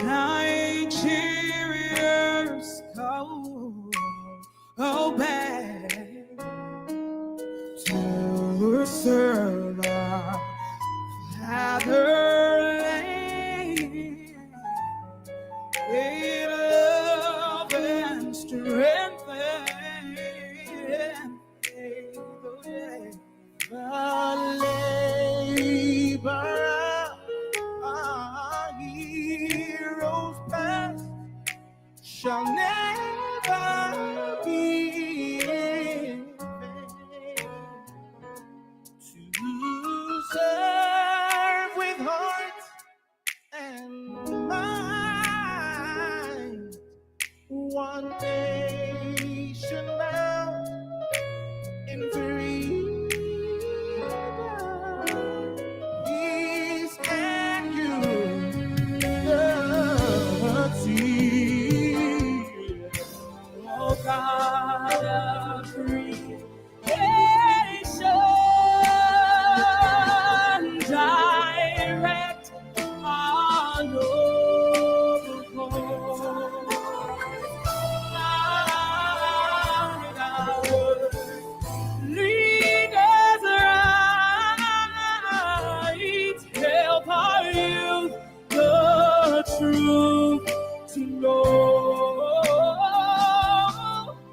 Nigeria's go back to serve our fatherland in love and strength and faith. Oh, yeah. The labor our heroes past shall never be in vain. To serve with heart and mind, one nation bound in freedom. Peace and unity. Oh God of creation, direct our noble course. Lead us right, help our youth the truth to know.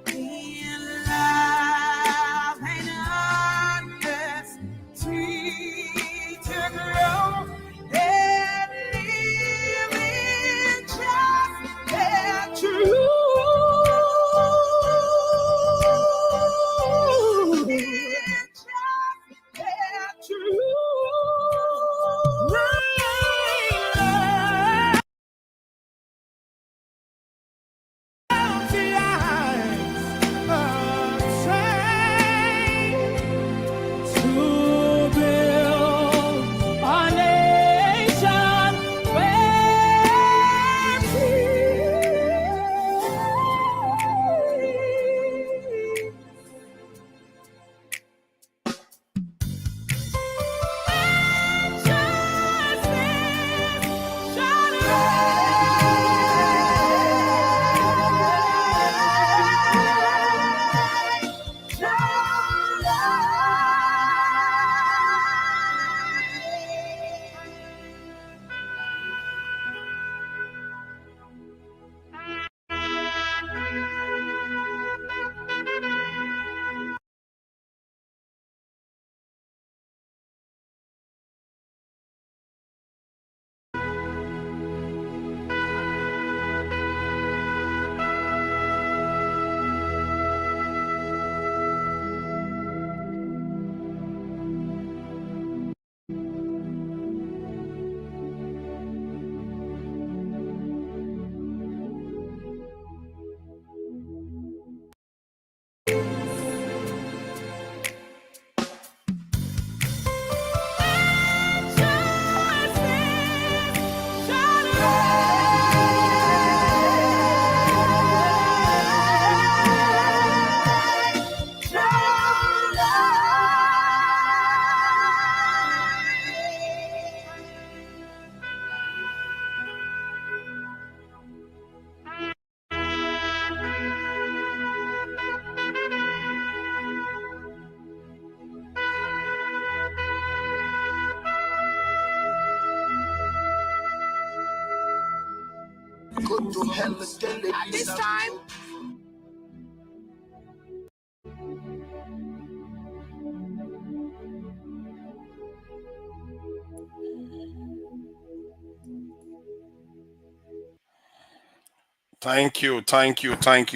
In love and honesty to grow and live in just and truth. Go to hell at this time. Thank you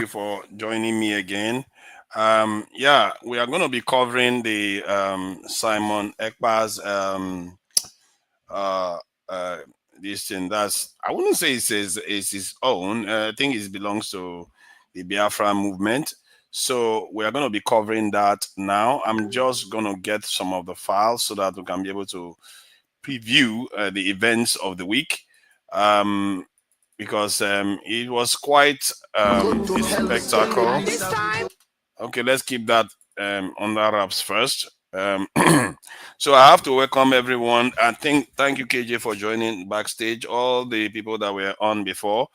for joining me again. Yeah, we are going to be covering the Simon Ekpa's this thing. That's, I wouldn't say it's his own. I think it belongs to the Biafran movement. So we are going to be covering that now. I'm just going to get some of the files so that we can be able to preview the events of the week. Because it was quite a spectacle. Okay, let's keep that under wraps first. So I have to welcome everyone. And thank you, KJ, for joining backstage. All the people that were on before.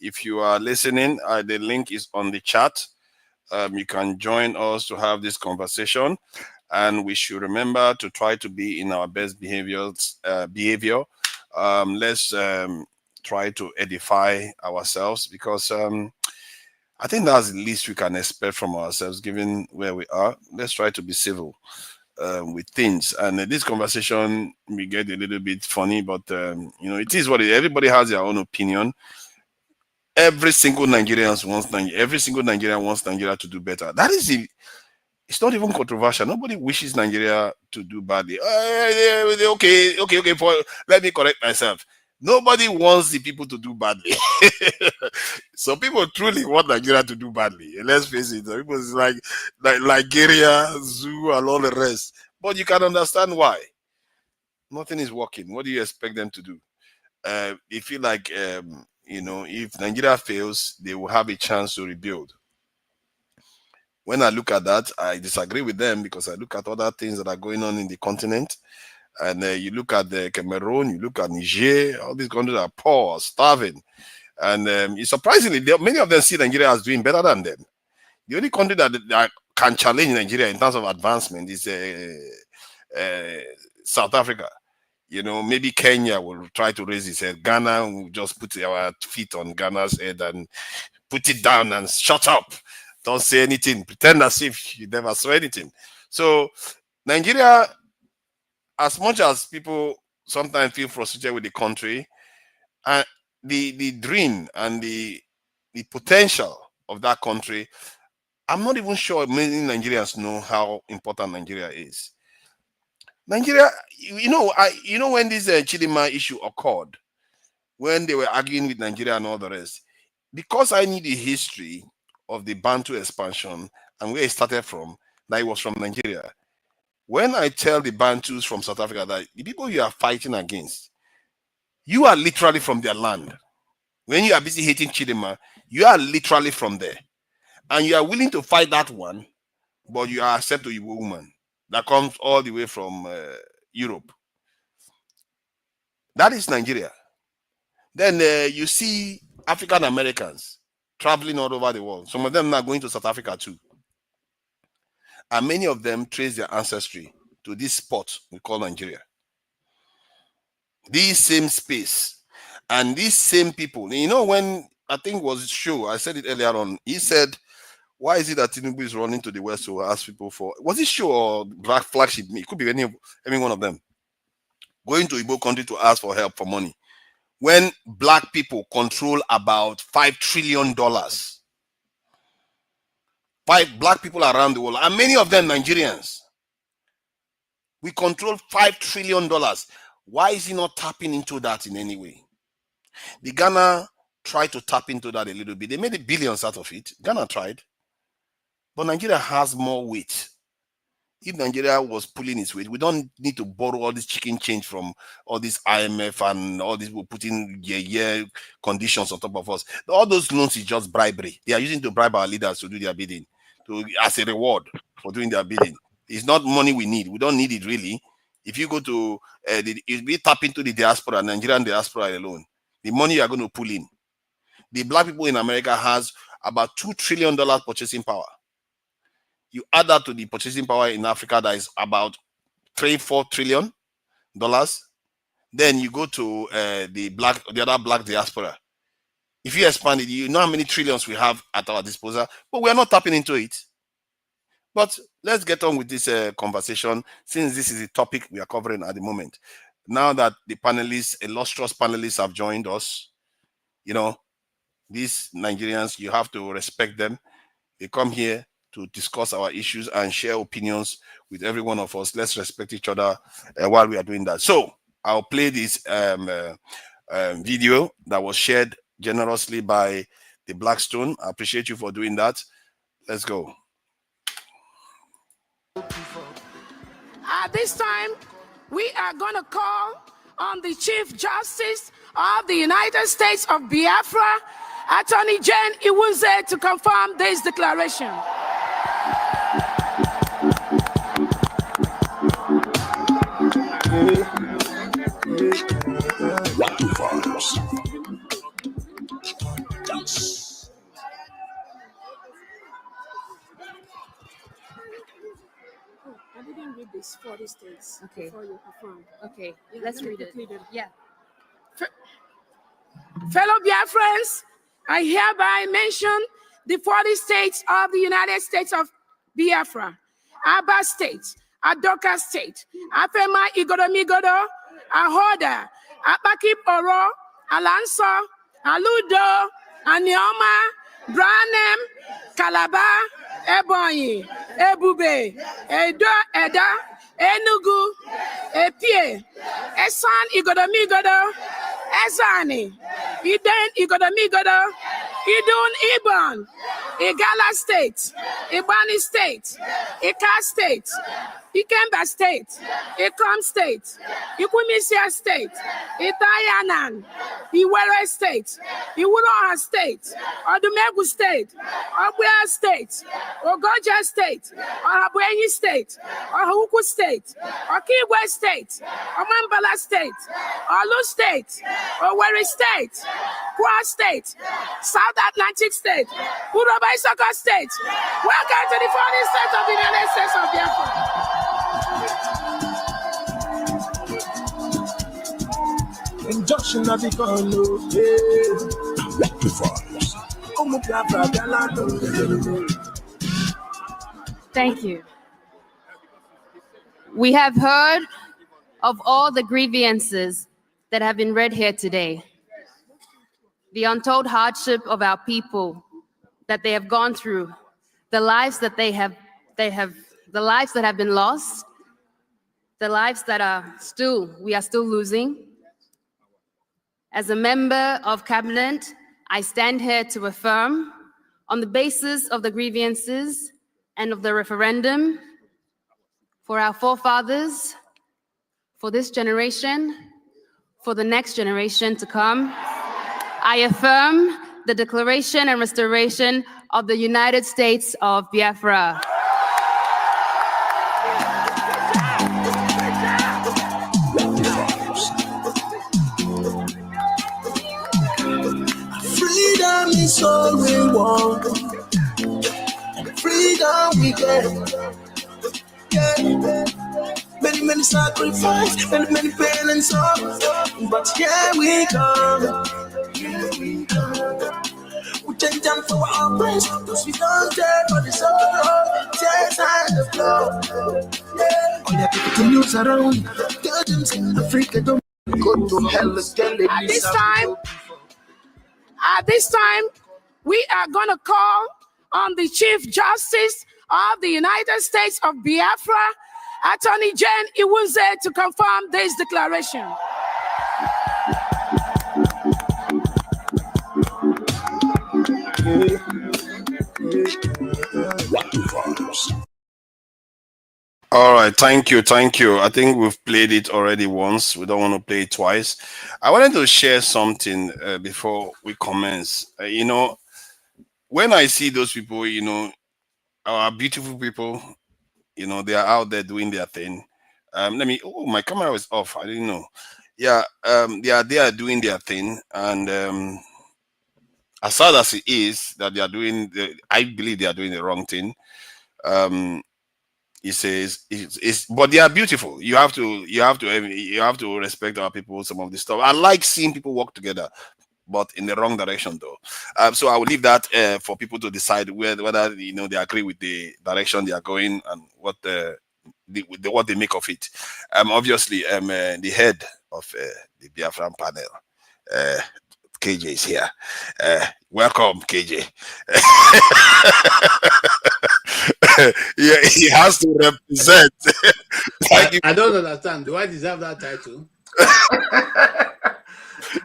If you are listening, the link is on the chat. You can join us to have this conversation, and we should remember to try to be in our best behavior. Let's try to edify ourselves, because I think that's the least we can expect from ourselves, given where we are. Let's try to be civil with things. And this conversation we get a little bit funny, but it is what it is. Everybody has their own opinion. Every single Nigerian wants Nigeria to do better. That is it. It's not even controversial. Nobody wishes Nigeria to do badly. Okay. Let me correct myself. Nobody wants the people to do badly. So people truly want Nigeria to do badly. Let's face it. People is like Nigeria, zoo, and all the rest. But you can understand why. Nothing is working. What do you expect them to do? They feel like if Nigeria fails, they will have a chance to rebuild. When I look at that, I disagree with them, because I look at other things that are going on in the continent. And you look at the Cameroon, you look at Niger, all these countries are poor, starving. And surprisingly, many of them see Nigeria as doing better than them. The only country that can challenge Nigeria in terms of advancement is South Africa. Maybe Kenya will try to raise its head. Ghana will just put our feet on Ghana's head and put it down and shut up. Don't say anything. Pretend as if you never saw anything. So Nigeria, as much as people sometimes feel frustrated with the country, and the dream and the potential of that country, I'm not even sure many Nigerians know how important Nigeria is. Nigeria, when this Chidinma issue occurred, when they were arguing with Nigeria and all the rest, because I knew the history of the Bantu expansion and where it started from, that it was from Nigeria. When I tell the Bantus from South Africa that the people you are fighting against, you are literally from their land. When you are busy hating Chidinma, you are literally from there. And you are willing to fight that one, but you are accept a woman that comes all the way from Europe. That is Nigeria. Then you see African Americans traveling all over the world. Some of them are going to South Africa too. And many of them trace their ancestry to this spot we call Nigeria. This same space. And these same people. When I think it was Show, I said it earlier on, he said, why is it that Tinubu is running to the West to ask people for, was it Show or Black Flagship? It could be any one of them. Going to Igbo country to ask for help for money. When black people control about $5 trillion. Black people around the world, and many of them Nigerians. We control $5 trillion. Why is he not tapping into that in any way? The Ghana tried to tap into that a little bit. They made billions out of it. Ghana tried. But Nigeria has more weight. If Nigeria was pulling its weight, we don't need to borrow all this chicken change from all this IMF and all these people putting year conditions on top of us. All those loans is just bribery. They are using to bribe our leaders to do their bidding, as a reward for doing their bidding. It's not money we need. We don't need it really. If you go to, if we tap into the diaspora, Nigerian diaspora alone, the money you are going to pull in. The black people in America has about $2 trillion purchasing power. You add that to the purchasing power in Africa, that is about $3-4 trillion. Then you go to the other black diaspora. If you expand it, you know how many trillions we have at our disposal, but we are not tapping into it. But let's get on with this conversation, since this is the topic we are covering at the moment. Now that the illustrious panelists have joined us, these Nigerians, you have to respect them. They come here to discuss our issues and share opinions with every one of us. Let's respect each other while we are doing that. So I'll play this video that was shared generously by the Blackstone. I appreciate you for doing that. Let's go. At this time, we are going to call on the Chief Justice of the United States of Biafra, Attorney Jane Iwuze, to confirm this declaration. I didn't read this 40 states before you performed. Okay, let's read it. Yeah. Fellow Biafrans, I hereby mention the 40 states of the United States of Biafra: Aba State, Adoka State, Afema Igodomigodo, Ahoda, Apakip Oro, Alanso, Aludo, Anioma, Branem, Calabar, Ebonyi, Ebube, Edo, Eda, Enugu, Epie, Esan Igodomigodo, Ezani, Iden Igodomigodo, Idun Ibon, Igala State, Ibani State, Ika State, Ikemba State, Ikom State, Ikwimisia State, Itayanan, Iwere State, Iwuroha State, Odumegu State, Obuya State, Ogoja State, Ohabuenyi State, Ohuku State, Okigwe State, Omambala State, Olu State, Owerri State, Kwa State, South Atlantic State, Uroba Isoko State. Welcome to the 40th state of the United States of Biafra. Injunction of the Thank you. We have heard of all the grievances that have been read here today. The untold hardship of our people that they have gone through, the lives that the lives that have been lost, the lives that we are still losing. As a member of cabinet, I stand here to affirm, on the basis of the grievances and of the referendum, for our forefathers, for this generation, for the next generation to come, I affirm the declaration and restoration of the United States of Biafra. Freedom is all we want. Freedom we get. Many sacrifice, many pain and sorrow. But here we come. We change them for our praise, because we don't care for the sorrow, the tears and the blood. All the people to lose around, tell them in Africa don't go to hell again. At this time, we are going to call on the Chief Justice of the United States of Biafra, Attorney Jane Iwunze, to confirm this declaration. All right, thank you. I think we've played it already once. We don't want to play it twice. I wanted to share something before we commence. When I see those people, our beautiful people, they are out there doing their thing. My camera was off. I didn't know. Yeah, they are doing their thing, and as sad as it is that they are doing, I believe they are doing the wrong thing. He says, but they are beautiful. You have to respect our people. Some of this stuff. I like seeing people work together, but in the wrong direction, though. So I will leave that for people to decide whether they agree with the direction they are going and what they make of it. Obviously, the head of the Biafran panel, KJ, is here. Welcome, KJ. Yeah, he has to represent. I don't understand. Do I deserve that title?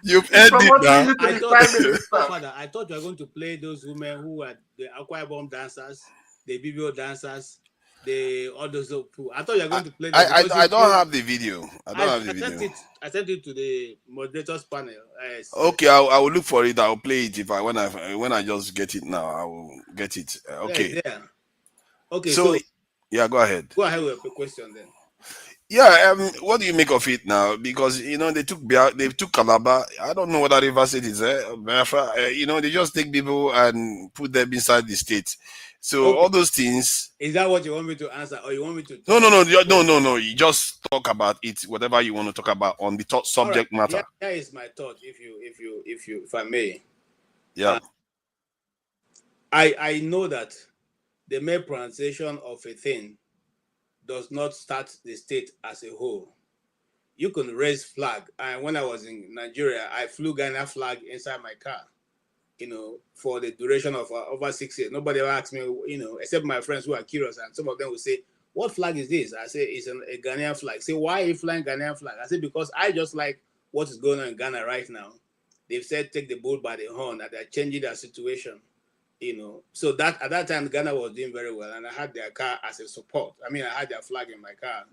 You've heard it now. I thought you were going to play those women who were the Aqua Bomb dancers, the BBO dancers, all those people. I thought you were going to play them. I don't have the video. I sent it to the moderators panel. Okay, I will look for it. I'll play it when I just get it now. I will get it. Okay. Yeah. Okay. So yeah, go ahead. Go ahead with the question then. Yeah, what do you make of it now? Because they took Calabar. I don't know whether River State is there. Biafra. They just take people and put them inside the state. So Okay. all those things. Is that what you want me to answer, or you want me to No, talk no, no, about no, what? no, no. You just talk about it, whatever you want to talk about on the All right. subject matter. Here is my thought, if I may. Yeah. Uh, I know that the mere pronunciation of a thing does not start the state as a whole. You can raise flag. And when I was in Nigeria, I flew Ghana flag inside my car, for the duration of over 6 years. Nobody ever asked me, except my friends who are curious. And some of them will say, what flag is this? I say, it's a Ghanaian flag. Say, why are you flying Ghanaian flag? I say, because I just like what is going on in Ghana right now. They've said, take the bull by the horn, that they're changing their situation. So that at that time Ghana was doing very well, and I had their car as a support. I mean, I had their flag in my car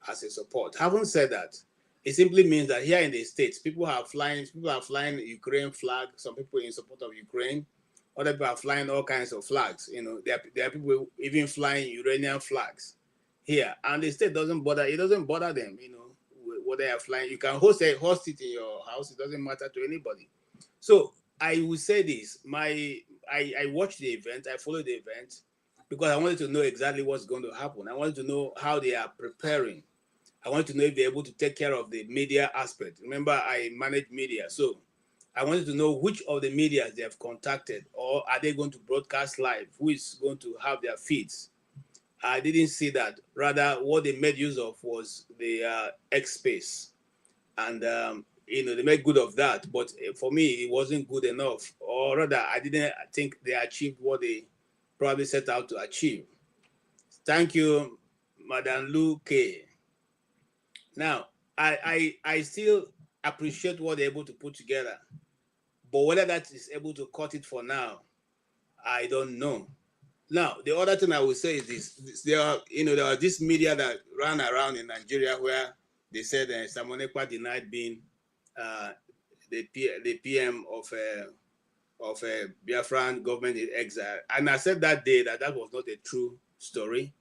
as a support. Having said that, it simply means that here in the States, people are flying Ukraine flag, some people in support of Ukraine, other people are flying all kinds of flags. There are people even flying Iranian flags here. And the state doesn't bother, it doesn't bother them, what they are flying. You can host it in your house, it doesn't matter to anybody. So I will say this: I watched the event, I followed the event because I wanted to know exactly what's going to happen. I wanted to know how they are preparing. I wanted to know if they're able to take care of the media aspect. Remember, I manage media, so I wanted to know which of the media they have contacted, or are they going to broadcast live? Who is going to have their feeds? I didn't see that. Rather, what they made use of was the X space, and they made good of that. But for me, it wasn't good enough, or rather, I didn't think they achieved what they probably set out to achieve. Thank you, Madam Lu K. Now, I still appreciate what they're able to put together, but whether that is able to cut it for now, I don't know. Now, the other thing I will say is this: there are this media that ran around in Nigeria where they said Simon Ekpa denied being uh, the PM of Biafran government in exile, and I said that day that was not a true story.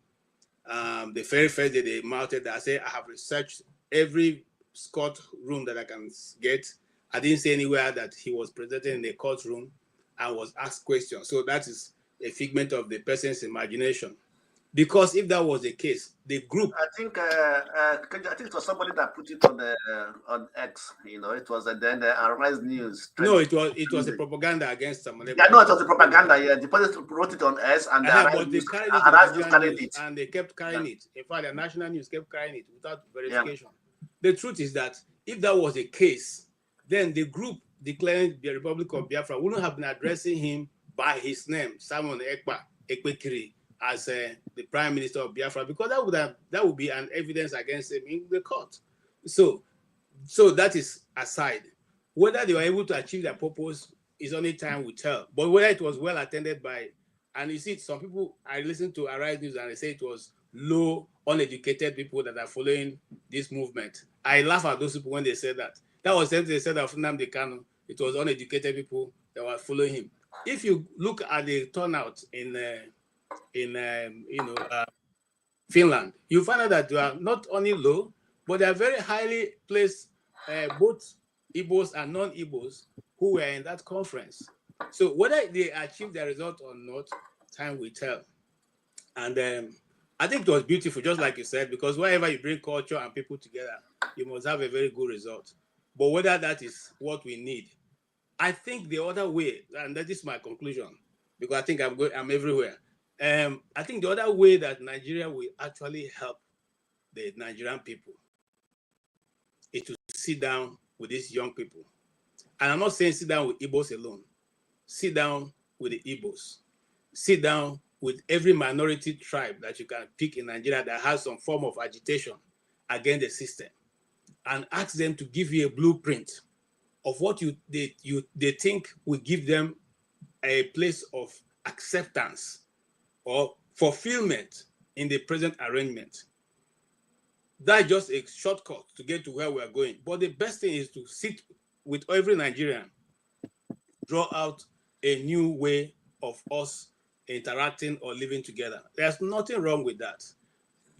The very first day they mounted that, I said, I have researched every court room that I can get. I didn't see anywhere that he was presented in a courtroom and was asked questions. So that is a figment of the person's imagination. Because if that was the case, the group. I think it was somebody that put it on X. It was then the Arise News. No, it was a propaganda against someone. Yeah, no, it was a propaganda. Yeah, the person wrote it on S, and the Arise But they News, carried it to Arise News Nigerian carried news, it. and they kept carrying it. In fact, the national news kept carrying it without verification. Yeah. The truth is that if that was the case, then the group declaring the Republic of Biafra wouldn't have been addressing him by his name, Simon Ekpekiri, as the Prime Minister of Biafra, because that would be an evidence against him in the court. So that is aside. Whether they were able to achieve their purpose is only time will tell. But whether it was well attended by, and you see, some people, I listened to Arise News and they say it was low, uneducated people that are following this movement. I laugh at those people when they say that. That was something they said of Nnamdi Kanu. It was uneducated people that were following him. If you look at the turnout in Finland, you find out that they are not only low, but they are very highly placed, both Igbos and non-Igbos who were in that conference. So whether they achieved their result or not, time will tell. And I think it was beautiful, just like you said, because wherever you bring culture and people together, you must have a very good result. But whether that is what we need, I think the other way, and that is my conclusion, because I think I'm everywhere. I think the other way that Nigeria will actually help the Nigerian people is to sit down with these young people. And I'm not saying sit down with Igbos alone. Sit down with the Igbos. Sit down with every minority tribe that you can pick in Nigeria that has some form of agitation against the system, and ask them to give you a blueprint of what they think will give them a place of acceptance or fulfillment in the present arrangement. That's just a shortcut to get to where we are going. But the best thing is to sit with every Nigerian, draw out a new way of us interacting or living together. There's nothing wrong with that.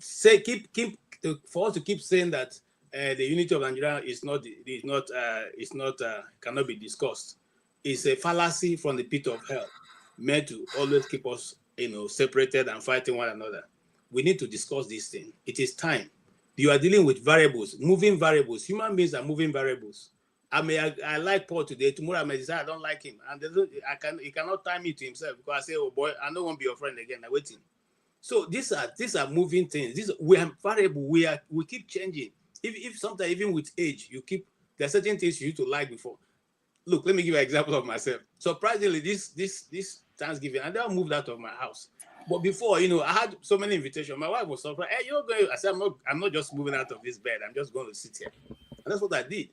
for us to keep saying that the unity of Nigeria cannot be discussed. It's a fallacy from the pit of hell, meant to always keep us, separated and fighting one another. We need to discuss this thing. It is time. You are dealing with variables, moving variables. Human beings are moving variables. I like Paul today. Tomorrow I may decide I don't like him, and he cannot tie me to himself because I say, "Oh boy, I don't want to be your friend again." I'm waiting. So these are moving things. We are variable. We keep changing. If sometimes even with age, there are certain things you used to like before. Look, let me give you an example of myself. Surprisingly, this Thanksgiving, I never moved out of my house. But before, I had so many invitations. My wife was surprised. Hey, you're going. I said, I'm not just moving out of this bed. I'm just going to sit here. And that's what I did.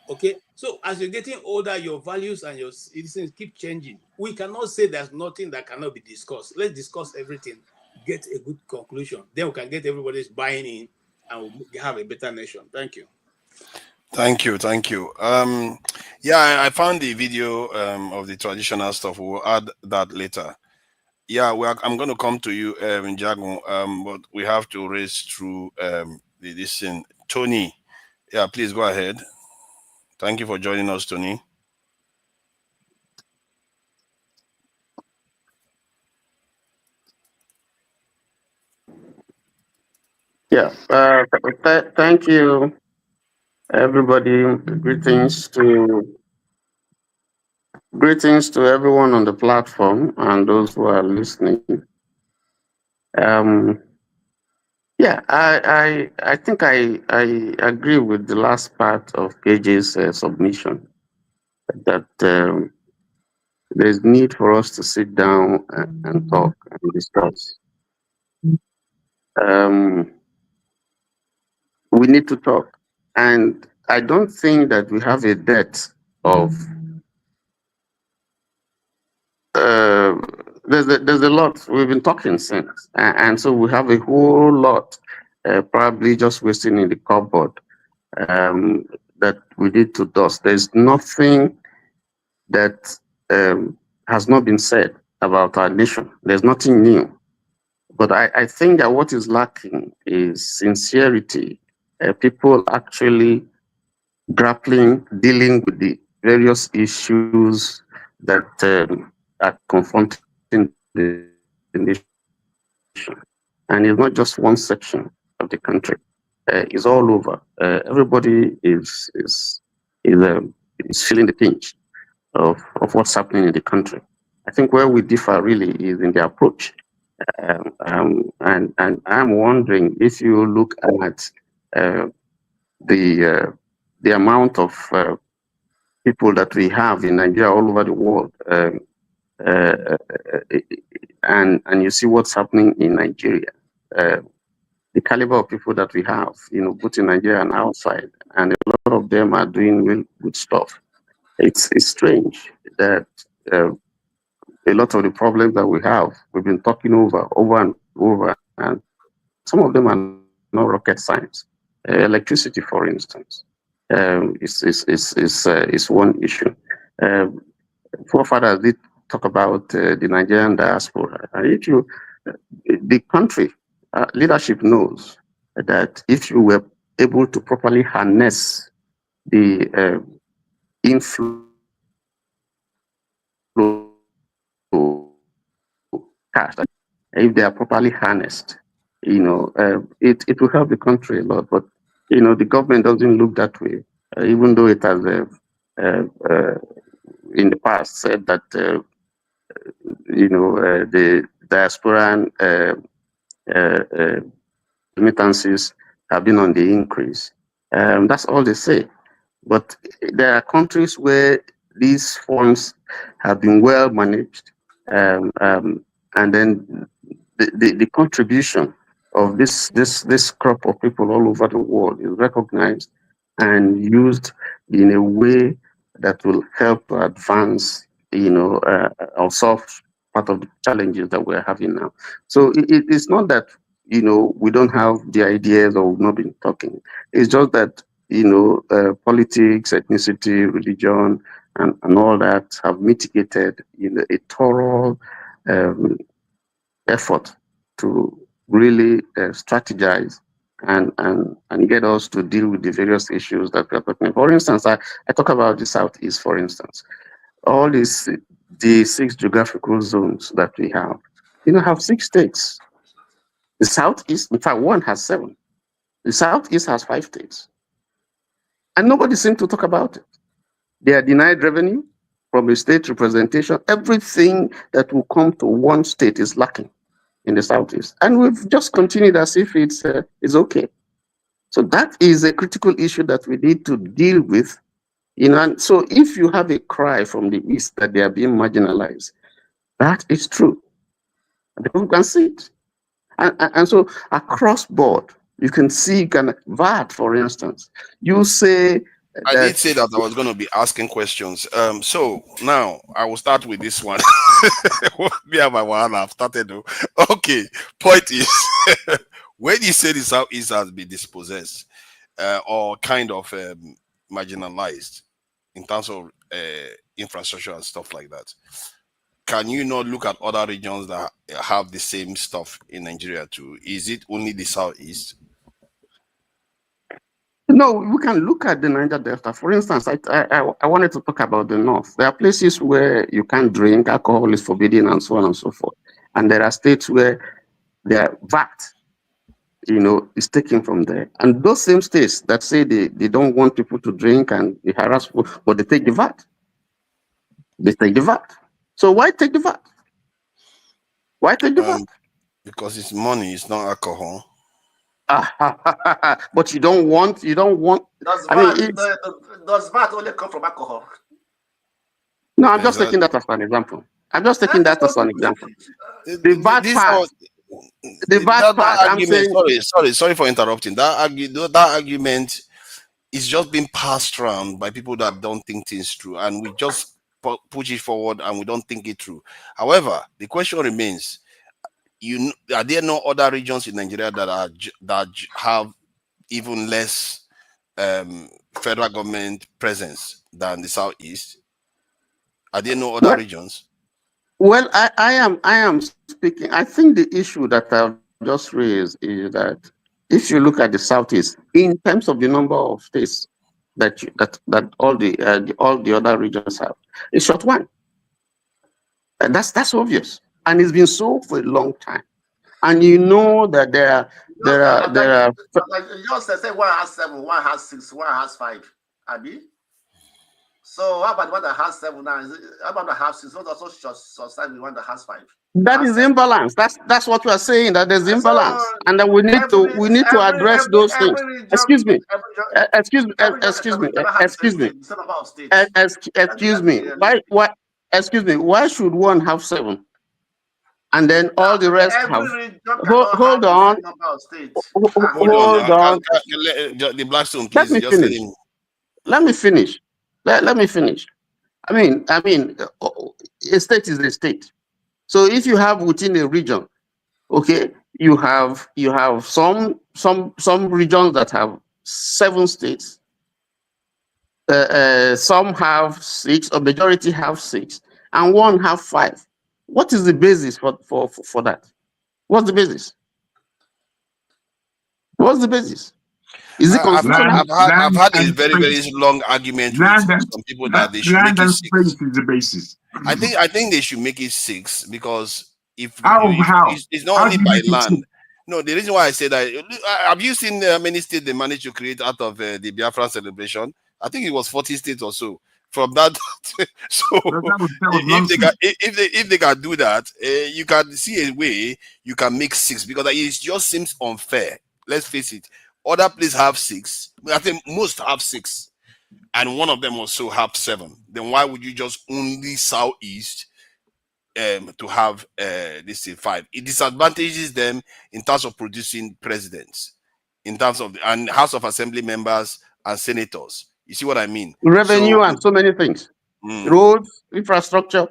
Okay. So as you're getting older, your values and your citizens keep changing. We cannot say there's nothing that cannot be discussed. Let's discuss everything, get a good conclusion. Then we can get everybody's buying in and we'll have a better nation. Thank you. Thank you. Yeah, I found the video of the traditional stuff. We'll add that later. Yeah, I'm going to come to you in Jagon, but we have to race through this thing. Tony, yeah, please go ahead. Thank you for joining us, Tony. Yeah, thank you, everybody. Greetings to everyone on the platform and those who are listening. Yeah, I think I agree with the last part of KJ's submission that there's need for us to sit down and talk and discuss. We need to talk, and I don't think that we have a debt of. There's a lot we've been talking since, and so we have a whole lot probably just wasting in the cupboard that we need to dust. There's nothing that has not been said about our nation. There's nothing new, but I think that what is lacking is sincerity. People actually dealing with the various issues that are confronting the nation. And it's not just one section of the country. It's all over. Everybody is feeling the pinch of what's happening in the country. I think where we differ really is in the approach. And I'm wondering if you look at the amount of people that we have in Nigeria all over the world, and you see what's happening in Nigeria, the caliber of people that we have, both in Nigeria and outside, and a lot of them are doing real good stuff. It's strange that a lot of the problems that we have, we've been talking over and over, and some of them are not rocket science. Electricity, for instance, is one issue. Forefathers did talk about the Nigerian diaspora. And the country leadership knows that if you were able to properly harness the inflow cash, if they are properly harnessed, it will help the country a lot. But the government doesn't look that way, even though it has in the past said that the diasporan remittances have been on the increase. That's all they say. But there are countries where these funds have been well managed, and then the contribution of this crop of people all over the world is recognized and used in a way that will help to advance, or solve part of the challenges that we're having now. So it's not that we don't have the ideas or we've not been talking. It's just that politics, ethnicity, religion, and all that have mitigated a thorough effort to really strategize and get us to deal with the various issues that we are talking about. For instance, I talk about the Southeast, for instance. All these, the 6 geographical zones that we have, have 6 states. The Southeast, in fact, one has 7. The Southeast has 5 states. And nobody seems to talk about it. They are denied revenue from a state representation. Everything that will come to one state is lacking in the Southeast. And we've just continued as if it's okay. So that is a critical issue that we need to deal with. And so if you have a cry from the East that they are being marginalized, that is true. People can see it. And so across board, you can see VAT, for instance. You say I did say that I was going to be asking questions. So now I will start with this one. Me and my one I've started. Okay, point is, when you say the Southeast has been dispossessed or kind of marginalized in terms of infrastructure and stuff like that, can you not look at other regions that have the same stuff in Nigeria too? Is it only the Southeast? No, we can look at the Niger Delta. For instance, I wanted to talk about the North. There are places where you can't drink, alcohol is forbidden, and so on and so forth. And there are states where their VAT, is taken from there. And those same states that say they don't want people to drink and they harass people, but they take the VAT. They take the VAT. So why take the VAT? Why take the VAT? Because it's money, it's not alcohol. But you don't want. Does VAT only come from alcohol? No, I'm just taking that as an example. The VAT part. The VAT part. I'm saying. Sorry for interrupting. That argument is just being passed around by people that don't think things through, and we just push it forward and we don't think it through. However, the question remains. Are there no other regions in Nigeria that have even less federal government presence than the Southeast? Are there no other regions? Well, I am speaking. I think the issue that I've just raised is that if you look at the Southeast in terms of the number of states that all the other regions have, it's short one. And that's obvious. And it's been so for a long time. And that there are. You just say one has 7, one has 6, one has 5. Abi? So how about one that has 7 now? How about that has 6? What also subside with one that has 5? That is imbalance. That's what we are saying. That there's imbalance, and that we need to address those things. Excuse me. Why? Excuse me. Why should one have 7? And then all the rest have. Hold on. The Blackstone, please. Let me finish. Let me finish. I mean, a state is a state. So if you have within a region, okay, you have some regions that have 7 states. Some have 6, or majority have 6, and one have 5. What is the basis for that? What's the basis? What's the basis? Is it constitutional? I've had a very, very long argument with some people that they should make it 6. Is the basis. I think they should make it 6 because it's not How only do by you land. No, the reason why I say that, have you seen many states they managed to create out of the Biafran celebration? I think it was 40 states or so. From that, so if they can do that, you can see a way you can make 6, because it just seems unfair. Let's face it. Other places have 6. I think most have 6, and one of them also have 7. Then why would you just only Southeast to have this 5? It disadvantages them in terms of producing presidents, in terms of and House of Assembly members and senators. You see what I mean? Revenue and so many things. Roads, infrastructure.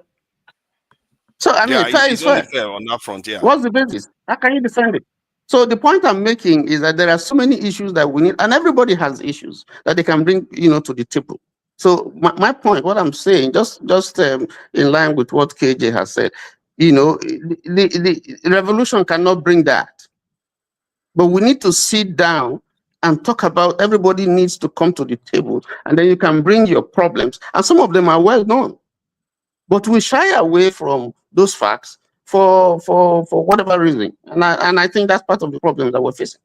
So I mean, it's only fair on that front. Yeah. What's the basis? How can you defend it? So the point I'm making is that there are so many issues that we need, and everybody has issues that they can bring, to the table. So my point, what I'm saying, just in line with what KJ has said, the revolution cannot bring that. But we need to sit down and talk about, everybody needs to come to the table, and then you can bring your problems. And some of them are well known. But we shy away from those facts for whatever reason. And I think that's part of the problem that we're facing.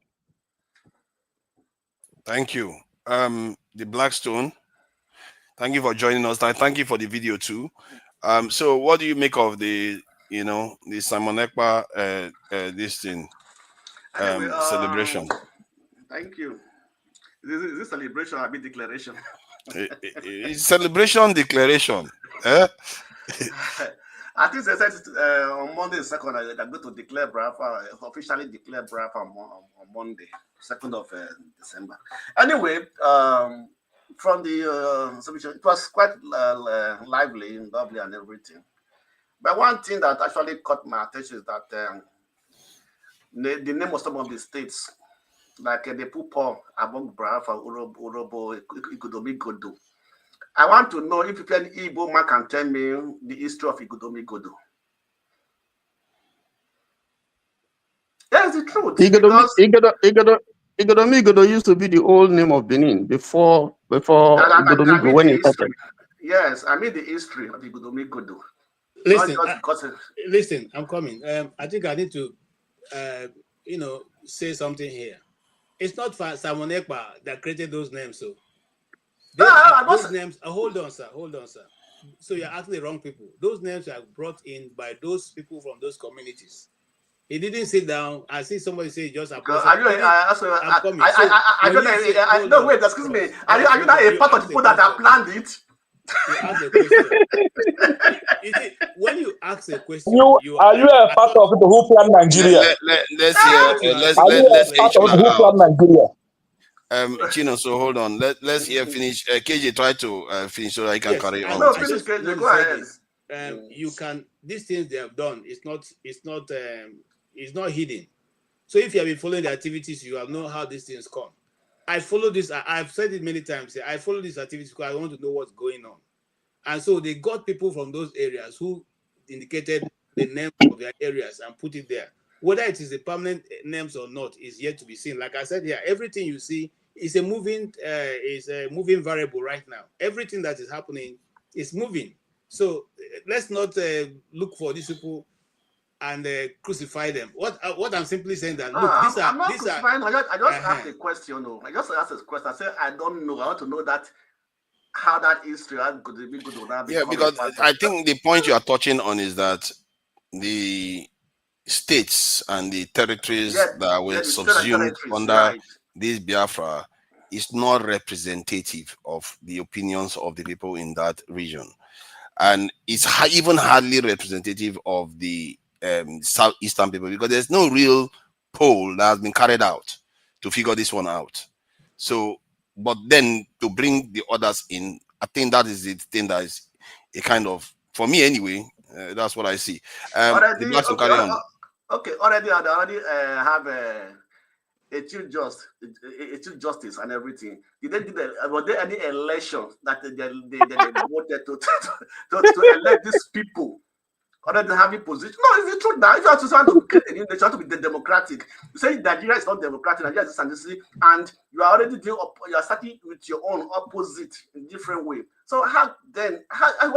Thank you. The Blackstone, thank you for joining us. Thank you for the video too. So what do you make of the, the Simon Ekpa this thing, Anyway, celebration? Thank you. Is this celebration or a bit declaration? It's celebration declaration. I think they said on Monday 2nd, they're going to declare Biafra, officially declare Biafra on Monday, 2nd of December. Anyway, from the celebration, it was quite lively and lovely and everything. But one thing that actually caught my attention is that the name of some of the states, like the Pupo, Abong Biafra, Urobo, Igudomi Godo. I want to know if any Igbo man can tell me the history of Igudomi Godo. That's the truth. Igudomi Godo used to be the old name of Benin before Igudomi Godo when it started. Yes, I mean the history of Igudomi Godo. Listen, I'm coming. I think I need to, say something here. It's not Simon Ekpa that created those names, so. Those names, hold on, sir. So you're asking the wrong people. Those names are brought in by those people from those communities. He didn't sit down. I see somebody say just a person. No, wait, excuse me. Are you not a part of the people that have planned it? You ask a question. When you ask a question, are you a part of people who plan Nigeria? Let's hear part of who plan Nigeria. Chino, so hold on. Let's hear finish. KJ, try to finish so I can carry on. No, finish, KJ. Go ahead. You can. These things they have done. It's not hidden. So if you have been following the activities, you have known how these things come. I follow this. I've said it many times. I follow these activities because I want to know what's going on. And so they got people from those areas who indicated the name of their areas and put it there. Whether it is a permanent names or not is yet to be seen. Like I said here, everything you see is a moving variable right now. Everything that is happening is moving. So let's not look for these people and crucify them. What I'm simply saying that look, I'm not crucifying. I just asked a question. No, I just asked a question. I said I don't know. I want to know that how that history could be good or not. Yeah, because I think the point you are touching on is that the states and the territories that were subsumed under this Biafra is not representative of the opinions of the people in that region, and it's even hardly representative of the southeastern people, because there's no real poll that has been carried out to figure this one out. So, but then to bring the others in, I think that is the thing that is a kind of, for me anyway, that's what I see. Already have a chief justice and everything. Were there any elections that they wanted to elect these people? Other than having position, no, it's the truth now. If you are to create a new nation, you have to be democratic. You say Nigeria is not democratic, Nigeria is this, and you are already doing. You are starting with your own opposite in different way. So what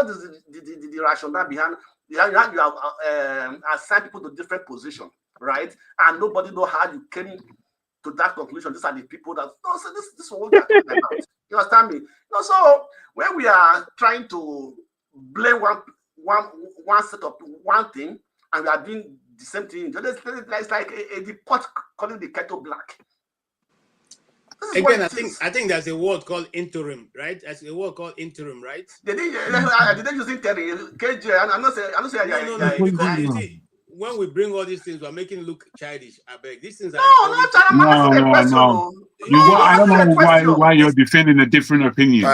is the rationale behind? You have assigned people to different positions, right? And nobody know how you came to that conclusion. These are the people that so this is what we are talking about. You understand me? So when we are trying to blame one set of one thing, and we are doing the same thing, it's like the pot calling the kettle black. Again, I think there's a word called interim, right? There's a word called interim, right? Did they use interim? KJ, I'm not saying. No, because you see, when we bring all these things, we're making it look childish. I beg. These things are no. I don't know why you're defending a different opinion.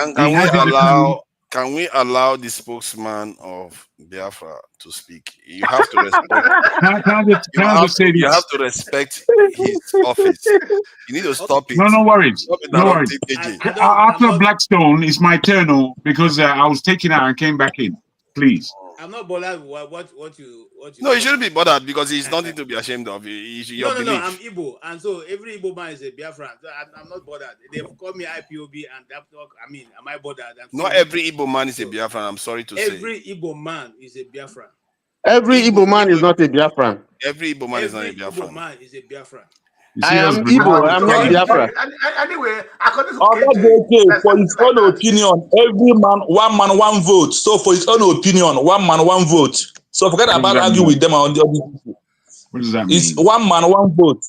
Can we allow the spokesman of Biafra to speak? You have to respect. You have to respect his office. You need to stop it. No worries. No worries. After Blackstone, it's my turn, because I was taken out and came back in. Please. I'm not bothered with what you. No, you shouldn't be bothered because it's nothing to be ashamed of. Your No, belief. I'm Igbo, and so every Igbo man is a Biafran. So I'm not bothered. They've called me IPOB, and I mean, am I bothered? Not every Igbo man is a Biafran. I'm sorry to say. Every Igbo man is a Biafran. Every Igbo man is not a Biafran. Every Igbo man is not a Biafran. Igbo man is a Biafran. I am Igbo. I am not Biafra. Anyway, according to for his own opinion, every man, one vote. So for his own opinion, one man, one vote. So forget about arguing with them on the other. What does that mean? It's one man, one vote.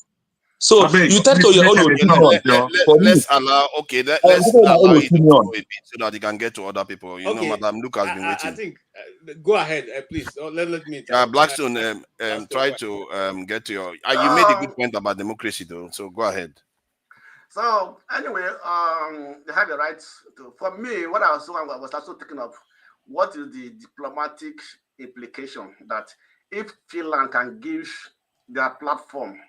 So you take to your own opinion. Let's allow. Okay, let's allow it to go a bit so that they can get to other people. You know, Madam Luke has been waiting. I think go ahead, please. Let me. Blackstone, try to get to your. You made a good point about democracy, though. So go ahead. So anyway, they have the right to. For me, what I was also thinking of, what is the diplomatic implication that if Finland can give their platform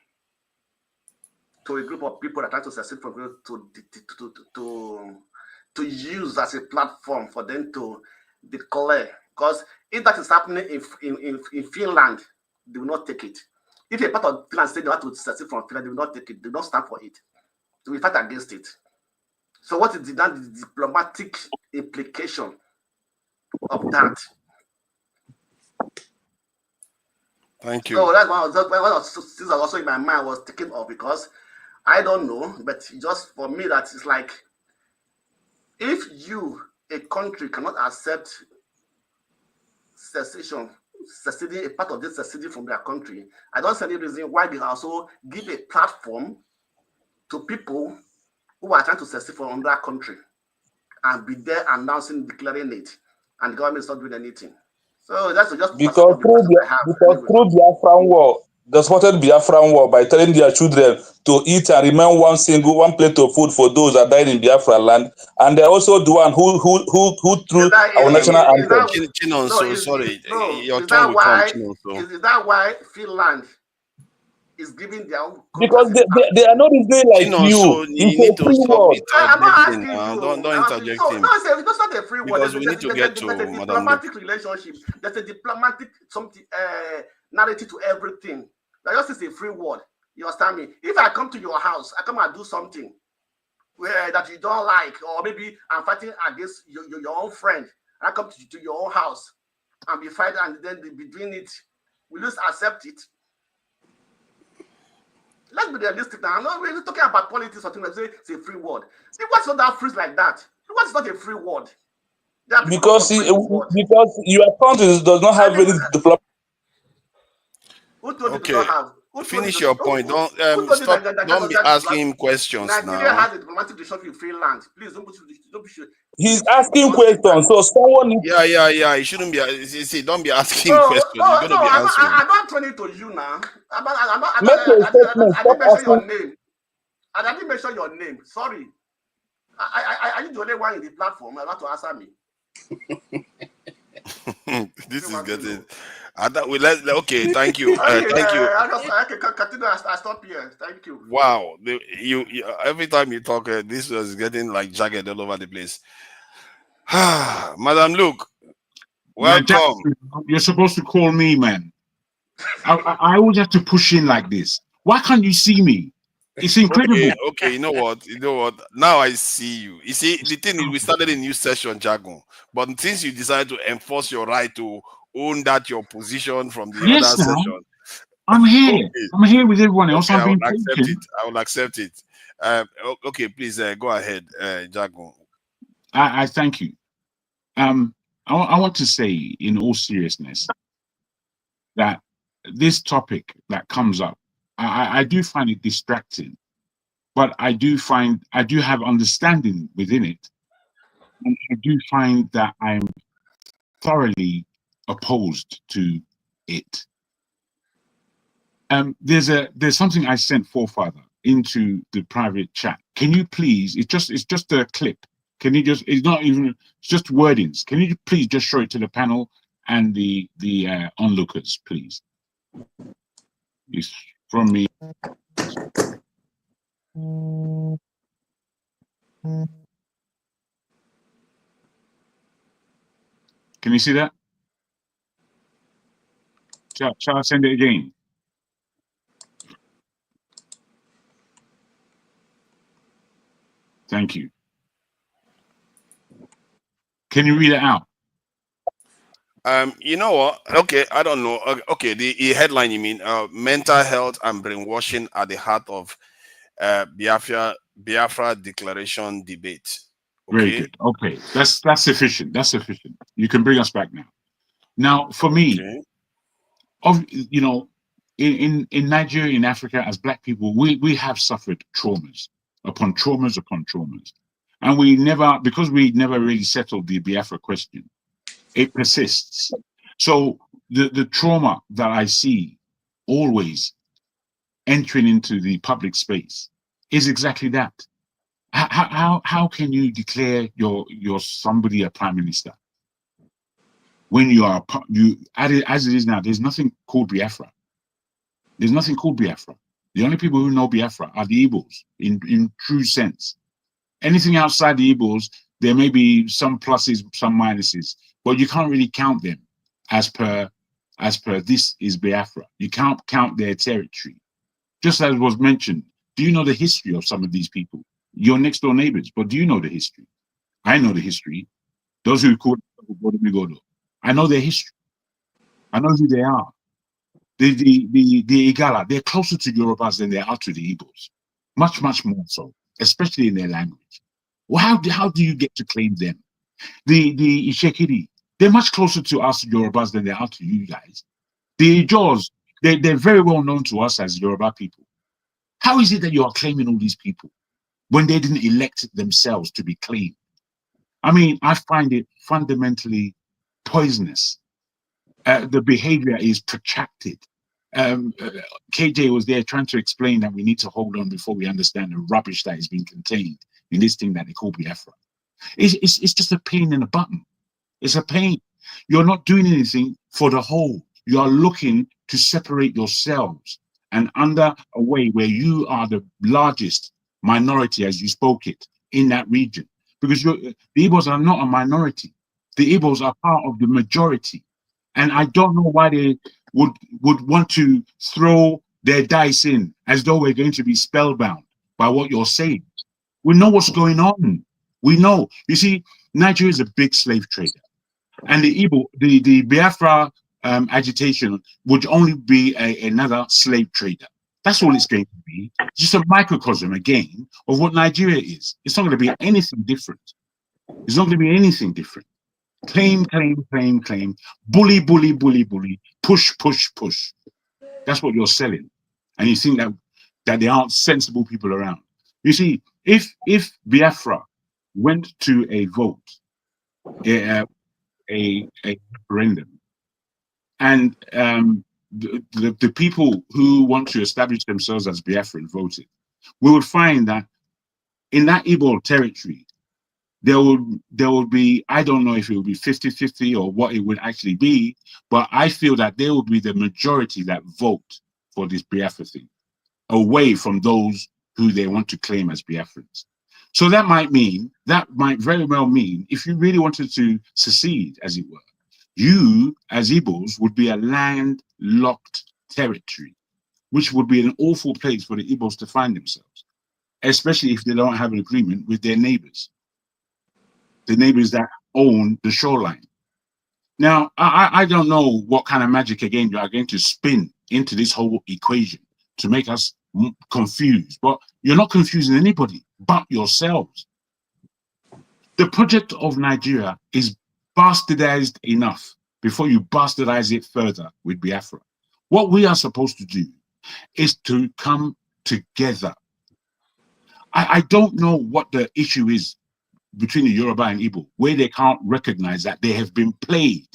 to a group of people that try to succeed from to use as a platform for them to declare. Because if that is happening in Finland, they will not take it. If a part of Finland say they want to succeed from Finland, they will not take it. They will not stand for it. They will fight against it. So what is the diplomatic implication of that? Thank you. So that's one of things that also in my mind I was thinking of, because I don't know, but just for me, that is like, if a country cannot accept seceding, a part of this seceding from their country, I don't see any reason why they also give a platform to people who are trying to secede from another country and be there announcing, declaring it, and the government is not doing anything. So that's just because through Biafran war, they supported Biafran war by telling their children to eat and remain one plate of food for those that died in Biafra land, and they're also the one who threw our national anthem. Is that why Finland is giving their own? Because they are not Israel like you. It's a free world. I'm not asking you. Don't interject him. No, it's not a free world. Because we need to get to a diplomatic relationship. There's a diplomatic narrative to everything. That just is a free world. You understand me? If I come to your house, I come and do something that you don't like, or maybe I'm fighting against your own friend, and I come to your own house and be fighting, and then be doing it, will you accept it? Let's be realistic now. I'm not really talking about politics or things like that. It's a free world. What's not that free like that? What's not a free world? Because your country does not have any diplomatic. Okay, finish your point. Don't be asking him questions now. Nigeria has a diplomatic relationship with Finland. Please don't be sure. He's asking questions, so someone. Yeah. He shouldn't be. See, don't be asking questions. You're gonna be answering. I'm not turning it to you now. I didn't mention your name. Sorry. I need the only one in the platform. I want to answer me. This is getting. Okay, thank you. Thank you. Continue. I stop here. Thank you. Wow, you every time you talk, this was getting like jagged all over the place. Madam Luke, welcome. You're supposed to call me, man. I always have to push in like this. Why can't you see me? It's incredible. Okay, you know what? Now I see you. You see, the thing is, we started a new session, Jago. But since you decided to enforce your right to own that your position from the other session, I'm here. Okay. I'm here with everyone else. Okay, I will accept it. Okay, please go ahead, Jago. I thank you. I want to say, in all seriousness, that this topic that comes up, I do find it distracting, but I do have understanding within it, and I do find that I'm thoroughly opposed to it. There's something I sent Forefather into the private chat. Can you please? It's just a clip. Can you just? It's not even. It's just wordings. Can you please just show it to the panel and the onlookers, please? It's from me. Can you see that? Shall I send it again? Thank you. Can you read it out? You know what? Okay, I don't know. Okay, the headline you mean? Mental health and brainwashing at the heart of Biafra declaration debate. Okay. Very good. Okay, that's sufficient. That's sufficient. You can bring us back now. Now, for me, you know, in Nigeria, in Africa, as Black people, we have suffered traumas upon traumas upon traumas, and because we never really settled the Biafra question, it persists. So the trauma that I see always entering into the public space is exactly that. How can you declare you're somebody a prime minister when as it is now? There's nothing called Biafra. There's nothing called Biafra. The only people who know Biafra are the Igbos in true sense. Anything outside the Igbos, there may be some pluses, some minuses, but you can't really count them as per this is Biafra. You can't count their territory. Just as was mentioned, do you know the history of some of these people? Your next door neighbors, but do you know the history? I know the history. Those who call it, I know their history. I know who they are. The Igala, they're closer to Yorubas than they are to the Igbos. Much, much more so, especially in their language. Well, how do you get to claim them? The Ishekiri, they're much closer to us Yorubas than they are to you guys. The Ijos, they're very well known to us as Yoruba people. How is it that you are claiming all these people when they didn't elect themselves to be claimed? I mean, I find it fundamentally poisonous. The behavior is protracted. KJ was there trying to explain that we need to hold on before we understand the rubbish that is being contained in this thing that they call Biafra. It's just a pain in the button. It's a pain. You're not doing anything for the whole. You are looking to separate yourselves and under a way where you are the largest minority, as you spoke it, in that region. Because the Igbos are not a minority. The Igbos are part of the majority. And I don't know why they would want to throw their dice in as though we're going to be spellbound by what you're saying. We know what's going on. We know. You see, Nigeria is a big slave trader. And the Biafra agitation would only be another slave trader. That's all it's going to be. Just a microcosm, again, of what Nigeria is. It's not going to be anything different. It's not going to be anything different. Claim, claim, claim, claim. Bully, bully, bully, bully. Push, push, push. That's what you're selling. And you think that there aren't sensible people around. You see, if Biafra went to a vote, a referendum, and the people who want to establish themselves as Biafran voted, we would find that in that Igbo territory, there would be, I don't know if it would be 50-50 or what it would actually be, but I feel that there would be the majority that vote for this Biafra thing, away from those who they want to claim as Biafrans. So that might very well mean, if you really wanted to secede, as it were, you, as Igbos, would be a landlocked territory, which would be an awful place for the Igbos to find themselves, especially if they don't have an agreement with their neighbors, the neighbors that own the shoreline. Now, I don't know what kind of magic, again, you are going to spin into this whole equation to make us confused, but you're not confusing anybody but yourselves. The project of Nigeria is bastardized enough before you bastardize it further with Biafra. What we are supposed to do is to come together. I don't know what the issue is between the Yoruba and Igbo, where they can't recognize that they have been played.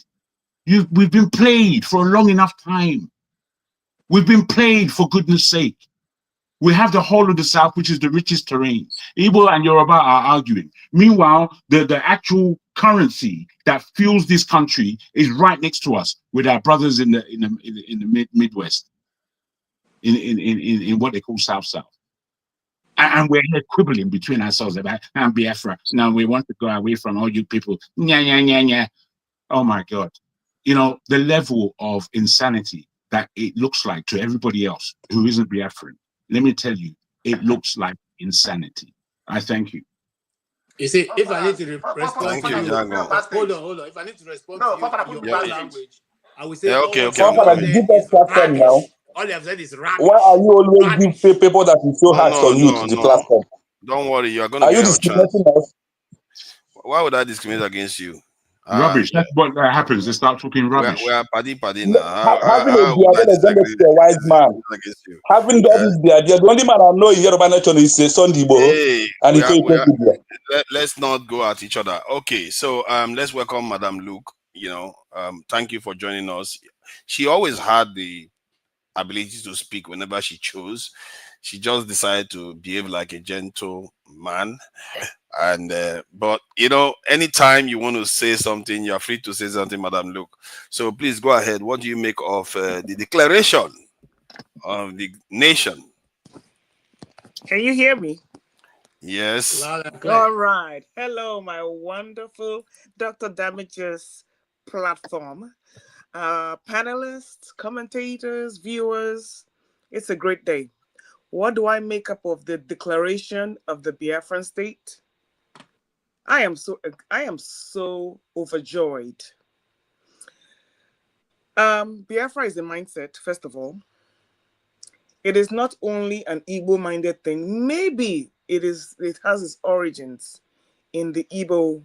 We've been played for a long enough time. We've been played, for goodness sake. We have the whole of the South, which is the richest terrain. Igbo and Yoruba are arguing. Meanwhile, the actual currency that fuels this country is right next to us with our brothers in the Midwest, in what they call South. And we're here quibbling between ourselves about Biafra. Now we want to go away from all you people. Nya, nya, nya, nya. Oh my God. You know, the level of insanity that it looks like to everybody else who isn't Biafran, let me tell you, it looks like insanity. I thank you. You see, if I need to respond Thank to you, you, Jago. hold on. If I need to respond to you in your own language, I will say, Yeah, all okay, what okay, you I'm have Father, coming. give said us is platform now. rubbish. All you have said is Why rubbish. are you always Rubbish. give people that is so No, hard no, on you no, to the no. platform? Don't worry, you are going to Are you get your chance. discriminating us? Why would I discriminate against you? Rubbish. That's what happens. They start talking rubbish. We are paddy No, now. having a How would I beard is going to disagree be a wise man. against you? Having all this beard, the only man I know in Yoruba nation is Sunday Igboho, Hey, and he say he take it there. let's not go at each other. Okay, so let's welcome Madam Luke. Thank you for joining us. She always had the ability to speak whenever she chose. She just decided to behave like a gentle man. And but anytime you want to say something, you're free to say something, Madam Luke. So please go ahead. What do you make of the declaration of the nation? Can you hear me? Yes. All right. Hello, my wonderful Dr. Damage's platform. Panelists, commentators, viewers, it's a great day. What do I make up of the declaration of the Biafran state? I am so overjoyed. Biafra is a mindset, first of all. It is not only an Igbo-minded thing. Maybe it has its origins in the Igbo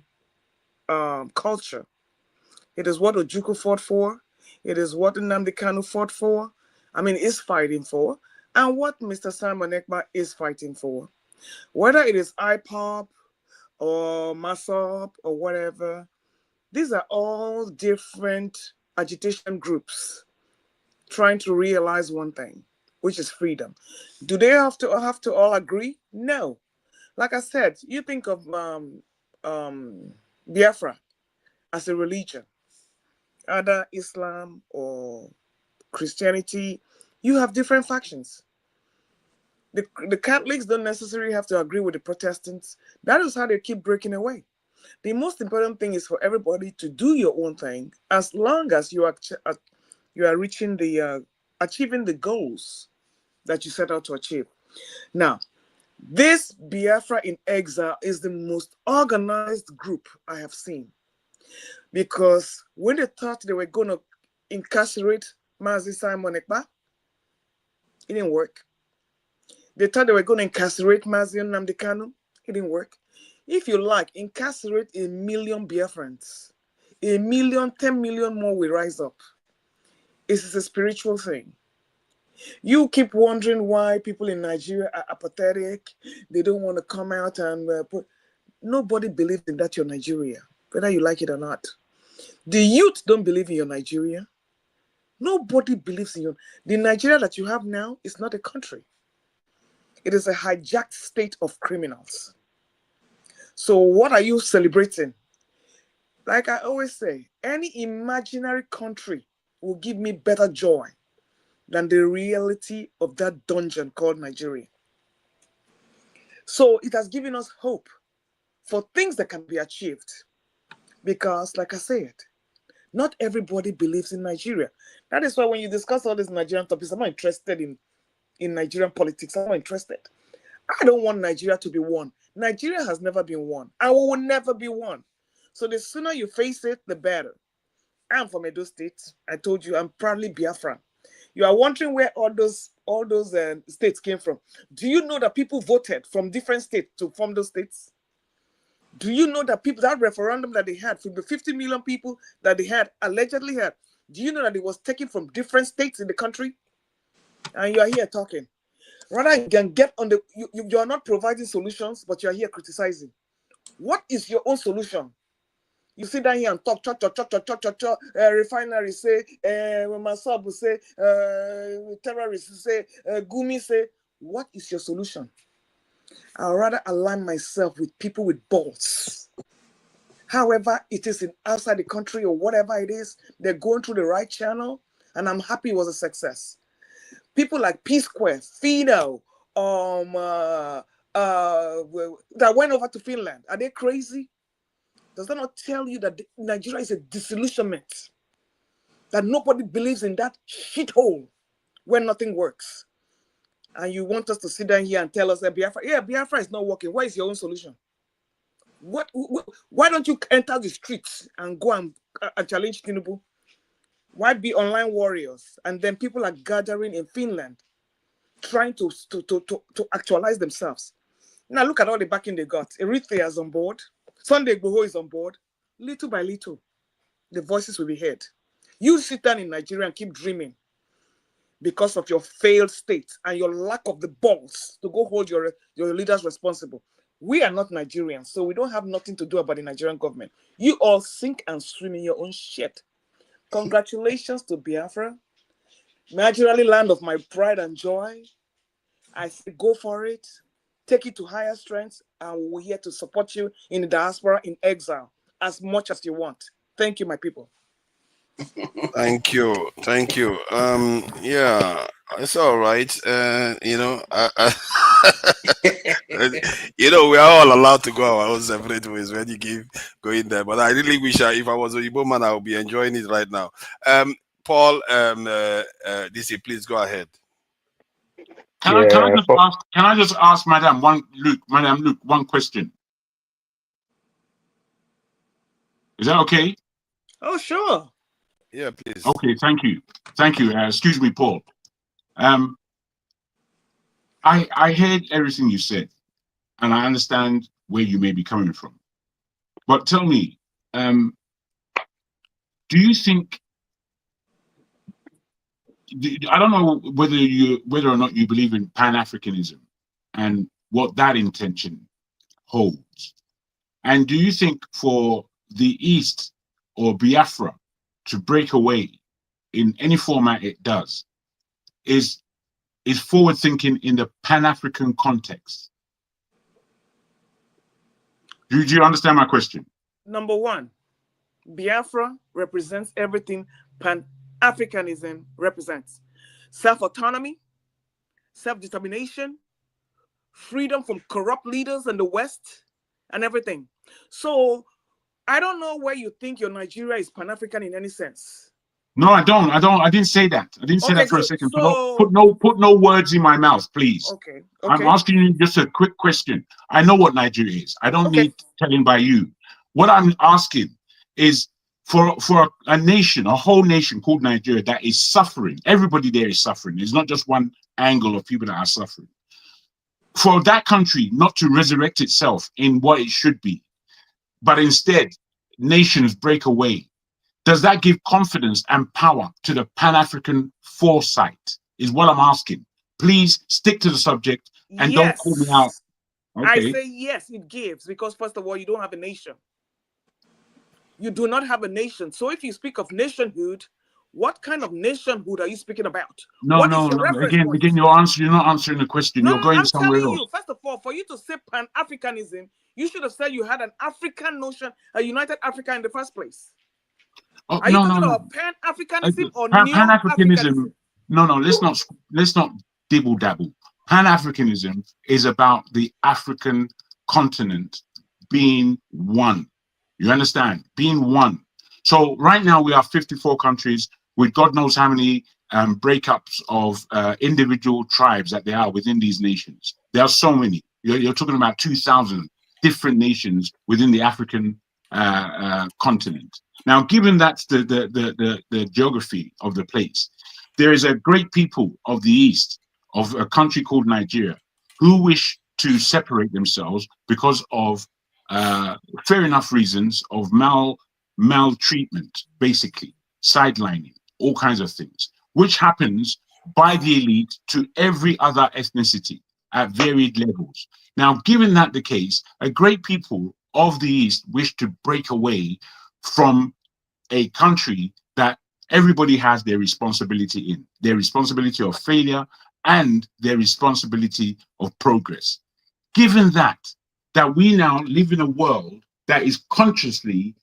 culture. It is what Ojukwu fought for. It is what Nnamdi Kanu fought for. Is fighting for. And what Mr. Simon Ekpa is fighting for. Whether it is IPOP or MASOP or whatever, these are all different agitation groups trying to realize one thing, which is freedom. Do they have to all agree? No. Like I said, you think of Biafra as a religion, either Islam or Christianity, you have different factions. The Catholics don't necessarily have to agree with the Protestants. That is how they keep breaking away. The most important thing is for everybody to do your own thing, as long as you are reaching achieving the goals that you set out to achieve. Now, this Biafra in Exile is the most organized group I have seen. Because when they thought they were going to incarcerate Mazi Simon Ekpa, it didn't work. They thought they were going to incarcerate Mazi Nnamdi Kanu, it didn't work. If you like, incarcerate 1 million Biafrans. 1 million, 10 million more will rise up. It's a spiritual thing. You keep wondering why people in Nigeria are apathetic. They don't want to come out and put. Nobody believes in that you're Nigeria, whether you like it or not. The youth don't believe in your Nigeria. Nobody believes in you. The Nigeria that you have now is not a country. It is a hijacked state of criminals. So what are you celebrating? Like I always say, any imaginary country will give me better joy than the reality of that dungeon called Nigeria. So it has given us hope for things that can be achieved. Because, like I said, not everybody believes in Nigeria. That is why when you discuss all these Nigerian topics, I'm not interested in Nigerian politics. I'm not interested. I don't want Nigeria to be won. Nigeria has never been won. I will never be won. So the sooner you face it, the better. I'm from Edo State. I told you I'm proudly Biafran. You are wondering where all those states came from. Do you know that people voted from different states to form those states? Do you know that that referendum that they had, from the 50 million people that they allegedly had, do you know that it was taken from different states in the country? And you are here talking. Rather, you can get on you are not providing solutions, but you are here criticizing. What is your own solution? You sit down here and talk, Refinery say, Masab say, terrorists say, Gumi say. What is your solution? I'd rather align myself with people with balls. However, it is outside the country or whatever it is, they're going through the right channel, and I'm happy it was a success. People like P Square, Fido, that went over to Finland. Are they crazy? Does that not tell you that Nigeria is a disillusionment? that nobody believes in that shithole where nothing works. And you want us to sit down here and tell us that Biafra is not working. What is your own solution? Why don't you enter the streets and go and challenge Tinubu? Why be online warriors? And then people are gathering in Finland, trying to actualize themselves. Now look at all the backing they got. Eritrea is on board. Sunday Igboho is on board. Little by little, the voices will be heard. You sit down in Nigeria and keep dreaming because of your failed state and your lack of the balls to go hold your leaders responsible. We are not Nigerians, so we don't have nothing to do about the Nigerian government. You all sink and swim in your own shit. Congratulations to Biafra, naturally land of my pride and joy. I say go for it. Take it to higher strengths, and we're here to support you in the diaspora, in exile, as much as you want. Thank you, my people. Thank you. Yeah, it's all right. You know, you know, we are all allowed to go our own separate ways when you keep going there. But I really wish if I was a Igbo man, I would be enjoying it right now. Paul, DC, please go ahead. Can I just ask Madam Luke one question? Is that okay? Oh, sure. Yeah, please. Okay, thank you. Excuse me, Paul. I heard everything you said, and I understand where you may be coming from. But tell me, do you think? I don't know whether or not you believe in Pan-Africanism and what that intention holds. And do you think for the East or Biafra to break away in any format it does is forward thinking in the Pan-African context? Do you understand my question? Number one, Biafra represents everything Pan-Africanism represents. Self-autonomy, self-determination, freedom from corrupt leaders in the West, and everything. So I don't know where you think your Nigeria is Pan-African in any sense. No, I don't. I didn't say that. I didn't say that for a second. So, put no words in my mouth, please. Okay. I'm asking you just a quick question. I know what Nigeria is. I don't need telling by you. What I'm asking is for a nation, a whole nation called Nigeria that is suffering. Everybody there is suffering. It's not just one angle of people that are suffering. For that country not to resurrect itself in what it should be, but instead nations break away. Does that give confidence and power to the Pan-African foresight? Is what I'm asking. Please stick to the subject and don't call me out. Okay. I say yes, it gives, because first of all, you don't have a nation. You do not have a nation. So if you speak of nationhood, what kind of nationhood are you speaking about? No. Again, you're not answering the question. You're going somewhere else. You, first of all, for you to say Pan-Africanism, you should have said you had an African notion, a united Africa in the first place. Oh, are you talking about Pan-Africanism or Pan-Africanism? No. Let's not dibble dabble. Pan-Africanism is about the African continent being one. You understand? Being one. So right now we have 54 countries with God knows how many breakups of individual tribes that there are within these nations. There are so many. You're talking about 2,000 different nations within the African continent. Now, given that's the geography of the place, there is a great people of the East, of a country called Nigeria, who wish to separate themselves because of fair enough reasons of maltreatment, basically, sidelining, all kinds of things, which happens by the elite to every other ethnicity at varied levels. Now, given that the case, a great people of the East wish to break away from a country that everybody has their responsibility in, their responsibility of failure and their responsibility of progress. Given that we now live in a world that is consciously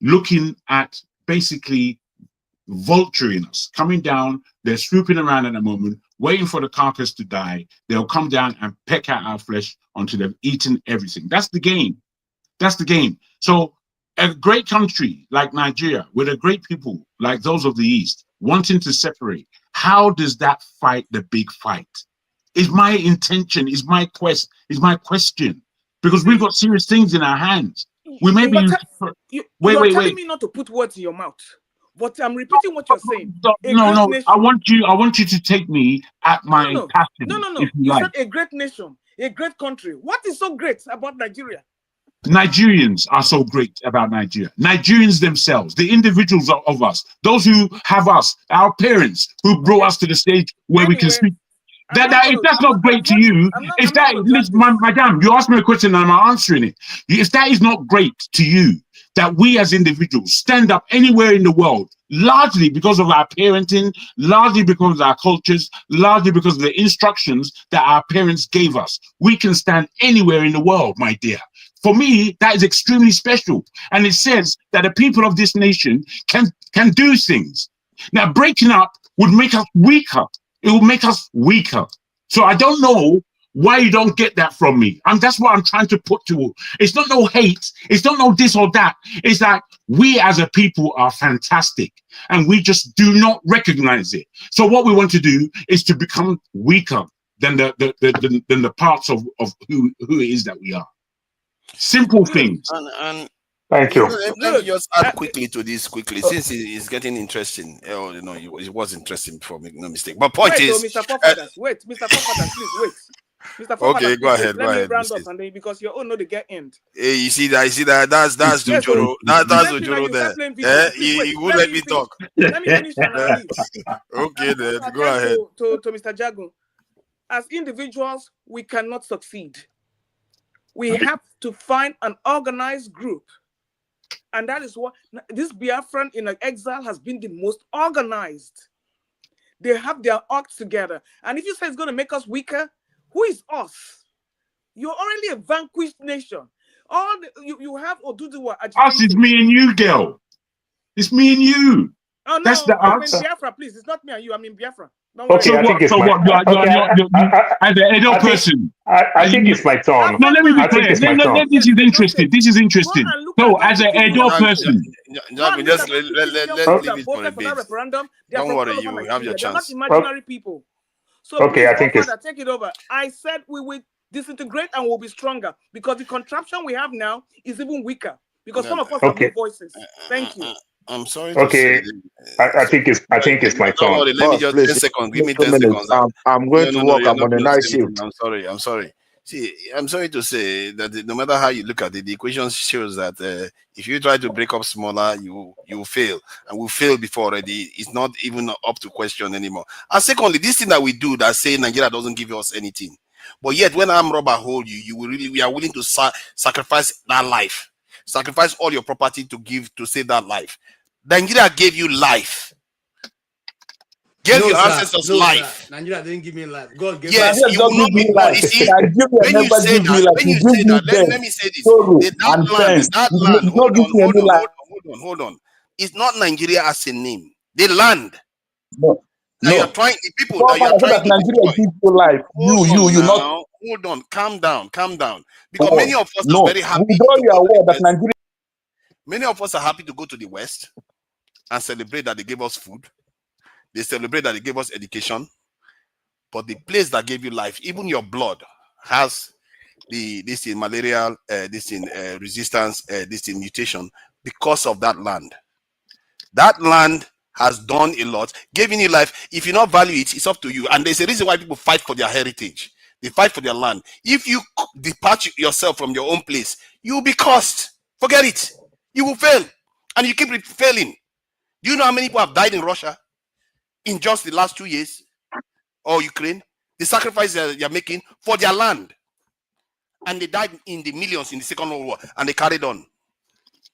looking at basically vulturing us, coming down, they're swooping around at the moment, waiting for the carcass to die. They'll come down and peck at our flesh until they've eaten everything. That's the game. That's the game. So a great country like Nigeria, with a great people like those of the East, wanting to separate, how does that fight the big fight? Is my intention, is my question. Because we've got serious things in our hands. We may be... You're telling me not to put words in your mouth. But I'm repeating what you're saying. No. I want you to take me at my passion. No. You said a great nation, a great country. What is so great about Nigeria? Nigerians are so great about Nigeria. Nigerians themselves, the individuals of us, those who have us, our parents who brought us to the stage where we can speak. If that's not great to you, madam, you asked me a question and I'm answering it. If that is not great to you, that we as individuals stand up anywhere in the world, largely because of our parenting, largely because of our cultures, largely because of the instructions that our parents gave us, we can stand anywhere in the world, my dear. For me, that is extremely special. And it says that the people of this nation can do things. Now, breaking up would make us weaker. It will make us weaker. So I don't know why you don't get that from me. And that's what I'm trying to put to you. It's not no hate. It's not no this or that. It's that we as a people are fantastic and we just do not recognize it. So what we want to do is to become weaker than the parts of who it is that we are. Simple things. And thank you. Let me just add quickly to this since it's getting interesting. Oh, it was interesting before, make no mistake. But point is, Mr. Fofadas, Mr. Fofadas, please wait. Mr. Fofadas, okay, go ahead. Let me round up and then because you all know the get end. Hey, you see that? That's Jojoro. That's Jojoro there. He won't let me talk. Let me finish and I'll leave. Okay, then go ahead. To Mr. Jagun, as individuals, we cannot succeed. We have to find an organized group. And that is what this Biafran in exile has been the most organized. They have their act together. And if you say it's going to make us weaker, who is us? You're already a vanquished nation. You have Oduduwa. Us is me and you, girl. It's me and you. Oh, no, that's the us. I'm in Biafra, please. It's not me and you. I'm in Biafra. Okay, I think it's my person. I think it's my turn. No, let me be clear. This is interesting. This is interesting. So, as an adult person, just let leave it for a bit. Don't worry, you have your chance. They're not imaginary people. So okay, I think it's. Take it over. I said we will disintegrate and we'll be stronger because the contraption we have now is even weaker because some of us have no voices. Thank you. I'm sorry. Okay, I think it's my turn. Let me just 10 seconds. Give me 10 seconds. I'm going to work. I'm on a night shift. I'm sorry. See, I'm sorry to say that no matter how you look at it, the equation shows that if you try to break up smaller, you will fail, and we failed before already. It's not even up to question anymore. And secondly, this thing that we do that say Nigeria doesn't give us anything, but yet when armed robber hold you, we are willing to sacrifice that life, sacrifice all your property to save that life. Nigeria gave you life. Gave your ancestors life. Sir. Nigeria didn't give me life. God gave yes, me you will not be born. You see, when you say that, let me say this. That land, hold on. It's not Nigeria as a name. The land. No. Now you're trying, the people that you're trying to Nigeria give you life. You not. Hold on, calm down. Because many of us are very happy. Many of us are happy to go to the West and celebrate that they gave us food. They celebrate that they gave us education. But the place that gave you life, even your blood, has this in malarial, resistance, mutation because of that land. That land has done a lot, giving you life. If you not value it, it's up to you. And there's a reason why people fight for their heritage. They fight for their land. If you depart yourself from your own place, you will be cursed. Forget it. You will fail. And you keep failing. Do you know how many people have died in Russia in just the last 2 years? Or Ukraine? The sacrifice they are making for their land. And they died in the millions in the Second World War. And they carried on.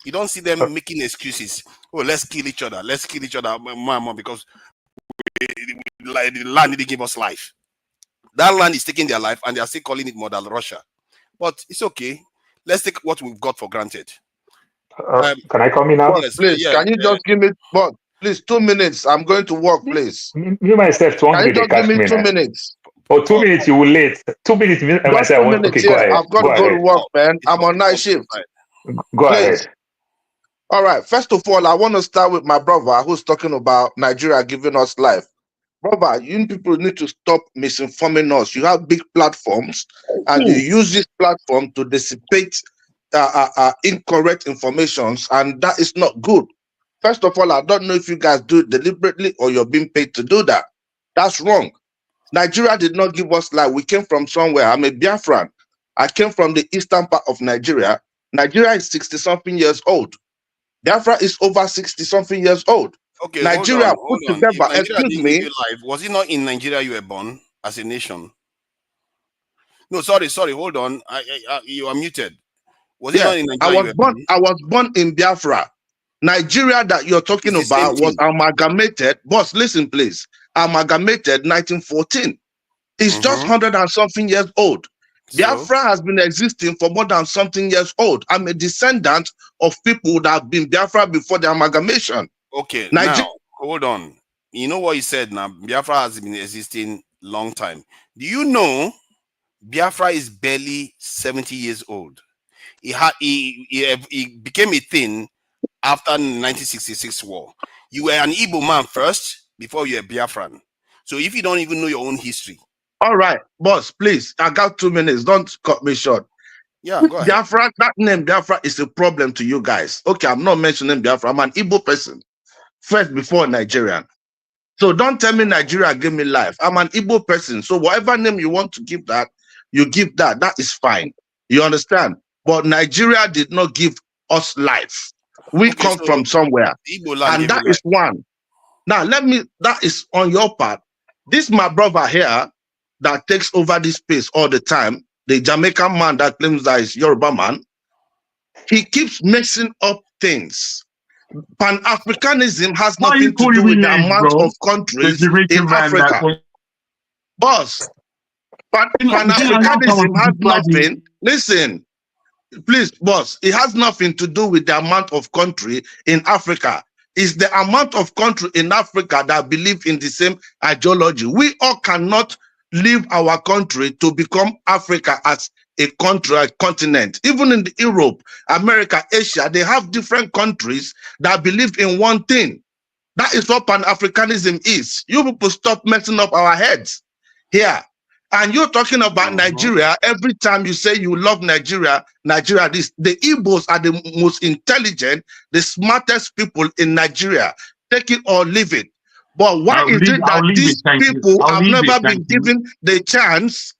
You don't see them making excuses. Oh, let's kill each other. Let's kill each other more and more because the land didn't give us life. That land is taking their life and they are still calling it Mother Russia. But it's okay. Let's take what we've got for granted. Can I come in now? Please, can you just give me, please, 2 minutes. I'm going to work, please. Me myself, can you just give me 2 minutes? Oh, 2 minutes, you will late. 2 minutes, myself. Okay, go ahead. I've got to go to work, man. I'm on night shift. Go ahead. All right. First of all, I want to start with my brother who's talking about Nigeria giving us life. Brother, you people need to stop misinforming us. You have big platforms and you use this platform to dissipate incorrect informations, and that is not good. First of all, I don't know if you guys do it deliberately or you're being paid to do that. That's wrong. Nigeria did not give us life. We came from somewhere. I'm a Biafran. I came from the eastern part of Nigeria. Nigeria is 60-something years old. Biafra is over 60-something years old. Okay, Nigeria hold put on. If together, Nigeria excuse didn't give me. you life, was it not in Nigeria you were born as a nation? No, sorry, hold on. You are muted. Was it not in Nigeria you were born? I was born in Biafra. Nigeria that you're talking It's the same about was thing. amalgamated. Boss, listen, please. Amalgamated 1914. It's just 100 and something years old. Biafra has been existing for more than something years old. I'm a descendant of people that have been Biafra before the amalgamation. Okay, now, hold on. You know what he said now? Biafra has been existing long time. Do you know Biafra is barely 70 years old? He became a thing after 1966 war. You were an Igbo man first before you were Biafran. So if you don't even know your own history. All right, boss, please. I got 2 minutes. Don't cut me short. Yeah, go ahead. Biafra, that name Biafra is a problem to you guys. Okay, I'm not mentioning Biafra. I'm an Igbo person first before Nigerian. So don't tell me Nigeria gave me life. I'm an Igbo person. So whatever name you want to give that, you give that. That is fine. You understand? But Nigeria did not give us life. We come from somewhere. And that is one. Now, that is on your part. This my brother here that takes over this space all the time, the Jamaican man that claims that is Yoruba man. He keeps mixing up things. Pan-Africanism has nothing to do with the amount of countries in Africa. Boss, Pan-Africanism has nothing. Listen, please, boss, it has nothing to do with the amount of country in Africa. It's the amount of country in Africa that believe in the same ideology. We all cannot leave our country to become Africa as a country, a continent. Even in Europe, America, Asia, they have different countries that believe in one thing. That is what Pan-Africanism is. You people stop messing up our heads here. And you're talking about Nigeria. Every time you say you love Nigeria, the Igbos are the most intelligent, the smartest people in Nigeria. Take it or leave it. But why is it that these people have never been given the chance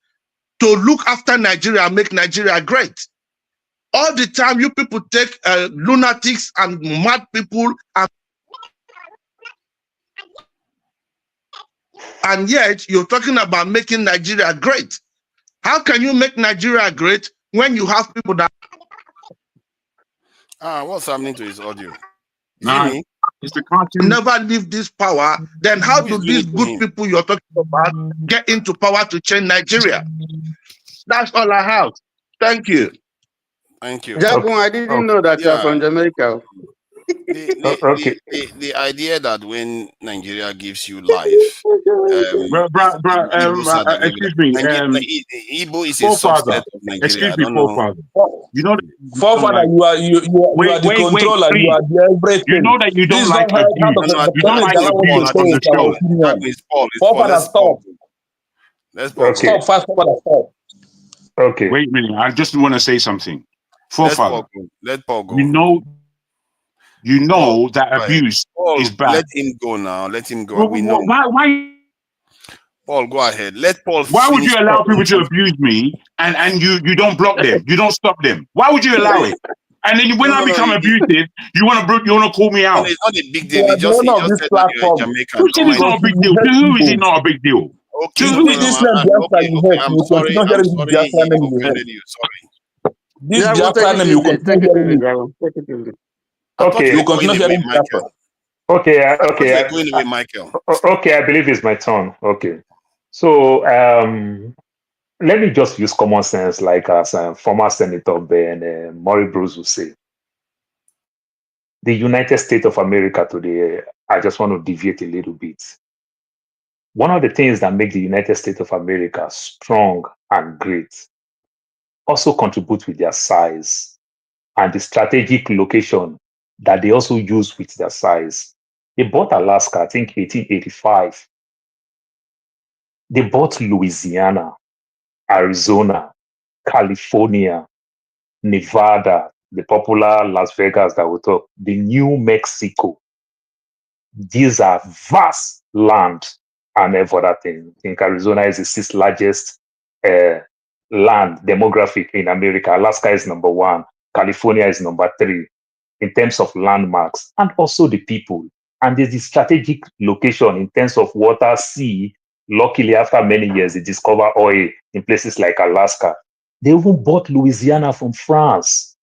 to look after Nigeria, make Nigeria great? All the time you people take lunatics and mad people and yet you're talking about making Nigeria great. How can you make Nigeria great when you have people that... What's happening to his audio? Nah, it's the cartoon. Never leave this power, then how do these good people you're talking about get into power to change Nigeria? That's all I have. Thank you. Thank you. Jagun, I didn't know that you're from Jamaica. The idea that when Nigeria gives you life, excuse me, Igbo is a subset of Nigeria. Excuse me, forefather. You know, forefather, you are the controller. You are the everything. You know that you don't like abuse. You don't like abuse on the show. Forefather, stop. Let's pause. Stop fast, forefather, stop. Okay. Wait a minute. I just want to say something. Forefather, let Paul go. You know that abuse is bad. Let him go now. Let him go. We know. Why? Paul, go ahead. Let Paul. Why would you allow people to abuse me and you don't block them? You don't stop them. Why would you allow it? And then when I become abusive, you want to call me out. It's not a big deal. He just said that you're Jamaican. Who said it's not a big deal? To who is it not a big deal? Okay. I'm sorry. This Biafra name you continue hearing. Okay. You continue hearing Biafra. Okay. Going away, Michael. Okay, I believe it's my turn. Okay. So let me just use common sense, like as former Senator Ben Murray Bruce would say. The United States of America today, I just want to deviate a little bit. One of the things that make the United States of America strong and great also contribute with their size and the strategic location that they also use with their size. They bought Alaska, I think 1885. They bought Louisiana, Arizona, California, Nevada, the popular Las Vegas that we talk, the New Mexico. These are vast land and every other thing. I think Arizona is the sixth largest land demographic in America. Alaska is number one. California is number three in terms of landmarks and also the people. And there's the strategic location in terms of water, sea. Luckily, after many years, they discover oil in places like Alaska. They even bought Louisiana from France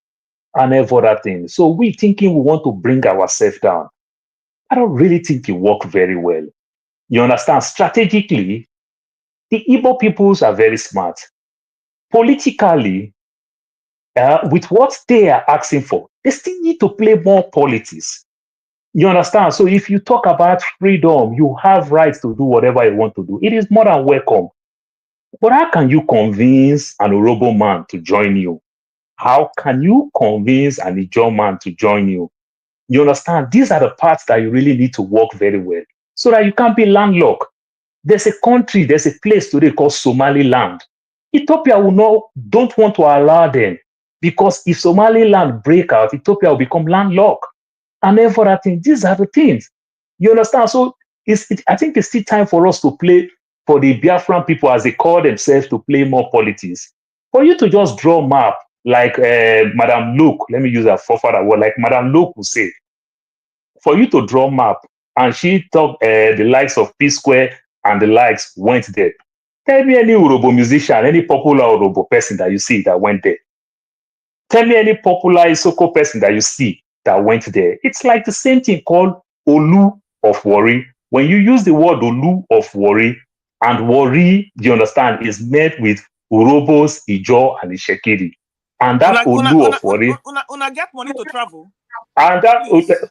and every other thing. So we thinking we want to bring ourselves down. I don't really think it worked very well. You understand? Strategically, the Igbo peoples are very smart. Politically, with what they are asking for, they still need to play more politics. You understand? So if you talk about freedom, you have rights to do whatever you want to do. It is more than welcome. But how can you convince an Orobo man to join you? How can you convince an Ijaw man to join you? You understand? These are the parts that you really need to work very well so that you can't be landlocked. There's a country, there's a place today called Somaliland. Ethiopia don't want to allow them because if Somaliland break out, Ethiopia will become landlocked. And then for that thing, these are the things. You understand? So I think it's still time for us to play, for the Biafran people, as they call themselves, to play more politics. For you to just draw a map, like Madame Luke, let me use a forefather word, like Madame Luke would say, for you to draw a map, and she thought the likes of P Square and the likes went there. Tell me any Urobo musician, any popular Urobo person that you see that went there. Tell me any popular Isoko person that you see that went there. It's like the same thing called Olu of Wari. When you use the word Olu of Wari, and Wari, do you understand, is made with Urobos, Ijaw, and Ishekiri. And that Olu of Wari. Una get money to travel. And that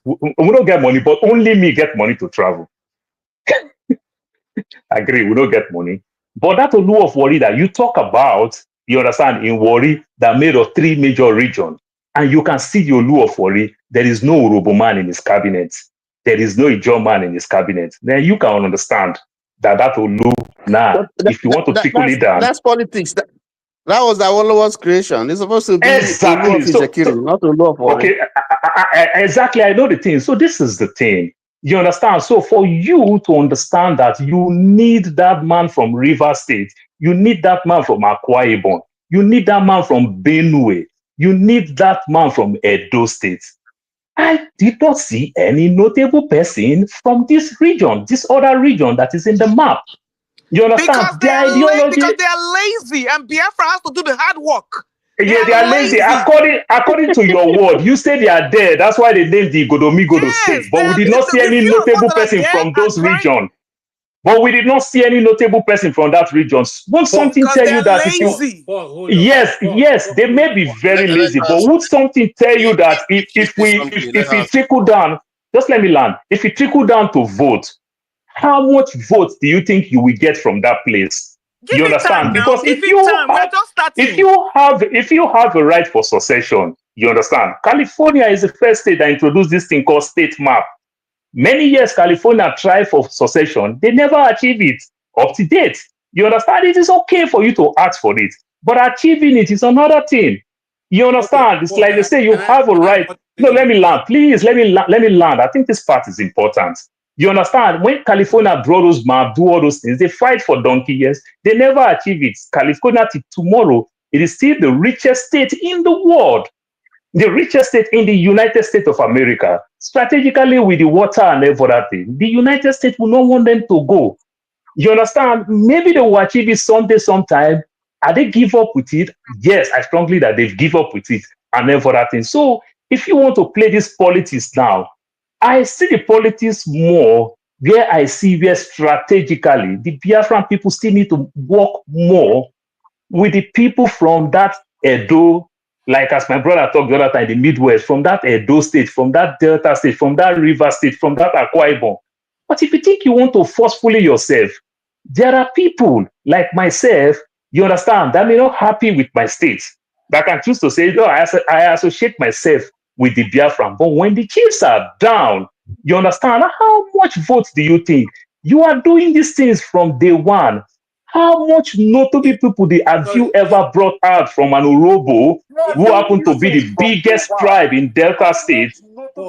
we don't get money, but only me get money to travel. Agree, we don't get money. But that Olu of Wari that you talk about, you understand, in Wari, that made of 3 major regions. And you can see the Olu of Wari, there is no Urobo man in his cabinet. There is no Ijaw man in his cabinet. Then you can understand that Olu, now, if you want to trickle it down. That's politics. That was the Awolowo's creation. It's supposed to be exactly. Olu of Ishekiri, not Olu of Wari. Okay, exactly. I know the thing. So this is the thing. You understand? So for you to understand that you need that man from River State, you need that man from Akwa Ibom, you need that man from Benue, you need that man from Edo State. I did not see any notable person from this region, this other region that is in the map. You understand? Because they are lazy, and Biafra has to do the hard work. They are lazy. According to your word, you say they are there. That's why they named the Godomigodo state. But we did not see any notable person from those regions. But we did not see any notable person from that region. Won't something tell you that if you, yes, they may be very lazy, but would something tell you that if we trickle down, just let me land. If you trickle down to vote, how much votes do you think you will get from that place? You understand? Because if you have a right for succession, you understand? California is the first state that introduced this thing called state map. Many years California tried for succession, they never achieved it up to date. You understand? It is okay for you to ask for it, but achieving it is another thing. You understand? Okay. It's like they say you have a right. No, let me land, please. Let me land. I think this part is important. You understand? When California draw those maps, do all those things, they fight for donkey years. They never achieve it. California tomorrow, it is still the richest state in the world. The richest state in the United States of America. Strategically with the water and everything, the United States will not want them to go. You understand? Maybe they will achieve it someday, sometime. Are they give up with it? Yes, I strongly that they've give up with it and everything. So if you want to play this politics now, I see the politics more where I see where strategically the Biafran people still need to work more with the people from that Edo, like as my brother talked the other time, the Midwest, from that Edo state, from that Delta state, from that River state, from that Akwa Ibom. But if you think you want to forcefully yourself, there are people like myself, you understand, that may not happy with my state, that can choose to say, no, I associate myself with the Biafran. But when the chiefs are down, you understand, how much votes do you think? You are doing these things from day one. How much notable people have you ever brought out from an Urobo who happen to be the biggest tribe in Delta State?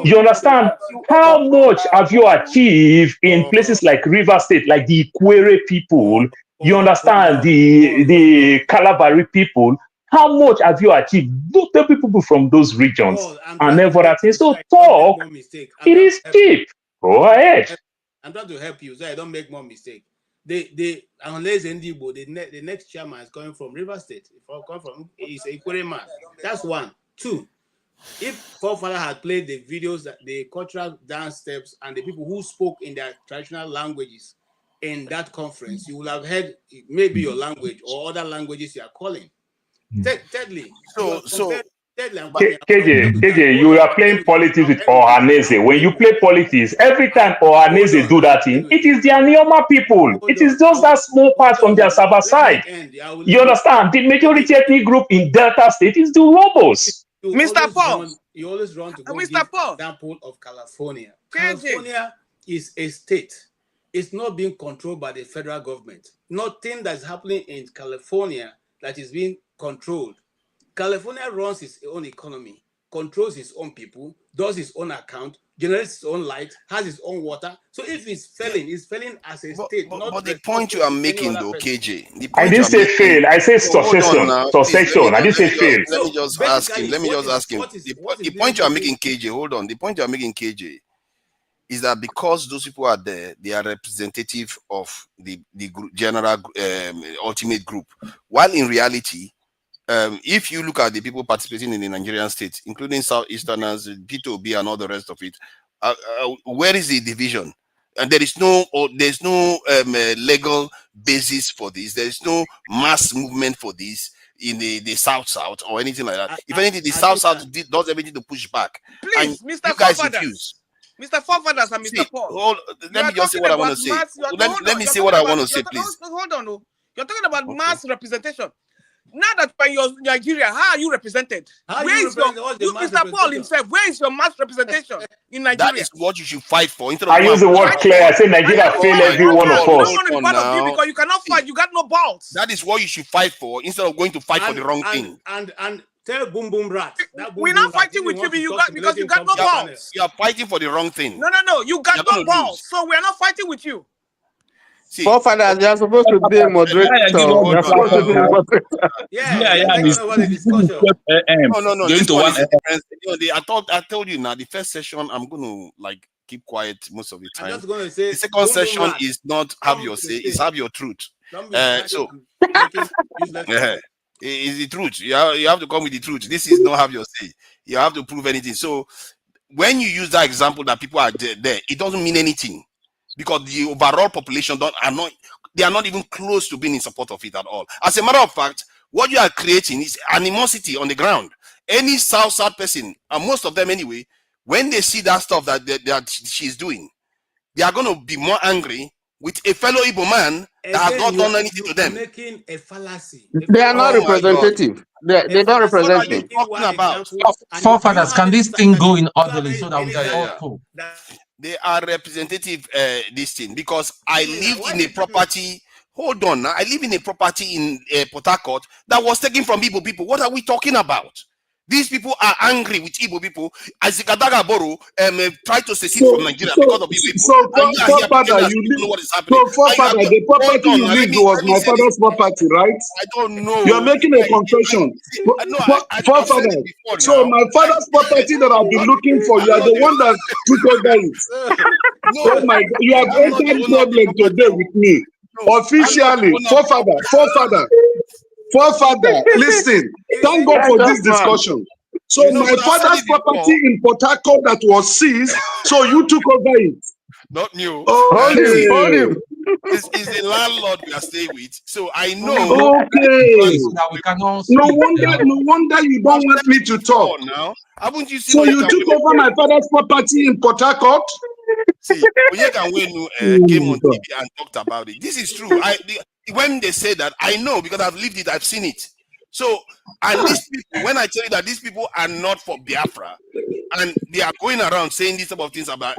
You understand? How much have you achieved in places like River State, like the Ikwere people? You understand? The Calabari people? How much have you achieved? Notable people from those regions and never that thing. So talk, it is cheap. Go ahead. I'm trying to help you so I don't make more mistake. Unless Ndibo, the next chairman is coming from River State. If I come from, he's a Ikwere man. That's one. Two, if forefather had played the videos, the cultural dance steps, and the people who spoke in their traditional languages in that conference, you will have heard maybe your language or other languages you are calling. Thirdly, KJ, you are playing politics with Ohanese. When you play politics, every time Ohanese do that thing, it is the Anioma people. It is just that small part from their Sabah side. You understand? The majority ethnic group in Delta State is the Robos. Mr. Paul, you always run to go Mr. Paul. Example of California. California is a state. It's not being controlled by the federal government. Nothing that's happening in California that is being controlled. California runs its own economy, controls its own people, does its own account, generates its own light, has its own water. So if it's failing as a state. But the point you are making, though, KJ. I didn't say fail. I said succession. I didn't say fail. Let me just ask him. The point you are making, KJ. Hold on. The point you are making, KJ, is that because those people are there, they are representative of the general ultimate group, while in reality, if you look at the people participating in the Nigerian state, including Southeasterners, P2B, and all the rest of it, where is the division? And there's no legal basis for this. There is no mass movement for this in the South or anything like that. If anything, the South does everything to push back. Please, and Mr. You guys refuse. Mr. Forefathers and Mr. Paul. Let me just say what I want to say. Let me say what I want to say, please. Hold on. You're talking about mass representation. Now that by your Nigeria, how are you represented? Where is Mr. Paul himself? Where is your mass representation in Nigeria? That is what you should fight for. I use the word clear. I say Nigeria fail every one of us. Because you cannot fight. You got no balls. That is what you should fight for instead of going to fight for the wrong thing. And tell Boom Boom Rat. We're not fighting with you because you got no balls. You are fighting for the wrong thing. No. You got no balls. So we are not fighting with you. Forefathers, they are supposed to be a moderator. No. I told you now. The first session, I'm going to keep quiet most of the time. The second session is not have your say; it's have your truth. It's the truth. You have to come with the truth. This is not have your say. You have to prove anything. So when you use that example that people are there, it doesn't mean anything. Because the overall population are not even close to being in support of it at all. As a matter of fact, what you are creating is animosity on the ground. Any South person, and most of them anyway, when they see that stuff that she's doing, they are going to be more angry with a fellow Igbo man that has not done anything to them. Making a fallacy. They are not representative. They don't represent me. Forefathers, can this thing go in orderly so that we can all cope? They are representative this thing because I live in a property. Hold on, I live in a property in Port Harcourt that was taken from Igbo people. What are we talking about? These people are angry with Igbo people. As the Kadaga Boro try to secede from Nigeria because of Igbo people. The property you lived was my father's property, right? I don't know. You are making a confession. Forefather. So my father's property that I've been looking for, you are the one that took over it. Oh my God, you have entered problem today with me. Officially, forefather, listen, thank God for this discussion. So my father's property in Port Harcourt that was seized, so you took over it. Not new. Hold him. It's the landlord we are staying with. So I know. Okay. No wonder you don't want me to talk. Now, haven't you seen? So you took over my father's property in Port Harcourt? See, Onyeka came on TV and talked about it. This is true. When they say that, I know because I've lived it, I've seen it. So, and these people, when I tell you that these people are not for Biafra, and they are going around saying these type of things about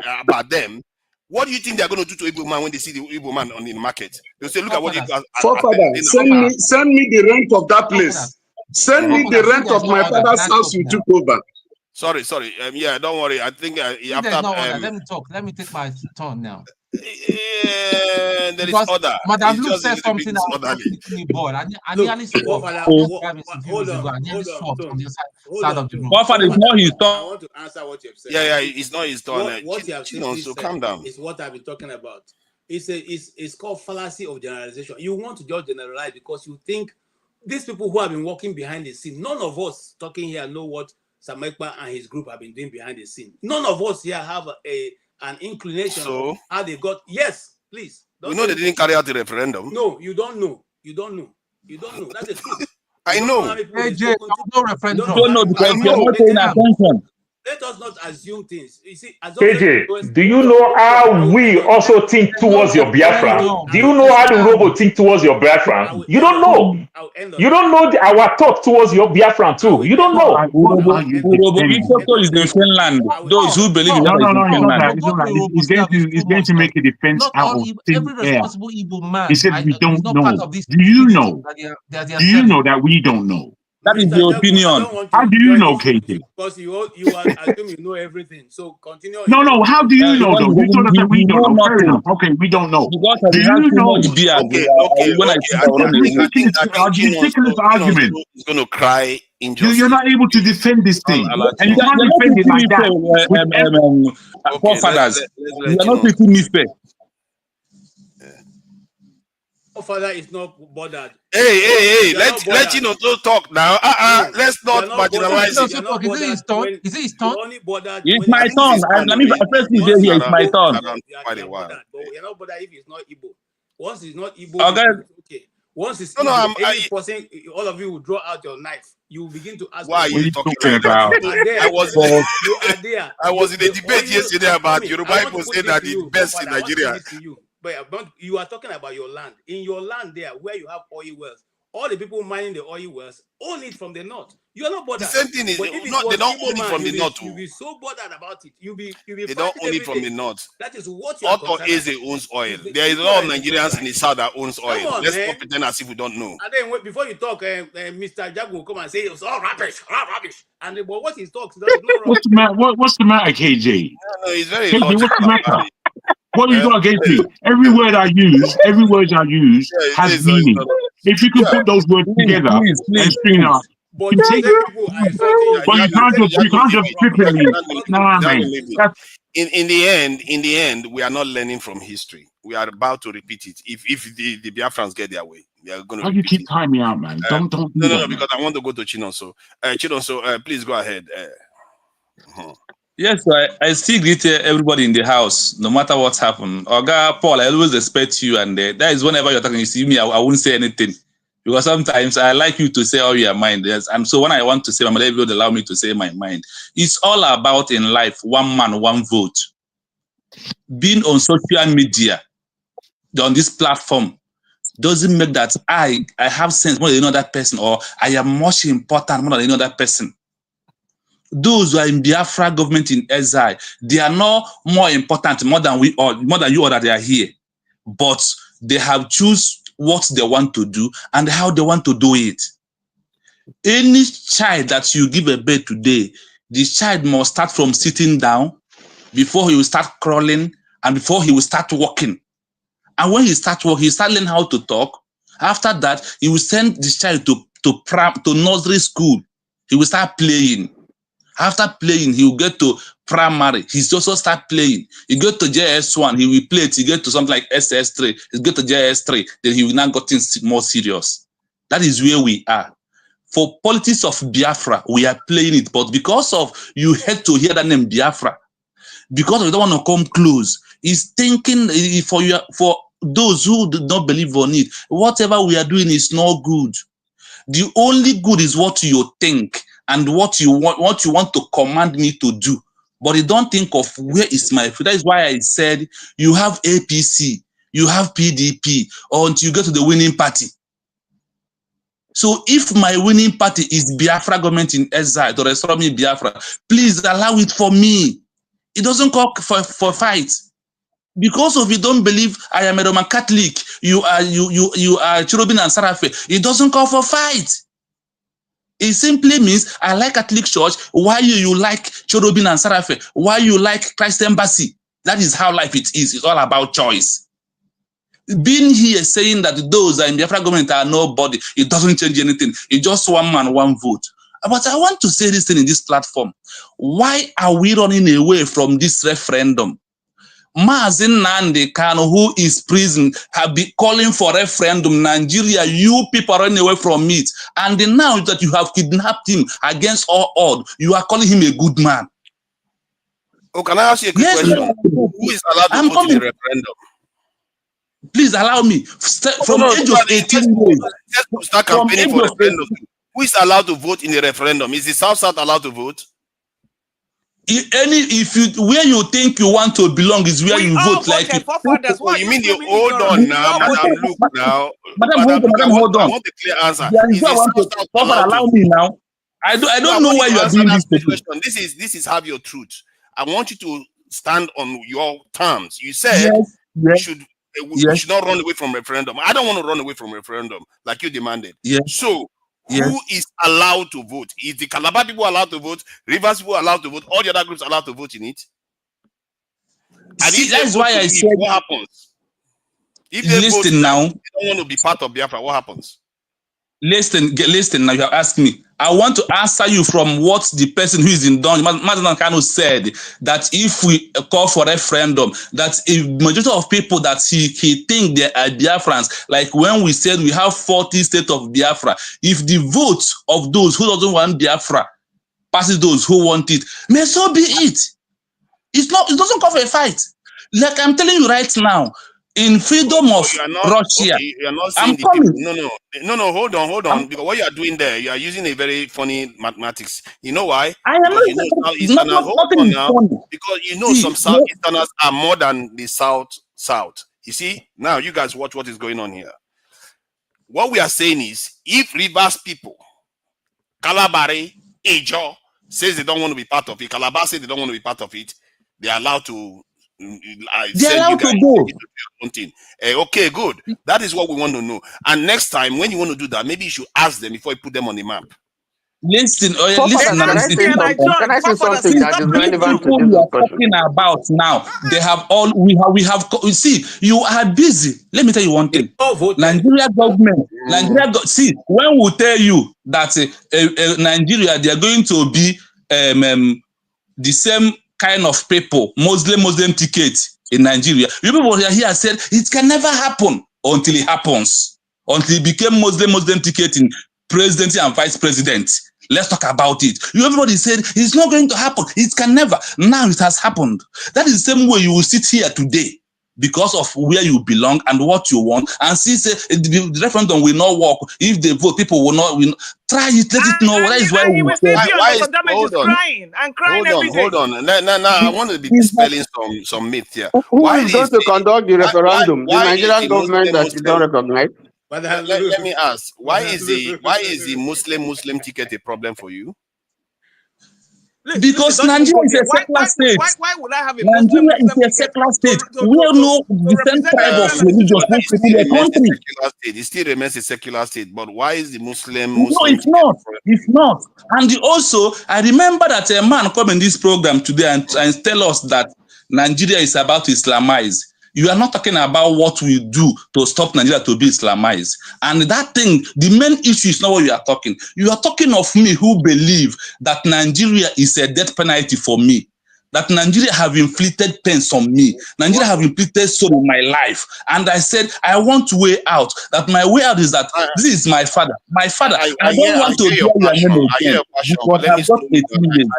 them, what do you think they're going to do to Igbo man when they see the Igbo man on the market? They'll say, look at what you guys Forefather, send me the rent of that place. Send me the rent of my father's house you took over. Sorry. Yeah, don't worry. I think you have to. Let me talk. Let me take my turn now. There is order. Madam Luke said something that was me bored. I nearly spoke. Hold on. Forefather, it's not his turn. I want to answer what you've said. Yeah, it's not his turn. What you have so said calm down. is what I've been talking about. It's called fallacy of generalization. You want to just generalize because you think these people who have been working behind the scene, none of us talking here know what Samekpa and his group have been doing behind the scene. None of us here have an inclination of how they got. Yes, please. We know they didn't carry out the referendum. No, you don't know. You don't know. That's the truth. I know. AJ, no referendum. You don't know because you're not paying attention. Let us not assume things. You see, KJ, do you know how we also think towards your Biafra? Do you know how the Robo think towards your Biafra? You don't know. You don't know our thought towards your Biafra too. You don't know. Urobo is in Finland. Those who believe in Finland. He's going to make a defense out of thin air. He said we don't know. Do you know? Do you know that we don't know? That is the opinion. How do you know, KJ? Because you assume you know everything. So continue. No. How do you know, though? You told us that we don't know. Fair enough. Okay, we don't know. Do you know? Okay. Ridiculous argument. He's going to cry injustice. You're not able to defend this thing, and you can't defend it like that. Forefathers, you are not treating me fair. Father is not bothered. Hey, let you know to talk now. Let's not marginalize it. Is it his turn? It's my turn. It's my turn. You're not bothered if it's not Igbo. Once it's not Igbo, okay. Once it's any person, all of you will draw out your knife. You will begin to ask. Why are you talking about? I was in a debate yesterday about Yoruba people saying that the best in Nigeria. But you are talking about your land. In your land there, where you have oil wells, all the people mining the oil wells own it from the north. You are not bothered. The same thing is they don't own it from the north. You'll be so bothered about it. They don't own it from the north. That is what you are concerned Eze owns oil. There is a lot of Nigerians in the south that owns oil. Let's not pretend as if we don't know. And then before you talk, Mr. Jago will come and say it's all rubbish. And but what he talks, there is no rubbish. What's the matter, KJ? No, he's very KJ, logical. what's the matter? What you got against me? Every word I use has meaning. If you can put those words together and string up, but you can't just strip it me. Nah, man. In the end, we are not learning from history. We are about to repeat it. If the Biafrans get their way, they are going to. How you keep timing me out, man? Don't. No, because I want to go to Chinonso. Chinonso, please go ahead. Yes, I still greet everybody in the house, no matter what's happened. Oga Paul, I always respect you, and that is whenever you're talking, you see me, I won't say anything. Because sometimes I like you to say all your mind. Yes, and so when I want to say, my mother would allow me to say my mind. It's all about in life, one man, one vote. Being on social media, on this platform, doesn't make that I have sense more than another person, or I am much important more than another person. Those who are in Biafra government in exile, they are not more important more than you all that they are here. But they have choose what they want to do and how they want to do it. Any child that you give a birth today, the child must start from sitting down before he will start crawling and before he will start walking. And when he starts walking, he start learning how to talk. After that, he will send this child to nursery school. He will start playing. After playing, he will get to primary. He's also start playing. He go to JS1, he will play it. He get to something like SS3. He get to JS3. Then he will now get more serious. That is where we are. For politics of Biafra, we are playing it. But because of you had to hear that name Biafra, because we don't want to come close, he's thinking for those who do not believe on it, whatever we are doing is not good. The only good is what you think and what you want to command me to do. But you don't think of where is my food. That is why I said you have APC, you have PDP, until you get to the winning party. So if my winning party is Biafra government in exile to restore me Biafra, please allow it for me. It doesn't call for fight. Because of you don't believe I am a Roman Catholic, you are Cherubim and Seraphim. It doesn't call for fight. It simply means I like Catholic Church. Why you like Cherubim and Seraphim? Why you like Christ Embassy? That is how life it is. It's all about choice. Being here saying that those in Biafra government are nobody, it doesn't change anything. It's just one man, one vote. But I want to say this thing in this platform. Why are we running away from this referendum? Mazin Nandi Kano, who is prison, have been calling for referendum. Nigeria, you people are running away from it. And now that you have kidnapped him against all odds, you are calling him a good man. Oh, can I ask you a quick question? Who is allowed to vote in the referendum? Please allow me. From the age of 18 years. Let's start campaigning for referendum. Who is allowed to vote in the referendum? Is the South allowed to vote? Where you think you want to belong is where you vote. Like you mean you hold on now, Madam? Look now, Madam, hold on. I want a clear answer. Allow me now. I don't know why you are doing this. This is have your truth. I want you to stand on your terms. You said we should not run away from referendum. I don't want to run away from referendum like you demanded. So who is allowed to vote? Is the Calabar people allowed to vote? Rivers people allowed to vote? All the other groups allowed to vote in it? And see, that's why I said, what happens? If they vote now, they don't want to be part of Biafra, what happens? Listen, now you have asked me. I want to answer you from what the person who is in Don, Madam Kano, said, that if we call for referendum, that a majority of people that he think they are Biafrans, like when we said we have 40 states of Biafra, if the vote of those who doesn't want Biafra passes those who want it, may so be it. It doesn't call for a fight. Like I'm telling you right now, in freedom of Russia, you are not saying the people. No, hold on. Because what you are doing there, you are using a very funny mathematics. You know why? I am not hold on now. Because you know some Southeasterners are more than the South. You see? Now you guys watch what is going on here. What we are saying is, if Rivers people, Kalabari, Ejo, says they don't want to be part of it, Calabar says they don't want to be part of it, they are allowed to go. Okay, good. That is what we want to know. And next time, when you want to do that, maybe you should ask them before you put them on the map. Listen. Can I say something that is relevant to this discussion? Talking about now, they have all we have. You see, you are busy. Let me tell you one thing. Nigeria government, see, when we tell you that Nigeria, they are going to be the same kind of people, Muslim ticket in Nigeria. You people here said it can never happen until it happens. Until it became Muslim ticket in presidency and vice president. Let's talk about it. Everybody said it's not going to happen. It can never. Now it has happened. That is the same way you will sit here today because of where you belong and what you want, and see say the referendum will not work. If they vote, people will not win. Try it, let it know. That is why we say. Hold on. No, I want to be dispelling some myth here. Who is going to conduct the referendum? The Nigerian government that you don't recognize? Let me ask, why is the Muslim ticket a problem for you? Because Nigeria is a secular state. Why would I have a Nigeria is a secular state. We all know different type of religion in the country. It still remains a secular state. But why is the Muslim? No, it's not. It's not. And also, I remember that a man come in this program today and tell us that Nigeria is about to Islamize. You are not talking about what we do to stop Nigeria to be Islamized. And that thing, the main issue is not what you are talking. You are talking of me who believe that Nigeria is a death penalty for me. That Nigeria have inflicted pains on me. Nigeria have inflicted sorrow in my life. And I said, I want to way out. That my way out is that this is my father. My father, I don't want to hear your name again. I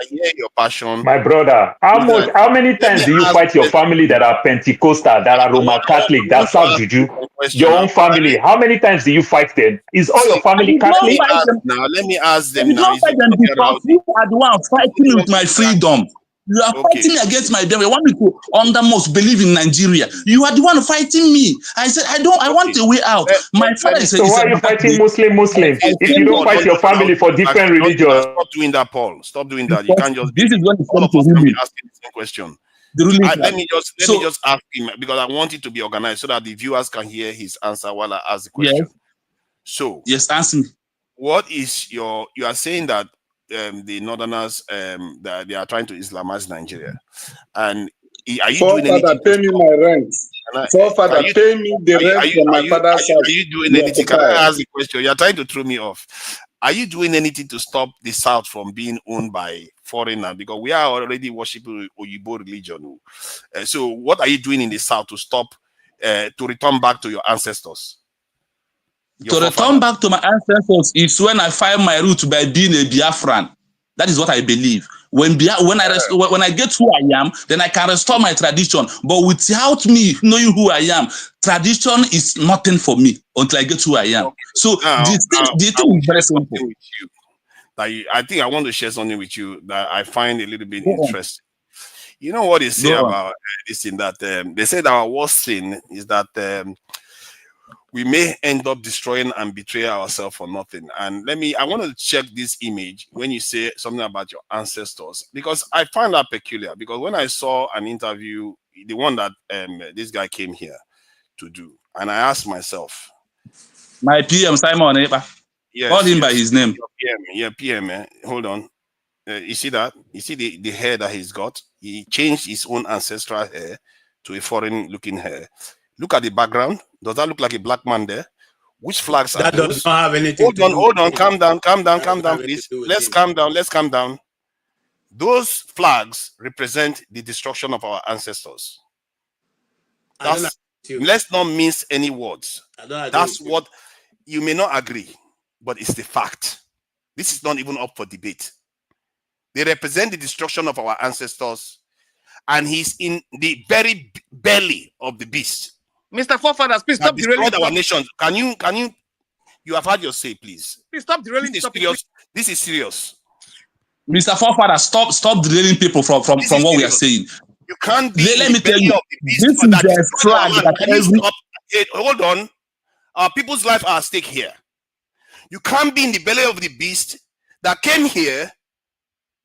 hear your passion. My brother, how many times do you fight your family that are Pentecostal, that are Roman Catholic, that serve Juju? Your own family, how many times do you fight them? Is all your family Catholic? Now, let me ask them now. Because you are the one fighting with my freedom. You are fighting me against my devil. You want me to undermost believe in Nigeria. You are the one fighting me. I said, I want a way out. My father is So why are you fighting Muslim? If you don't fight your family for different religions? Stop doing that, Paul. Stop doing that. You can't just. This is what all of us can be asking the same question. Let me just ask him, because I want it to be organized so that the viewers can hear his answer while I ask the question. Yes. So yes, answer me. What is you are saying that the Northerners that they are trying to Islamize Nigeria, and are you doing anything? Pay me my rent. Father, pay me the rent from my father's house. Are you doing anything? Can I ask the question? You are trying to throw me off. Are you doing anything to stop the South from being owned by foreigners? Because we are already worshiping Oyibo religion. So what are you doing in the South to stop, to return back to your ancestors? To return back to my ancestors is when I find my root by being a Biafran. That is what I believe. When I get who I am, then I can restore my tradition. But without me knowing who I am, tradition is nothing for me until I get who I am. So the thing is very simple. I think I want to share something with you that I find a little bit interesting. You know what they say about this in that they said our worst sin is that we may end up destroying and betray ourselves for nothing. And I want to check this image when you say something about your ancestors, because I find that peculiar. Because when I saw an interview, the one that this guy came here to do, and I asked myself, my PM Simon Eba, call him by his name. PM. Hold on. You see that? You see the hair that he's got? He changed his own ancestral hair to a foreign-looking hair. Look at the background. Does that look like a black man there? Which flags are those? Does not have anything hold on. Calm down, please. Let's calm down. Those flags represent the destruction of our ancestors. Let's not mince any words. That's what you may not agree, but it's the fact. This is not even up for debate. They represent the destruction of our ancestors, and he's in the very belly of the beast. Mr. Forefathers, please stop derailing our nations. Can you have had your say, please? Please stop derailing. This is serious. Mr. Forefathers, stop derailing people from what we are saying. You can't be let me tell you, this is the flag that hold on. Our people's life are at stake here. You can't be in the belly of the beast that came here,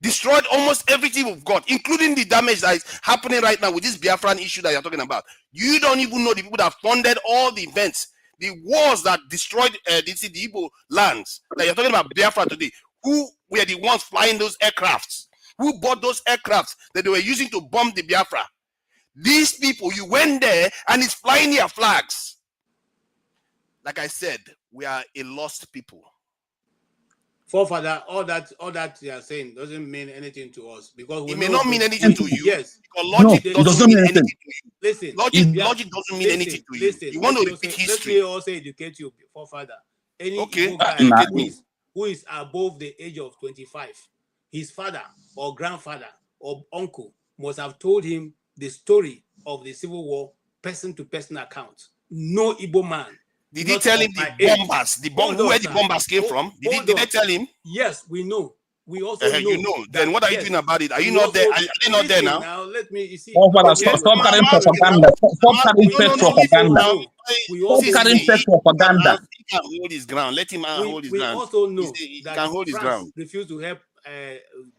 destroyed almost everything we've got, including the damage that is happening right now with this Biafran issue that you're talking about. You don't even know the people that funded all the events, the wars that destroyed the Igbo lands that you're talking about Biafra today. Who were the ones flying those aircrafts? Who bought those aircrafts that they were using to bomb the Biafra? These people, you went there and it's flying their flags. Like I said, we are a lost people. Forefather, all that you are saying doesn't mean anything to us, because it may not mean anything to you. Yes, because logic doesn't mean anything to you. Listen, logic doesn't mean anything to you. Listen, you want to repeat history. Let me also educate you, Forefather. Any guy who is above the age of 25, his father or grandfather or uncle must have told him the story of the Civil War, person-to-person account. No Igbo man. Did he tell him the bombers? Where the bombers came from? Did they tell him? Yes, we know. We also know. You know. Then what are you doing about it? Are you not there? Are you not there now? Now let me. You see. Stop carrying propaganda. Stop carrying fake propaganda. Stop carrying fake propaganda. He can hold his ground. Let him hold his ground. We also know he can hold his ground. Refused to help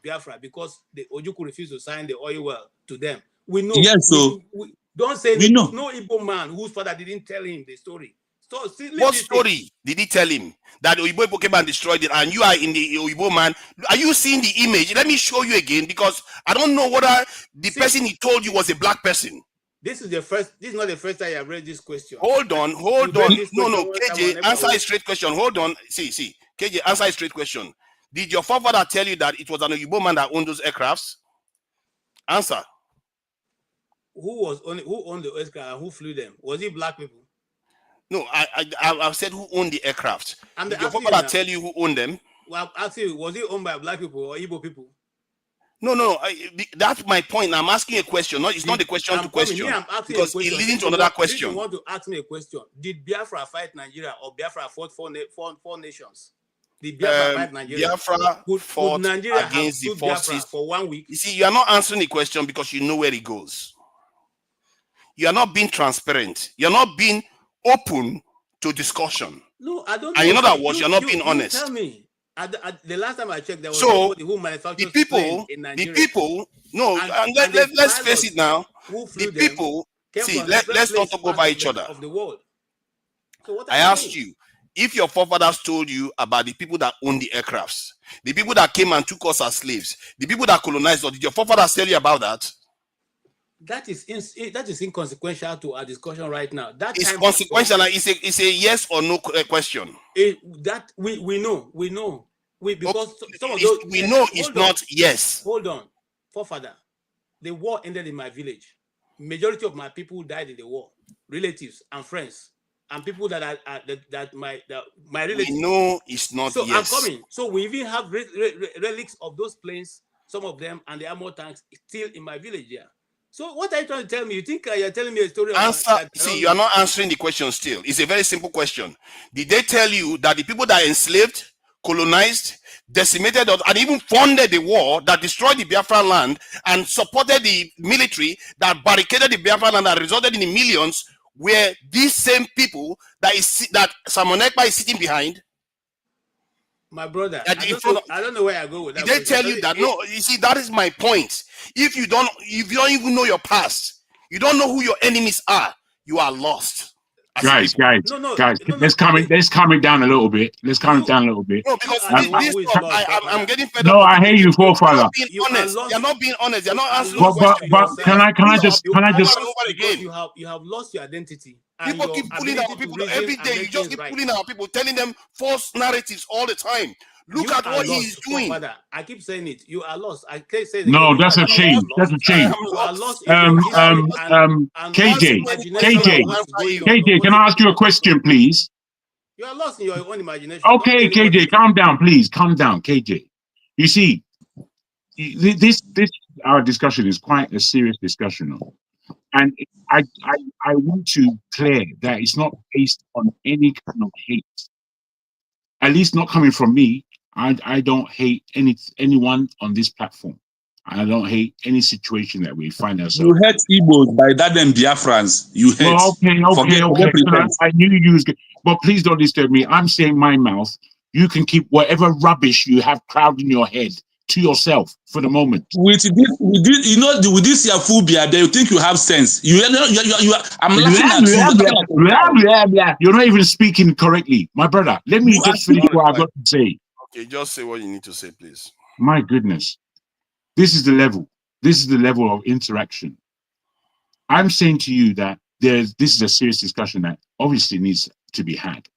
Biafra because the Ojukwu refused to sign the oil well to them. We know. Yes, so we don't say we know. No Igbo man whose father didn't tell him the story. So, what story did he tell him? That Oyibo came and destroyed it, and you are in the Oyibo man? Are you seeing the image? Let me show you again, because I don't know whether the person he told you was a black person. This is not the first time I have read this question. Hold on. No, KJ, answer a straight question. Hold on. See, KJ, answer a straight question. Did your forefather tell you that it was an Oyibo man that owned those aircrafts? Answer. Who owned the aircraft and who flew them? Was it black people? No, I've said who owned the aircraft. Did your father tell you who owned them? Well, actually, was it owned by black people or Igbo people? No. That's my point. I'm asking a question. It's not the question to question. Because it's leading to another question. You want to ask me a question. Did Biafra fight Nigeria or Biafra fought four nations? The Biafra fight Nigeria. Biafra fought Nigeria against the forces for 1 week? You see, you are not answering the question because you know where it goes. You are not being transparent. You're not being open to discussion. No, I don't. And you know that was you're not being honest. Tell me. The last time I checked, there was so nobody who manufactured planes in Nigeria. Let's face it now. The people. See, let's not talk over each other. Of the world. So what I asked you if your forefathers told you about the people that own the aircrafts, the people that came and took us as slaves, the people that colonized us. Did your forefathers tell you about that? That is inconsequential to our discussion right now. That is consequential. It's a yes or no question. That we know because some of those we know it's not yes. Hold on, forefather. The war ended in my village. Majority of my people died in the war, relatives and friends, and people that my relatives. We know it's not so yes. I'm coming. So we even have relics of those planes, some of them, and the armor tanks still in my village here. So what are you trying to tell me? You think you're telling me a story? See, you are not answering the question still. It's a very simple question. Did they tell you that the people that enslaved, colonized, decimated, and even funded the war that destroyed the Biafran land and supported the military that barricaded the Biafran land that resulted in the millions were these same people that Simon Ekpa is sitting behind? My brother, I don't know where I go with that. Did they tell you that? No, you see, that is my point. If you don't even know your past, you don't know who your enemies are, you are lost. Guys, let's calm it down a little bit. Let's calm it down a little bit. No, because I'm getting fed up. No, I hear you, forefather. You're not being honest. You're not answering but can I just again? You have lost your identity. People keep pulling our people every day. You just keep pulling our people, telling them false narratives all the time. Look at what he's doing. Father, I keep saying it. You are lost. I can't say no. That's a change. That's a change. You are lost. KJ, can I ask you a question, please? You are lost in your own imagination. Okay, KJ, calm down, please. Calm down, KJ. You see, this our discussion is quite a serious discussion, and I want to clear that it's not based on any kind of hate. At least not coming from me. I don't hate anyone on this platform. I don't hate any situation that we find ourselves. You hate Igbos by that them Biafrans. You hate. Well, okay. I knew you was good, but please don't disturb me. I'm saying my mouth. You can keep whatever rubbish you have crowding your head to yourself for the moment. With this your phobia, you think you have sense. I'm laughing at you. You're not even speaking correctly, my brother. Let me just finish what I've got to say. Okay, just say what you need to say, please. My goodness, this is the level. This is the level of interaction. I'm saying to you that this is a serious discussion that obviously needs to be had.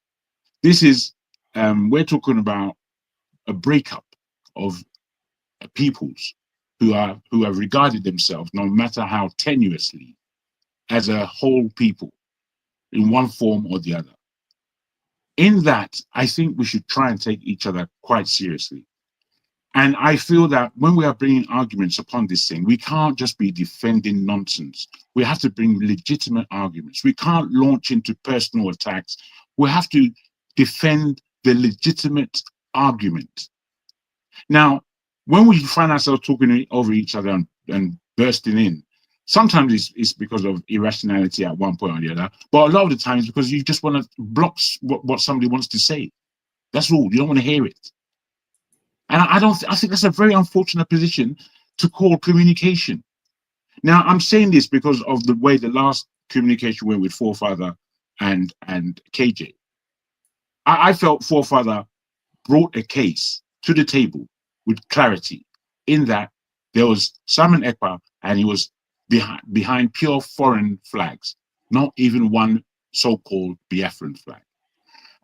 This is we're talking about a breakup of peoples who have regarded themselves, no matter how tenuously, as a whole people in one form or the other. In that, I think we should try and take each other quite seriously. And I feel that when we are bringing arguments upon this thing, we can't just be defending nonsense. We have to bring legitimate arguments. We can't launch into personal attacks. We have to defend the legitimate argument. Now, when we find ourselves talking over each other and bursting in, sometimes it's because of irrationality at one point or the other, but a lot of the time it's because you just want to block what somebody wants to say. That's all. You don't want to hear it. And I think that's a very unfortunate position to call communication. Now, I'm saying this because of the way the last communication went with Forefather and KJ. I felt Forefather brought a case to the table with clarity, in that there was Simon Ekpa and he was behind pure foreign flags, not even one so-called Biafran flag.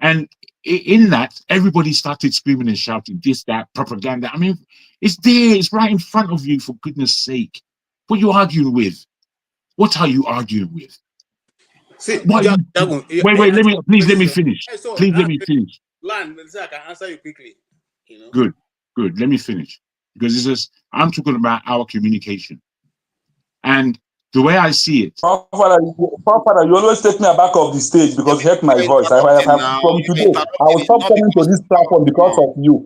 And in that, everybody started screaming and shouting this, that, propaganda. I mean, it's there, it's right in front of you, for goodness sake. What are you arguing with? What are you arguing with? See, wait, let me finish. Please let me finish. Land, I can answer you quickly. Good. Let me finish. Because I'm talking about our communication. And The way I see it. Father, you always take me aback of the stage because you hurt my voice. From today, I will stop coming to this platform because of you.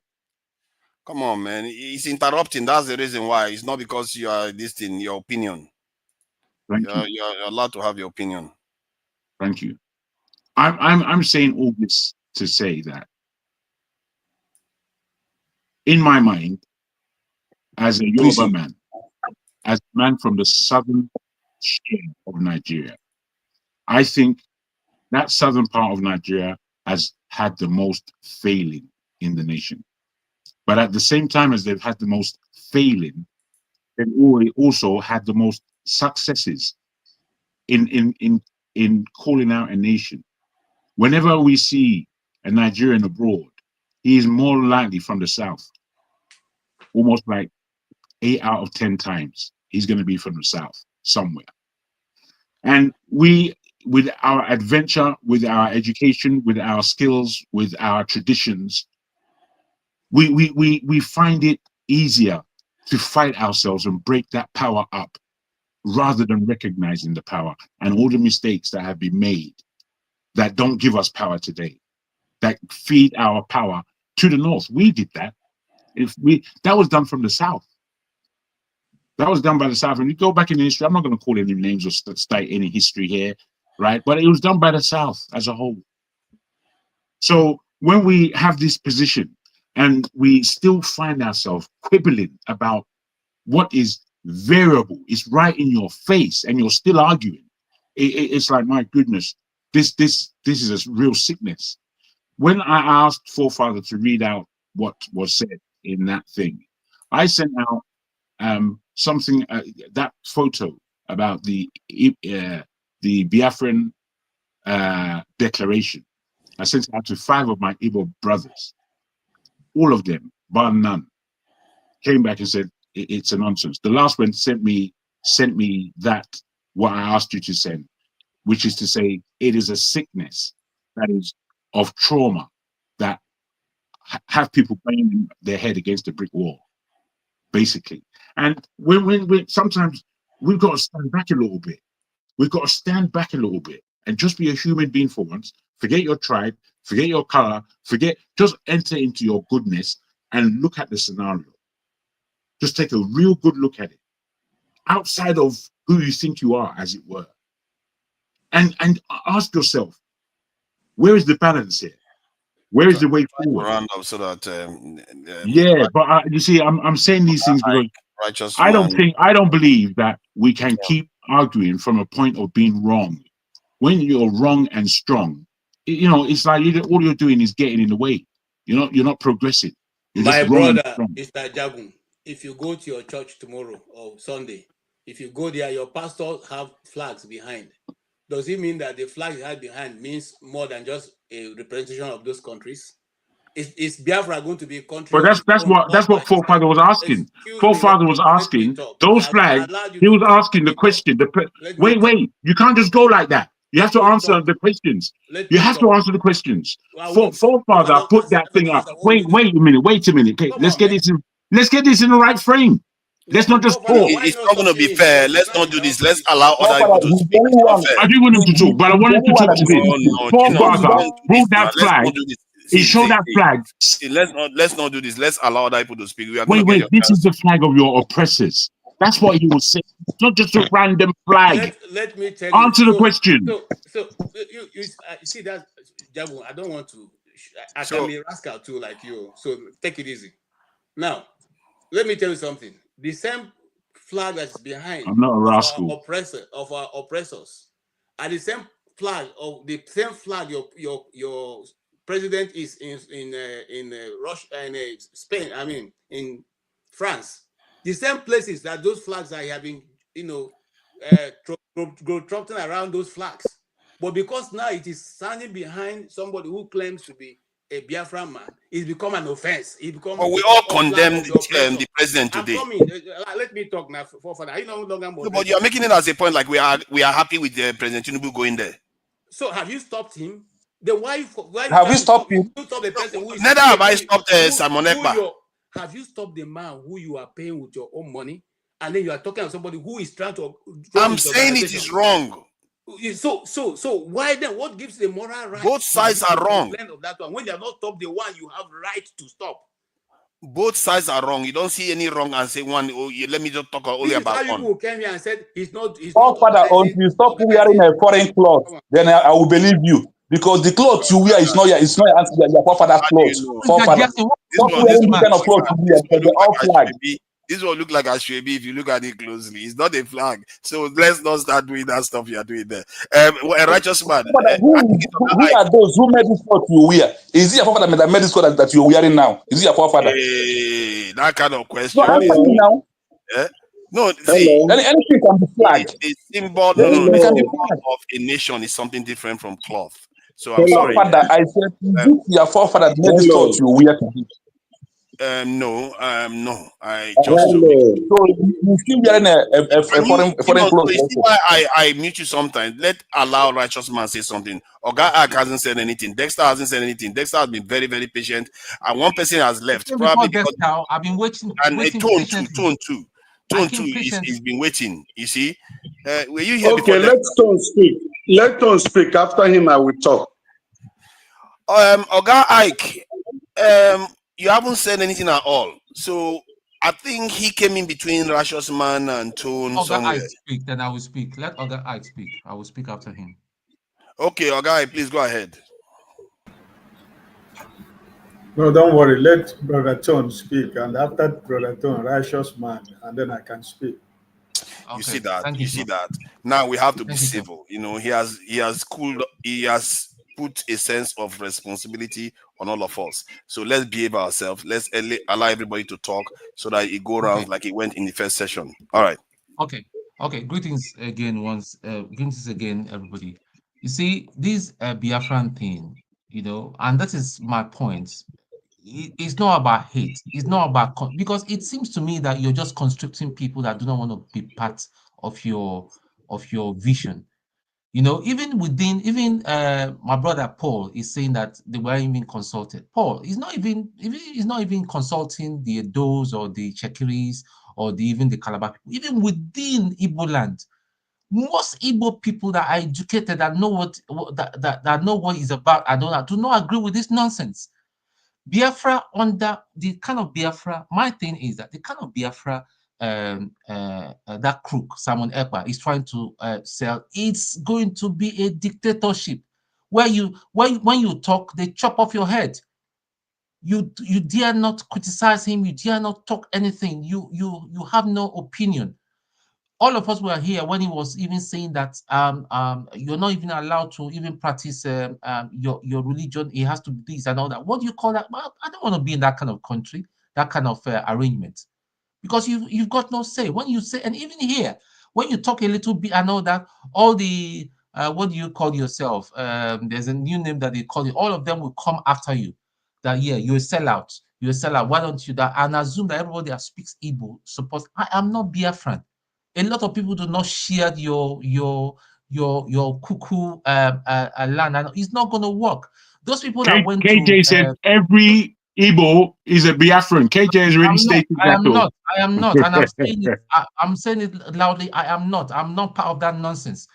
Come on, man. He's interrupting. That's the reason why. It's not because you are this thing, your opinion. You're allowed to have your opinion. Thank you. I'm saying all this to say that in my mind, as a Yoruba man, as a man from the southern share of Nigeria, I think that southern part of Nigeria has had the most failing in the nation. But at the same time as they've had the most failing, they've also had the most successes in calling out a nation. Whenever we see a Nigerian abroad, he is more likely from the south. Almost like 8 out of 10 times, he's going to be from the south somewhere. And we, with our adventure, with our education, with our skills, with our traditions, we find it easier to fight ourselves and break that power up rather than recognizing the power and all the mistakes that have been made that don't give us power today, that feed our power to the north. We did that. That was done from the south. That was done by the south. And you go back in the history, I'm not going to call any names or state any history here, right? But it was done by the south as a whole. So when we have this position and we still find ourselves quibbling about what is variable, it's right in your face, and you're still arguing, it's like, my goodness, this is a real sickness. When I asked Forefather to read out what was said in that thing, I sent out something, that photo about the Biafran declaration. I sent it out to 5 of my Igbo brothers. All of them, bar none, came back and said it's a nonsense. The last one sent me that what I asked you to send, which is to say it is a sickness that is of trauma that have people banging their head against a brick wall, basically. And when sometimes we've got to stand back a little bit. We've got to stand back a little bit and just be a human being for once. Forget your tribe, forget your color, just enter into your goodness and look at the scenario. Just take a real good look at it, outside of who you think you are, as it were. And ask yourself, where is the balance here? Where is the way forward? So that, but you see, I'm saying these things because I don't believe that we can keep arguing from a point of being wrong. When you're wrong and strong, it's like all you're doing is getting in the way. You're not progressing. You're My just wrong. brother, Mr. Jagun, if you go to your church tomorrow or Sunday, if you go there, your pastor have flags behind. Does it mean that the flag you have behind means more than just a representation of those countries? Is Biafra going to be a country? But that's what Forefather was asking. Forefather was asking those flags. He was asking the question. Wait, you can't just go like that. You have to answer the questions. You have to answer the questions. Forefather put that thing up. Wait a minute. Okay, let's get this in the right frame. Let's not just talk. It's not going to be fair. Let's not do this. Let's allow other people to speak. I do want him to talk, but I want him to talk to this. Forefather brought that flag. He showed that flag. Let's not do this. Let's allow other people to speak. Wait. This is the flag of your oppressors. That's what he was saying. It's not just a random flag. Let me tell you. Answer the question. So you see that, Jabu, I don't want to. I can be a rascal too, like you. So take it easy. Now, let me tell you something. The same flag that's behind I'm not a rascal. of our oppressors, and the same flag your president is in Russia and Spain. I mean, in France. The same places that those flags are having, trotting around those flags. But because now it is standing behind somebody who claims to be a Biafran man, it's become an offense. It becomes. But we all condemn the president today. Let me talk now. But you are making it as a point like we are happy with President Tinubu going there. So have you stopped him? Then why have you stopped him? Neither have I stopped Simon Ekpa. Have you stopped the man who you are paying with your own money and then you are talking to somebody who is trying to. I'm saying it is wrong. So why then? What gives the moral right? Both sides are wrong. Of that one. When they are not stop the one, you have right to stop. Both sides are wrong. You don't see any wrong and say one. Oh, let me just talk only about one. People came here and said he's not. Father, until you stop wearing a foreign cloth, then I will believe you. Because the clothes you wear is not your forefather's clothes. Forefather. Stop wearing this kind of clothes you wear. They're all flag. This will look like a Ashwebi if you look at it closely. It's not a flag. So let's not start doing that stuff you are doing there. A righteous man. Who are those who made this clothes you wear? Is it your forefather that made this clothes that you're wearing now? Is it your forefather? Hey, that kind of question. No, answer me now. No, see, anything can be flagged. The symbol of a nation is something different from cloth. So I'm sorry. Father, I said, is it your forefather that made this clothes you wear today? No. I just so you still wearing a foreign clothes. You see why I mute you sometimes. Let allow righteous man say something. Oga Ak hasn't said anything. Dexter hasn't said anything. Dexter has been very, very patient, and one person has left. Probably because I've been waiting. And Tone too. He's been waiting. You see, were you here? Okay, let Tone speak. Let Tone speak. After him, I will talk. Oga Ike, you haven't said anything at all. So I think he came in between Righteous Man and Tone somewhere. Oga Ike speak, then I will speak. Let Oga Ike speak. I will speak after him. Okay, Oga Ike, please go ahead. No, don't worry. Let Brother Tone speak, and after Brother Tone, Righteous Man, and then I can speak. Okay. You see that? You see that? Now we have to be civil. You know, he has put a sense of responsibility on all of us. So let's behave ourselves. Let's allow everybody to talk so that it go around like it went in the first session. All right. Okay. Greetings again, greetings again, everybody. You see, this Biafran thing, and that is my point. It's not about hate. It's not about because it seems to me that you're just constricting people that do not want to be part of your vision. Even my brother Paul is saying that they weren't even consulted. Paul is not even consulting the Edos or the Chekiris or even the Calabar people. Even within Igbo land, most Igbo people that are educated that know that know what is about and do not agree with this nonsense. Biafra under the kind of Biafra, my thing is that the kind of Biafra that crook, Simon Ekpa, is trying to sell, it's going to be a dictatorship where when you talk, they chop off your head. You dare not criticize him, you dare not talk anything, you have no opinion. All of us were here when he was even saying that you're not even allowed to even practice your religion. It has to be this and all that. What do you call that? Well, I don't want to be in that kind of country, that kind of arrangement, because you've got no say. When you say, and even here, when you talk a little bit and all that, all the what do you call yourself? There's a new name that they call it. All of them will come after you. That you're a sellout. You're a sellout. Why don't you that and assume that everybody that speaks Igbo supports? I am not Biafran. A lot of people do not share your cuckoo land, and it's not going to work. Those people that went KJ said every Igbo is a Biafran. KJ has already stated that. I am not, and I'm saying it. I'm saying it loudly. I am not. I'm not part of that nonsense.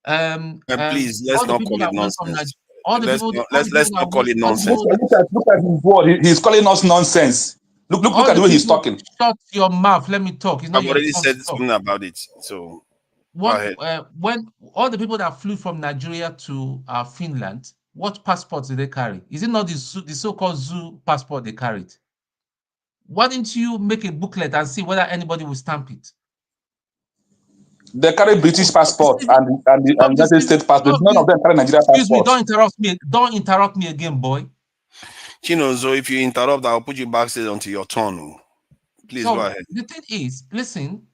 Please, let's not call it nonsense. Let's not call it nonsense. Look at his word. He's calling us nonsense. Look at the way he's talking. Shut your mouth. Let me talk. I've already said something about it. So when all the people that flew from Nigeria to Finland, what passports did they carry? Is it not the so-called zoo passport they carried? Why didn't you make a booklet and see whether anybody will stamp it? They carry British passport and United States passport. None of them carry Nigeria passport. Excuse me, don't interrupt me. Don't interrupt me again, boy. So if you interrupt, I'll put you backstage until your turn. Please go ahead. The thing is, listen,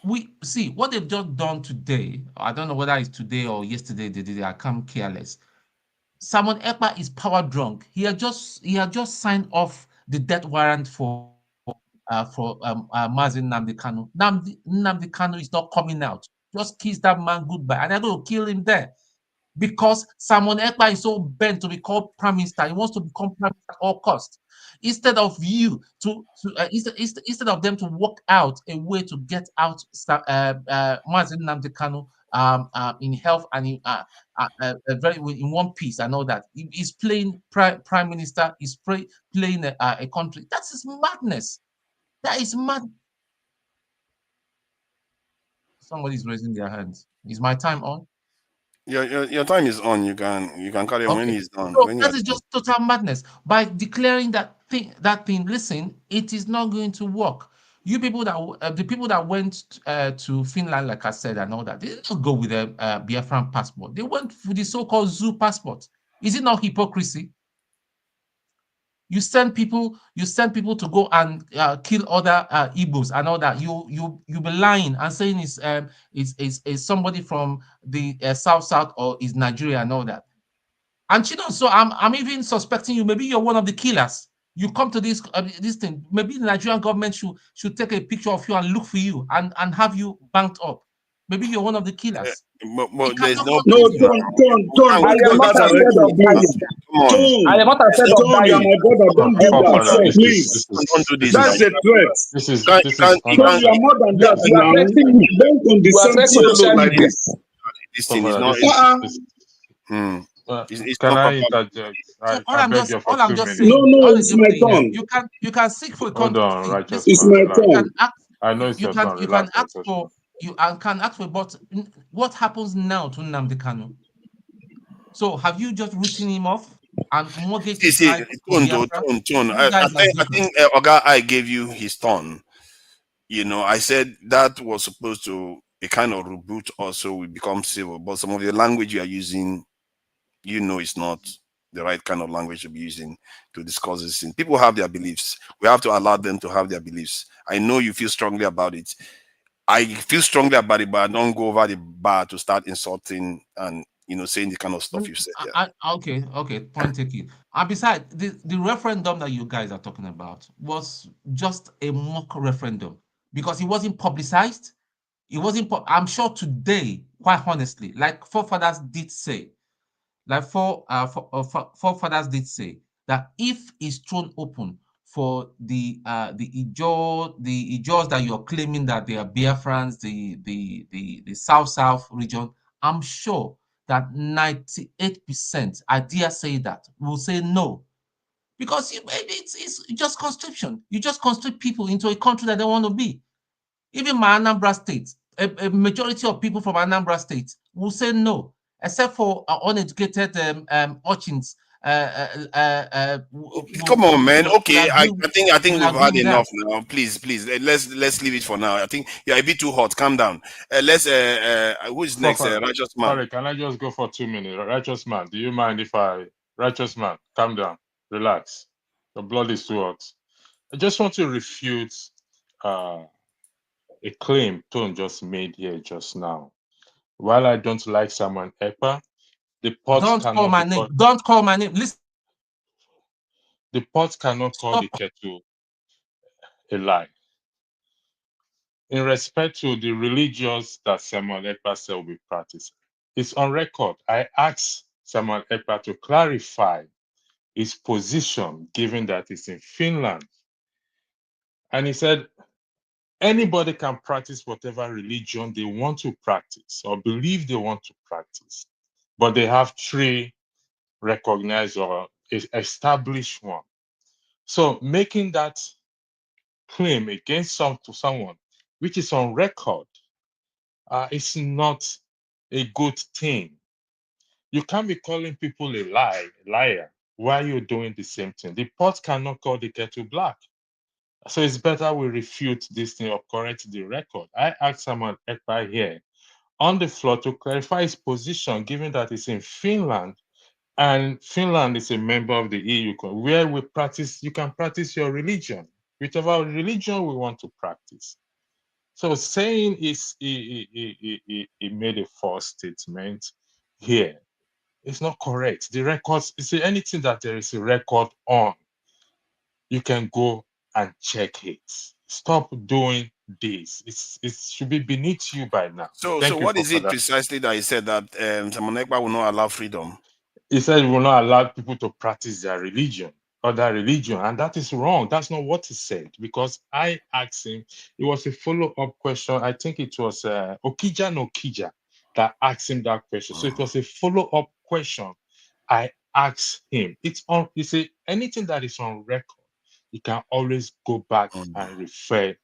we see what they've just done today. I don't know whether it's today or yesterday they did it. I come careless. Simon Ekpa is power drunk. He had just signed off the death warrant for Mazin Nnamdi Kanu. Nnamdi Kanu is not coming out. Just kiss that man goodbye, and they're going to kill him there. because Simon Ekpa is so bent to be called prime minister. He wants to become prime minister at all costs. Instead of you instead of them to work out a way to get out Mazi Nnamdi Kanu in health and very in one piece and all that. He's playing prime minister. He's playing a country. That is madness. That is mad. Somebody's raising their hands. Is my time on? Your time is on. You can carry on when Okay. he's done. So When that you're is done. just total madness. By declaring that thing, listen, it is not going to work. You people that the people that went to Finland, like I said, and all that, they didn't go with a Biafran passport. They went with the so-called zoo passport. Is it not hypocrisy? You send people to go and kill other Igbos and all that. You be lying and saying it's somebody from the south or is Nigeria and all that. And so I'm even suspecting you. Maybe you're one of the killers. You come to this thing. Maybe the Nigerian government should take a picture of you and look for you and have you banked up. Maybe you're one of the killers. But there's no No, proof now. Ton, I am not afraid of dying. Come I am not afraid of on. dying. My brother, don't do that, please. Don't do this. That's a threat. You Ton, you are more than that you are now. threatening me. Don't condescend so low like this. This thing is not. It's Can not I proper. interject? So I beg you for all I'm 2 just minutes. saying, No, it's my turn. you can seek for Hold on, see, righteous It's man, my relax. turn. I know it's your turn. you can Relax, ask righteous for but what happens now to Nnamdi Kanu? So have you just written him off and mortgaged his life for Biafra? Tone. You I guys are think different. Oga, I gave you his tone. I said that was supposed to a kind of reboot also we become civil, but some of the language you are using, it's not the right kind of language to be using to discuss this thing. People have their beliefs. We have to allow them to have their beliefs. I know you feel strongly about it. I feel strongly about it, but I don't go over the bar to start insulting and saying the kind of stuff you said. Yeah. Okay, point taken. And besides, the referendum that you guys are talking about was just a mock referendum because it wasn't publicized. It wasn't. I'm sure today, quite honestly, like forefathers did say, forefathers did say that if it's thrown open for the Ijaws that you're claiming that they are Biafrans, the South region, I'm sure that 98%, I dare say that, will say no. Because it's just conscription. You just conscript people into a country that they want to be. Even my Anambra State, a majority of people from Anambra State will say no, except for uneducated urchins. Come on, man. Okay, I think will we've agree had with enough that. now. Please, let's leave it for now. I think you're a bit too hot. Calm down. Let's. Who is next? Righteous man. Sorry, can I just go for 2 minutes? Righteous man, do you mind if righteous man, calm down, relax. The blood is too hot. I just want to refute a claim Tone just made here just now. While I don't like Samuel Ekpa, the pot Don't cannot call my name. Don't call my name. Listen. The pot cannot call the kettle a lie. In respect to the religions that Samuel Ekpa said will be practiced, it's on record. I asked Samuel Ekpa to clarify his position, given that it's in Finland. And he said, anybody can practice whatever religion they want to practice or believe they want to practice, but they have 3 recognized or established one. So making that claim against someone, which is on record, is not a good thing. You can't be calling people a liar while you're doing the same thing. The pot cannot call the kettle black. So it's better we refute this thing or correct the record. I asked someone Ekpa here on the floor to clarify his position, given that it's in Finland, and Finland is a member of the EU, where you can practice your religion, whichever religion we want to practice. So saying he made a false statement here is not correct. The records, you see, anything that there is a record on, you can go and check it. Stop doing this. It should be beneath you by now. So Thank you what for is it that. precisely that he said that Samonekpa will not allow freedom? He said he will not allow people to practice their religion, other religion, and that is wrong. That's not what he said, because I asked him, it was a follow-up question. I think it was Okija that asked him that question. So it was a follow-up question I asked him. It's on, you see, anything that is on record, you can always go back and refer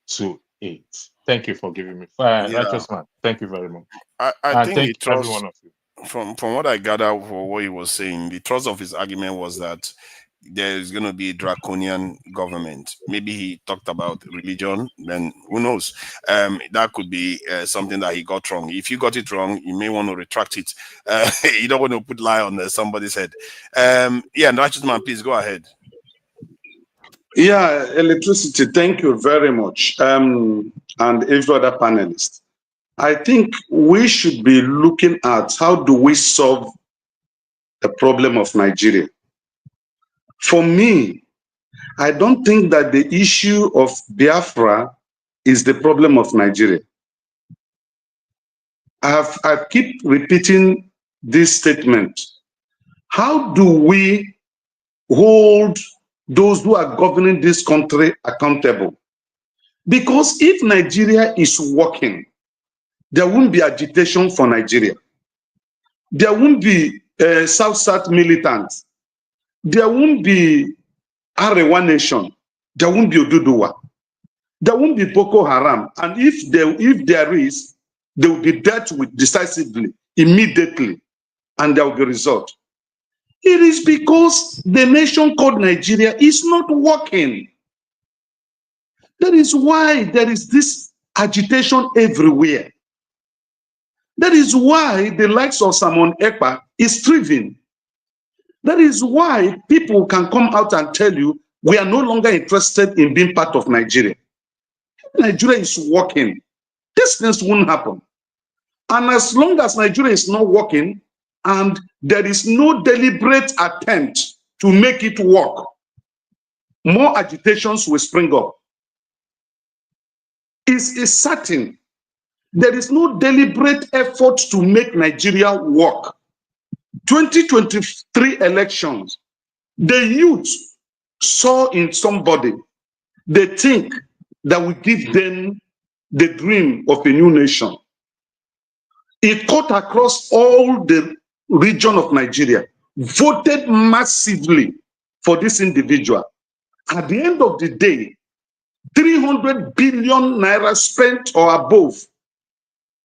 to it. Thank you for giving me righteous man. Thank you very much. I think thank the every trust, one of you. from what I gather for what he was saying, the thrust of his argument was that there is going to be a draconian government. Maybe he talked about religion, then who knows? That could be something that he got wrong. If you got it wrong, you may want to retract it. You don't want to put lie on somebody's head. Yeah, righteous man, please go ahead. Yeah, electricity, thank you very much. And every other panelist. I think we should be looking at how do we solve the problem of Nigeria. For me, I don't think that the issue of Biafra is the problem of Nigeria. I keep repeating this statement. How do we hold those who are governing this country accountable? Because if Nigeria is working, there won't be agitation for Nigeria. There won't be South-South militants. There won't be Arewa Nation. There won't be Oduduwa. There won't be Boko Haram. And if there is, they will be dealt with decisively, immediately, and there will be result. It is because the nation called Nigeria is not working. That is why there is this agitation everywhere. That is why the likes of Simon Ekpa is thriving. That is why people can come out and tell you, we are no longer interested in being part of Nigeria. Nigeria is working. These things won't happen. And as long as Nigeria is not working, and there is no deliberate attempt to make it work, more agitations will spring up. It's certain. There is no deliberate effort to make Nigeria work. 2023 elections, the youth saw in somebody, they think that will give them the dream of a new nation. It cut across all the region of Nigeria, voted massively for this individual. At the end of the day, 300 billion naira spent or above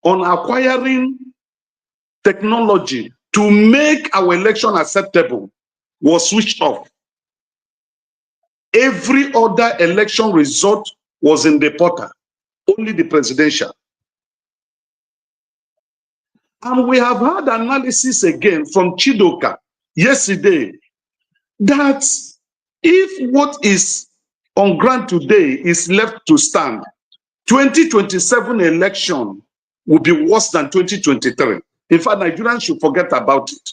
on acquiring technology to make our election acceptable was switched off. Every other election result was in the portal, only the presidential. And we have had analysis again from Chidoka yesterday that if what is on ground today is left to stand, 2027 election will be worse than 2023. In fact, Nigerians should forget about it.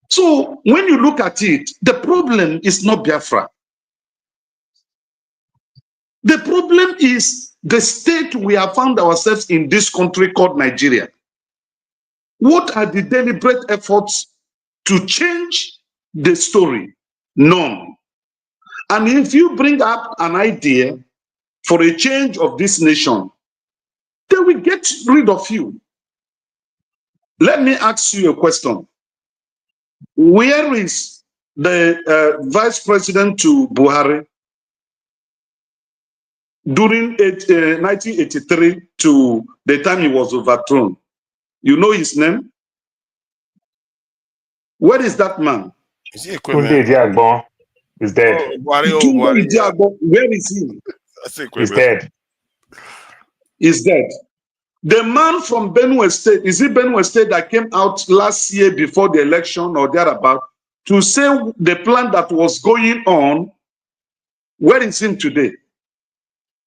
So when you look at it, the problem is not Biafra. The problem is the state we have found ourselves in this country called Nigeria. What are the deliberate efforts to change the story? None. And if you bring up an idea for a change of this nation, they will get rid of you. Let me ask you a question. Where is the vice president to Buhari during 1983 to the time he was overthrown? You know his name? Where is that man? Is he He's dead. Where is he? He's dead. He's dead. The man from Benue State, is it Benue State that came out last year before the election or thereabout to say the plan that was going on, where is him today?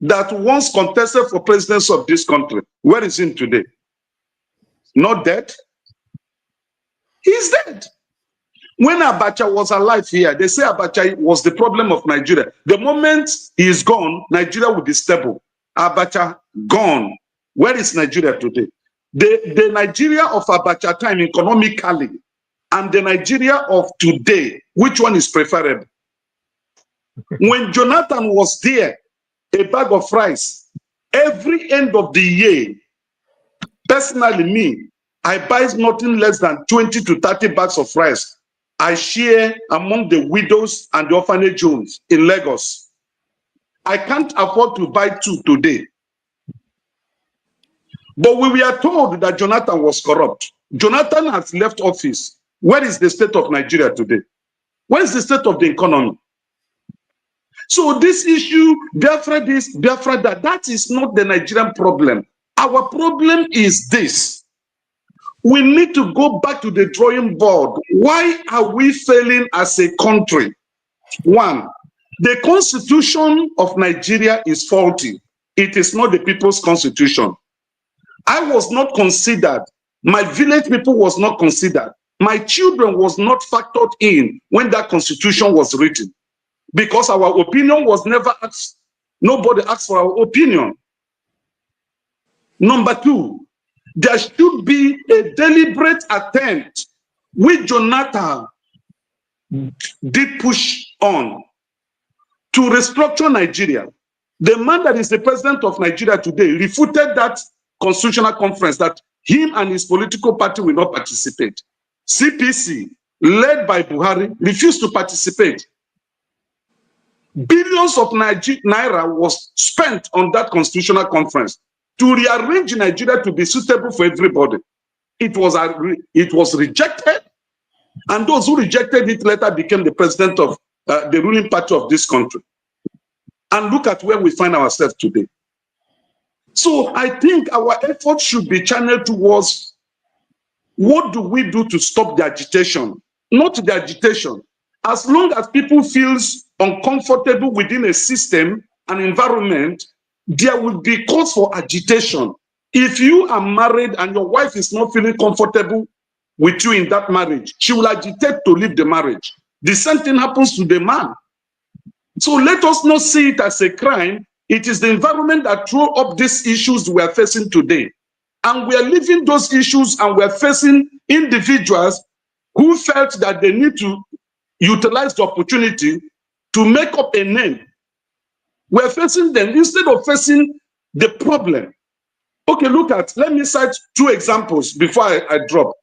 That once contested for presidency of this country, where is him today? Not dead? He's dead. When Abacha was alive here, they say Abacha was the problem of Nigeria. The moment he is gone, Nigeria will be stable. Abacha gone. Where is Nigeria today? The Nigeria of Abacha time economically and the Nigeria of today, which one is preferable? When Jonathan was there, a bag of rice, every end of the year, personally me, I buy nothing less than 20 to 30 bags of rice. I share among the widows and the orphanage homes in Lagos. I can't afford to buy 2 today. But we were told that Jonathan was corrupt. Jonathan has left office. Where is the state of Nigeria today? Where is the state of the economy? So this issue, Biafra this, Biafra that is not the Nigerian problem. Our problem is this. We need to go back to the drawing board. Why are we failing as a country? One, the constitution of Nigeria is faulty. It is not the people's constitution. I was not considered. My village people was not considered. My children was not factored in when that constitution was written because our opinion was never asked. Nobody asked for our opinion. Number two, there should be a deliberate attempt which Jonathan did push on to restructure Nigeria. The man that is the president of Nigeria today refuted that constitutional conference that him and his political party will not participate. CPC, led by Buhari, refused to participate. Billions of naira was spent on that constitutional conference to rearrange Nigeria to be suitable for everybody. It was rejected, and those who rejected it later became the president of the ruling party of this country. And look at where we find ourselves today. So I think our efforts should be channeled towards what do we do to stop the agitation? Not the agitation. As long as people feel uncomfortable within a system, an environment, there will be cause for agitation. If you are married and your wife is not feeling comfortable with you in that marriage, she will agitate to leave the marriage. The same thing happens to the man. So let us not see it as a crime. It is the environment that throw up these issues we are facing today. And we are leaving those issues and we are facing individuals who felt that they need to utilize the opportunity to make up a name. We're facing them instead of facing the problem. Okay, let me cite 2 examples before I drop.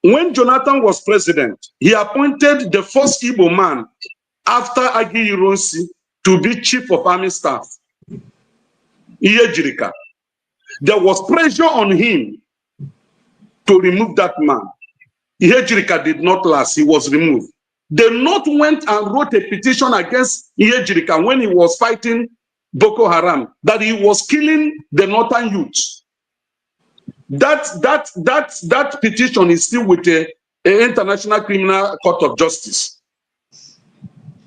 When Jonathan was president, he appointed the first Igbo man after Agi Ironsi to be chief of army staff, Iyejirika. There was pressure on him to remove that man. Iyejirika did not last, he was removed. The North went and wrote a petition against Iyejirika when he was fighting Boko Haram, that he was killing the northern youths. That petition is still with the International Criminal Court of Justice.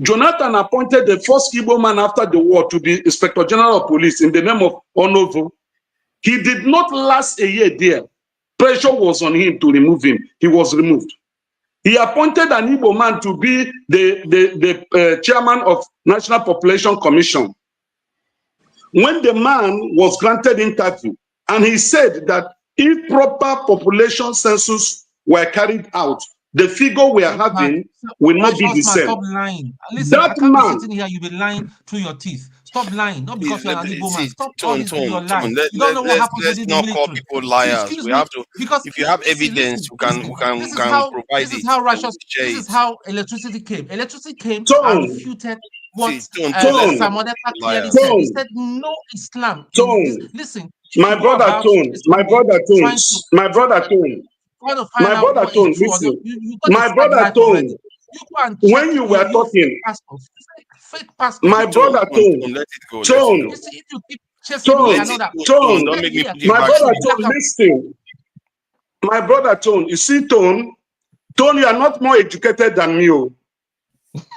Jonathan appointed the first Igbo man after the war to be Inspector General of Police in the name of Onovo. He did not last a year there. Pressure was on him to remove him. He was removed. He appointed an Igbo man to be the chairman of National Population Commission. When the man was granted interview, and he said that if proper population census were carried out, the figure we are having will not be the same. Stop lying. Listen, I can't be sitting here, you'll be lying through your teeth. Stop lying, not because you're an Igbo man. Stop all this with your lies. You don't know what happens within the military. Let's not call people liars. We have to, because if you have evidence, you can provide it. This is how electricity came. Electricity came and refuted what Samodeka clearly said. He said no Islam. Listen, my brother Tone, listen. My brother Tone, when you were talking, fake passport. My brother Tone, let it go. Tone, my brother Tone, listen. My brother Tone, you see Tone, you are not more educated than me.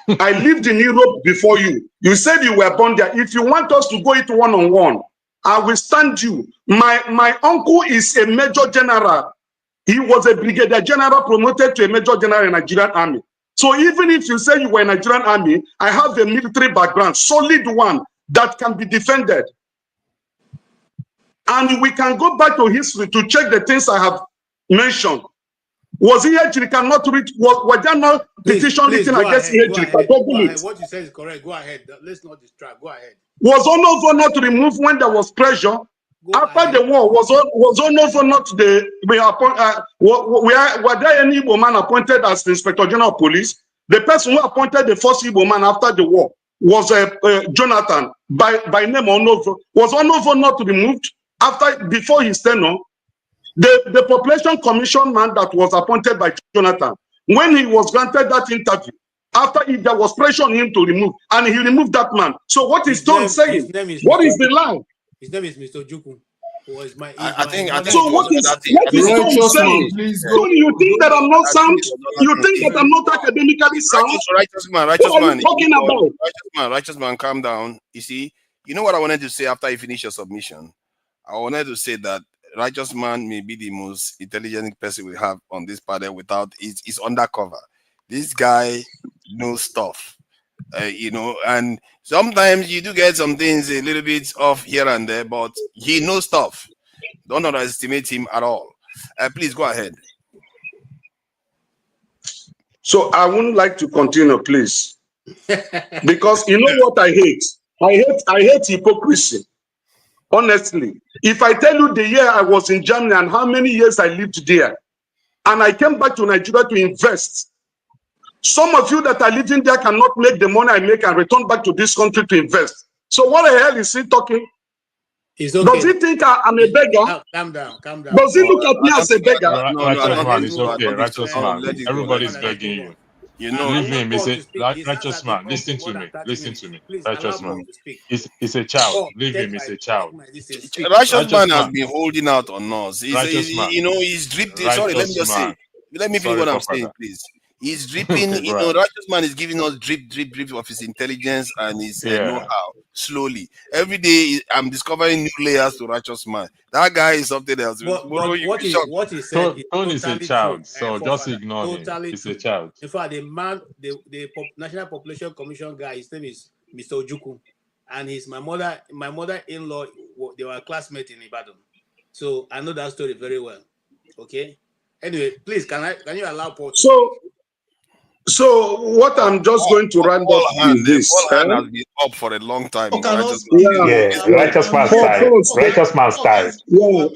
I lived in Europe before you. You said you were born there. If you want us to go it one-on-one, I will stand you. My uncle is a major general He was a brigadier general promoted to a major general in Nigerian army. So even if you say you were in Nigerian army, I have a military background, solid one that can be defended. And we can go back to history to check the things I have mentioned. Was Ejirika cannot reach? Was there no petition written against Ejirika? What you said is correct. Go ahead. Let's not distract. Go ahead. Was Onovo not removed when there was pressure? After the war, was Onovo not were there any Igbo man appointed as the Inspector General of Police? The person who appointed the first Igbo man after the war was Jonathan by name Onovo. Was Onovo not removed before his tenure? The population commission man that was appointed by Jonathan, when he was granted that interview, after there was pressure on him to remove, and he removed that man. So what is Tom saying? What is the lie? His name is Mr. Juku. I think so what is Tom saying? So you think that I'm not sound? You think that I'm not academically sound? Righteous man, calm down. You see, you know what I wanted to say after you finish your submission? I wanted to say that Righteous Man may be the most intelligent person we have on this panel without it's undercover. This guy knows stuff, you know, and sometimes you do get some things a little bit off here and there, but he knows stuff. Don't underestimate him at all. Please go ahead. So I wouldn't like to continue, please, because you know what I hate? I hate hypocrisy. Honestly, if I tell you the year I was in Germany and how many years I lived there, and I came back to Nigeria to invest, some of you that are living there cannot make the money I make and return back to this country to invest. So what the hell is he talking? It's okay. Does he think I'm a beggar? Calm down. Does he look at me as a beggar? Righteous man, it's okay. Righteous man, everybody's begging you. You know, leave him. He's a righteous man. Listen to me. Listen to me. Righteous man. He's a child. Leave him. He's a child. Righteous man has been holding out on us. You know, he's dripped. Sorry, let me just say. Let me finish what I'm saying, please. He's dripping. You know, Righteous man is giving us drip of his intelligence and his know-how slowly. Every day, I'm discovering new layers to Righteous man. That guy is something else. But what he said is a child, so just ignore him. He's a child. In fact, the National Population Commission guy, his name is Mr. Ojuku, and he's my mother-in-law. They were classmates in Ibadan, so I know that story very well. Okay. Anyway, please, can you allow Paul? So what I'm just going to round up is this. Paul has been up for a long time. Righteous man style. Righteous man style. Yeah.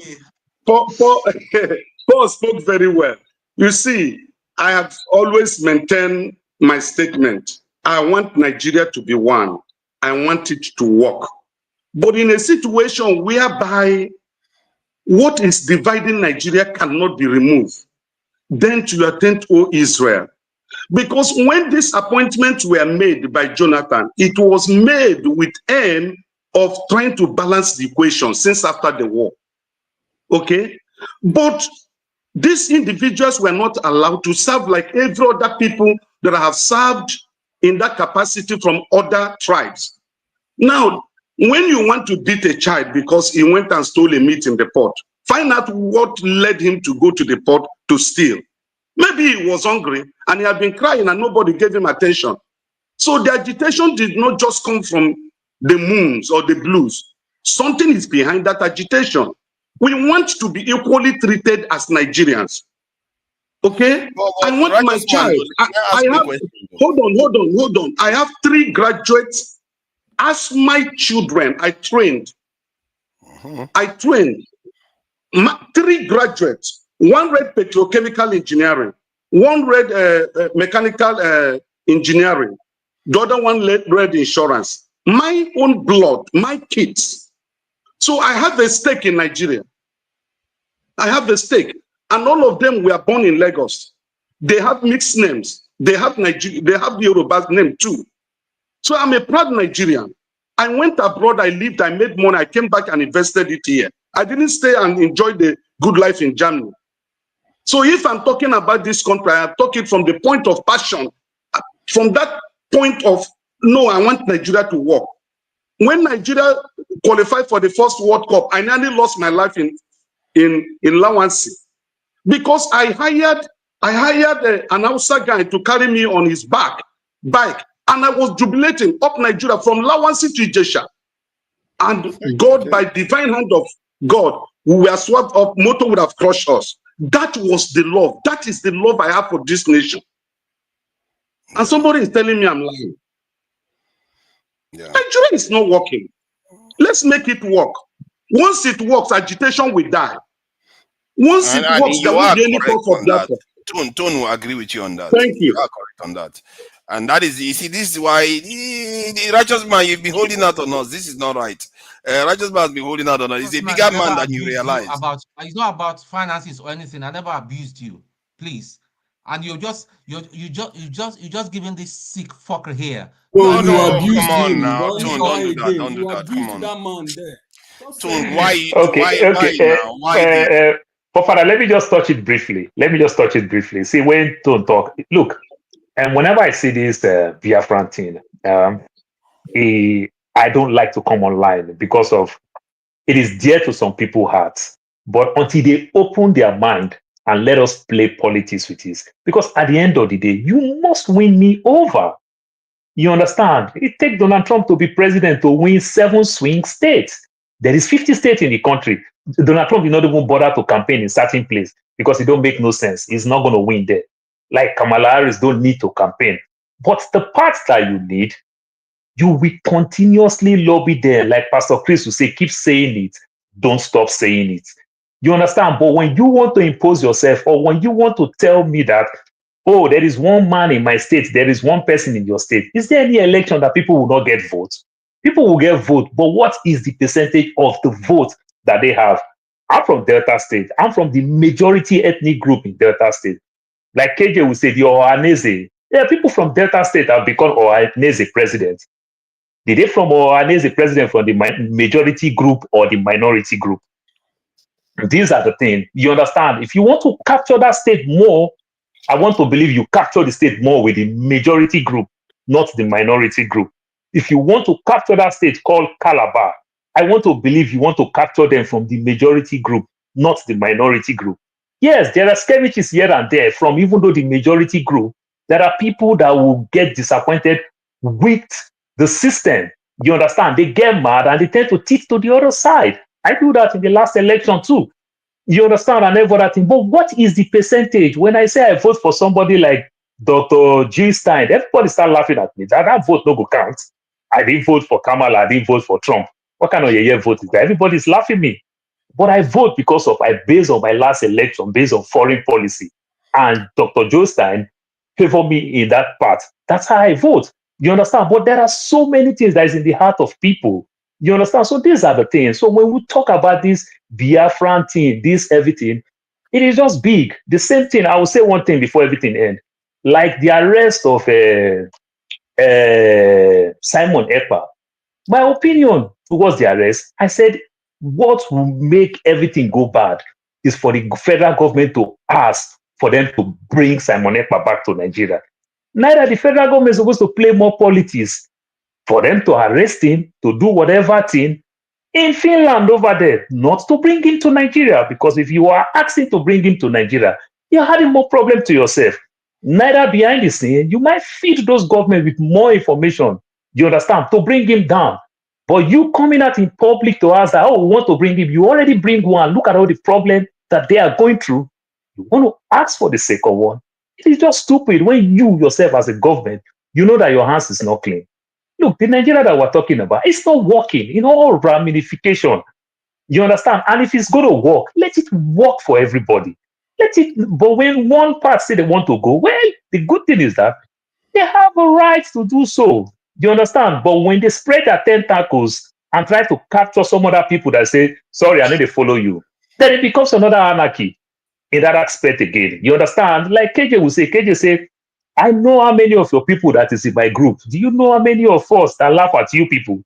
Paul spoke very well. You see, I have always maintained my statement. I want Nigeria to be one. I want it to work. But in a situation whereby what is dividing Nigeria cannot be removed, then to your tent, O Israel. Because when these appointments were made by Jonathan, it was made with aim of trying to balance the equation since after the war. Okay? But these individuals were not allowed to serve like every other people that have served in that capacity from other tribes. Now, when you want to beat a child because he went and stole a meat in the pot, find out what led him to go to the pot to steal. Maybe he was hungry and he had been crying and nobody gave him attention. So the agitation did not just come from the moons or the blues. Something is behind that agitation. We want to be equally treated as Nigerians. Okay? I want my child. I have, hold on. I have 3 graduates. As my children, I trained. I trained 3 graduates. One read petrochemical engineering, one read mechanical engineering, the other one read insurance. My own blood, my kids. So I have a stake in Nigeria. I have a stake. And all of them were born in Lagos. They have mixed names. They have Yoruba's name too. So I'm a proud Nigerian. I went abroad, I lived, I made money, I came back and invested it here. I didn't stay and enjoy the good life in Germany. So if I'm talking about this country, I'm talking from the point of passion, from that point of, no, I want Nigeria to work. When Nigeria qualified for the first World Cup, I nearly lost my life in Lawansi. because I hired an Hausa guy to carry me on his bike, and I was jubilating up Nigeria from Lawansi to Ijesha. And God, by divine hand of God, we were swept up, motor would have crushed us. That was the love. That is the love I have for this nation. And somebody is telling me I'm lying. Nigeria is not working. Let's make it work. Once it works, agitation will die. Once it works, you there are won't be any correct call for on that. Biafra. Tone will agree with you on that. Thank you. You are correct on that. And that is, you see, this is why the righteous man, you've been holding out on us. This is not right. Righteous man has been holding out on us. He's a bigger man than you realize. It's not about finances or anything. I never abused you, please. And you just giving this sick fucker here. Oh, No, you abused come on him. now, Don't Tone, lie don't do that. again. Don't do You that. Come abused on, that man there. Tone. Why Okay. now? But Father, let me just touch it briefly. See, when Tone talk, look, and whenever I see this Biafran thing, I don't like to come online because of it is dear to some people's hearts. But until they open their mind and let us play politics with this, because at the end of the day, you must win me over. You understand? It takes Donald Trump to be president to win 7 swing states. There is 50 states in the country. Donald Trump did not even bother to campaign in certain place because it don't make no sense. He's not going to win there. Like Kamala Harris don't need to campaign. But the parts that you need, you will continuously lobby there. Like Pastor Chris will say, keep saying it. Don't stop saying it. You understand? But when you want to impose yourself, or when you want to tell me that, oh, there is one man in my state, there is one person in your state, is there any election that people will not get votes? People will get vote, but what is the percentage of the vote that they have? I'm from Delta State. I'm from the majority ethnic group in Delta State. Like KJ would say, the Ohanese. Yeah, people from Delta State have become Ohanese president. Did they from Ohanese president from the majority group or the minority group? These are the things. You understand? If you want to capture that state more, I want to believe you capture the state more with the majority group, not the minority group. If you want to capture that state called Calabar, I want to believe you want to capture them from the majority group, not the minority group. Yes, there are skirmishes here and there from even though the majority group, there are people that will get disappointed with the system. You understand? They get mad and they tend to teach to the other side. I do that in the last election too. You understand? And every other thing. But what is the percentage? When I say I vote for somebody like Dr. G. Stein, everybody start laughing at me. That vote no go count. I didn't vote for Kamala. I didn't vote for Trump. What kind of a vote is that? Everybody's laughing at me. But I vote because of I based on my last election, based on foreign policy. And Dr. Joe Stein favored me in that part. That's how I vote. You understand? But there are so many things that is in the heart of people. You understand? So these are the things. So when we talk about this Biafran thing, this everything, it is just big. The same thing. I will say one thing before everything ends. Like the arrest of Simon Ekpa. My opinion towards the arrest, I said, what will make everything go bad is for the federal government to ask for them to bring Simon Ekpa back to Nigeria. Neither the federal government is supposed to play more politics for them to arrest him, to do whatever thing in Finland over there, not to bring him to Nigeria. Because if you are asking to bring him to Nigeria, you're adding more problem to yourself. Neither behind the scene, you might feed those government with more information, you understand, to bring him down. But you coming out in public to ask that, oh, we want to bring him, you already bring one. Look at all the problem that they are going through. You want to ask for the second one. It is just stupid when you yourself as a government, you know that your hands is not clean. Look, the Nigeria that we're talking about, it's not working in all ramification. You understand? And if it's going to work, let it work for everybody. Let it. But when one part say they want to go, well, the good thing is that they have a right to do so. You understand? But when they spread their tentacles and try to capture some other people that say, sorry, I need to follow you, then it becomes another anarchy in that aspect again. You understand? Like KJ will say, KJ say, I know how many of your people that is in my group. Do you know how many of us that laugh at you people?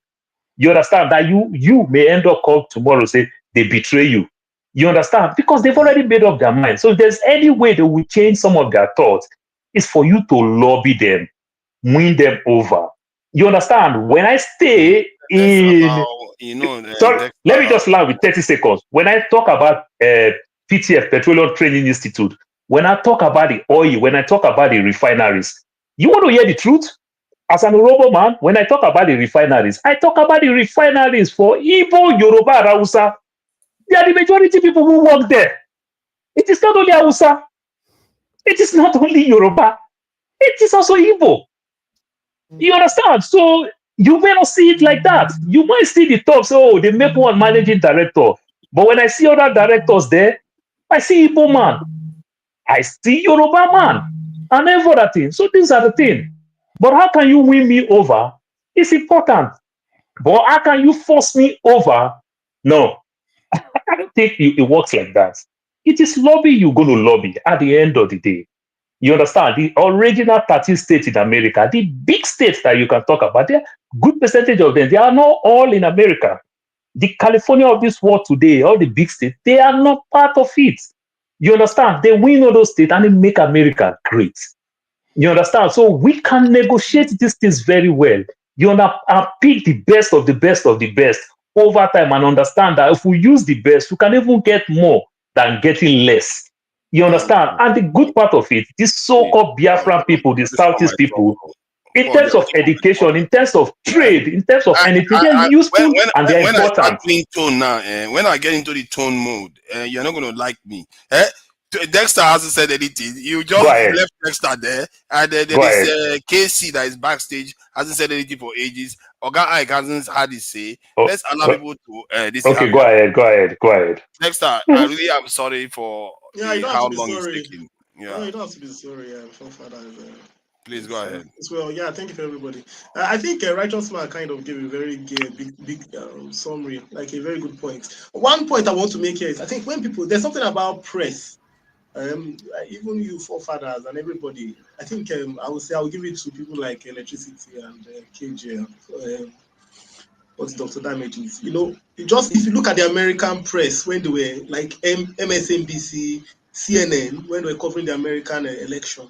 You understand that you may end up call tomorrow say they betray you. You understand? Because they've already made up their mind. So if there's any way they will change some of their thoughts, it's for you to lobby them, win them over. You understand? When I stay in, You know, sorry, let me just land with 30 seconds. When I talk about PTF, Petroleum Training Institute. When I talk about the oil, when I talk about the refineries, you want to hear the truth? As an Orobo man, when I talk about the refineries, I talk about the refineries for Igbo, Yoruba, Hausa. They are the majority people who work there. It is not only Hausa. It is not only Yoruba. It is also Igbo. You understand? So you may not see it like that. You might see the top, so oh, they make one managing director. But when I see other directors there, I see Igbo man. I see Yoruba man. And every other thing. So these are the things. But how can you win me over? It's important. But how can you force me over? No. I don't think it works like that. It is lobby you're going to lobby at the end of the day. You understand? The original 13 states in America, the big states that you can talk about, there, good percentage of them, they are not all in America. The California of this world today, all the big states, they are not part of it. You understand? They win all those states and they make America great. You understand? So we can negotiate these things very well. You understand? And pick the best of the best of the best over time and understand that if we use the best, we can even get more than getting less. You understand? And the good part of it, these so-called Biafran people, the Southeast people, in terms of education, in terms of trade, in terms of anything, they're useful and they're when I start important. doing tone now, when I get into the tone mode, you're not going to like me. Dexter hasn't said anything. You just left Dexter there, and there is KC that is backstage, hasn't said anything for ages. Oga Ike hasn't had his say. Let's allow people to. Okay, go ahead. Dexter, I really am sorry for how long it's taking. Yeah, no, you don't have to be sorry. Please go ahead. Well, yeah, thank you for everybody. I think Righteous Man kind of gave a very big summary, like a very good point. One point I want to make here is I think when people, there's something about press, even you forefathers and everybody, I think I would say I'll give it to people like Electricity and KJ, what Dr. Damages. You know, if you look at the American press when they were like MSNBC, CNN, when they were covering the American election.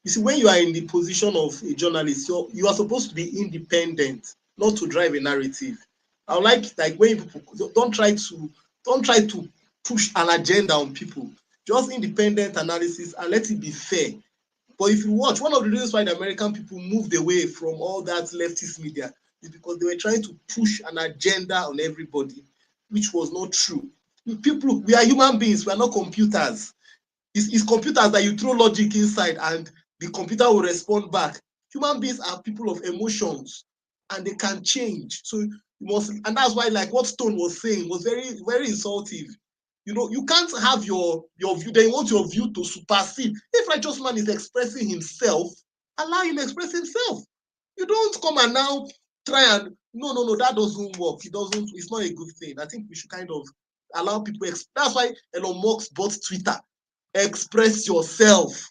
You see, when you are in the position of a journalist, you are supposed to be independent, not to drive a narrative. I would like when people don't try to push an agenda on people. Just independent analysis and let it be fair. But if you watch, one of the reasons why the American people moved away from all that leftist media is because they were trying to push an agenda on everybody, which was not true. People, we are human beings, we are not computers. It's computers that you throw logic inside and the computer will respond back. Human beings are people of emotions and they can change. So you must, and that's why, like what Stone was saying, was very, very insultive. You know, you can't have your view, then you want your view to supersede. If Righteous Man is expressing himself, allow him to express himself. You don't come and now try and no, that doesn't work. It's not a good thing. I think we should kind of allow people. That's why Elon Musk bought Twitter. Express yourself.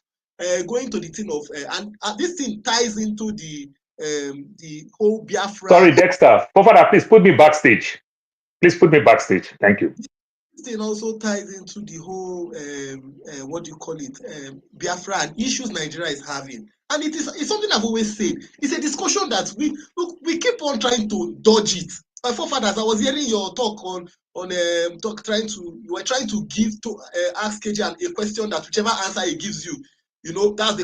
Going to the thing of and this thing ties into the whole Biafra. Sorry, Dexter. Father, please put me backstage. Please put me backstage. Thank you. This thing also ties into the whole what do you call it? Biafra and issues Nigeria is having. And it's something I've always said. It's a discussion that we keep on trying to dodge it. My forefathers, I was hearing your talk on you were trying to give to ask KJ a question that whichever answer he gives you, you know, that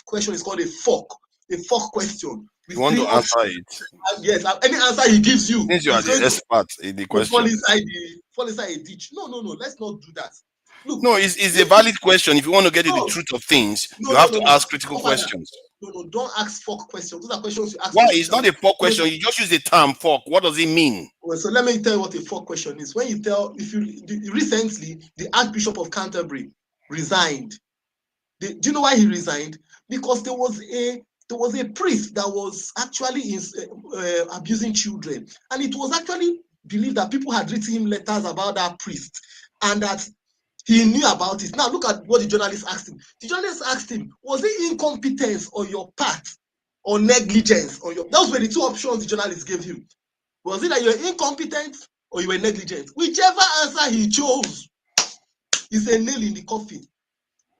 question is called a fork question. You want to answer it? Yes, any answer he gives you. Since you are the expert in the question. Fall inside a ditch. No, let's not do that. Look, no, it's a valid question. If you want to get to the truth of things, you have to ask critical questions. No, don't ask fork questions. Those are questions you ask. Why? It's not a fork question. You just use the term fork. What does it mean? Well, so let me tell you what a fork question is. Recently, the Archbishop of Canterbury resigned. Do you know why he resigned? Because there was a priest that was actually abusing children, and it was actually believed that people had written him letters about that priest, and that he knew about it. Now look at what the journalist asked him. The journalist asked him, was it incompetence on your part or negligence on your? Those were the two options the journalist gave him. Was it that you were incompetent or you were negligent? Whichever answer he chose is a nail in the coffin.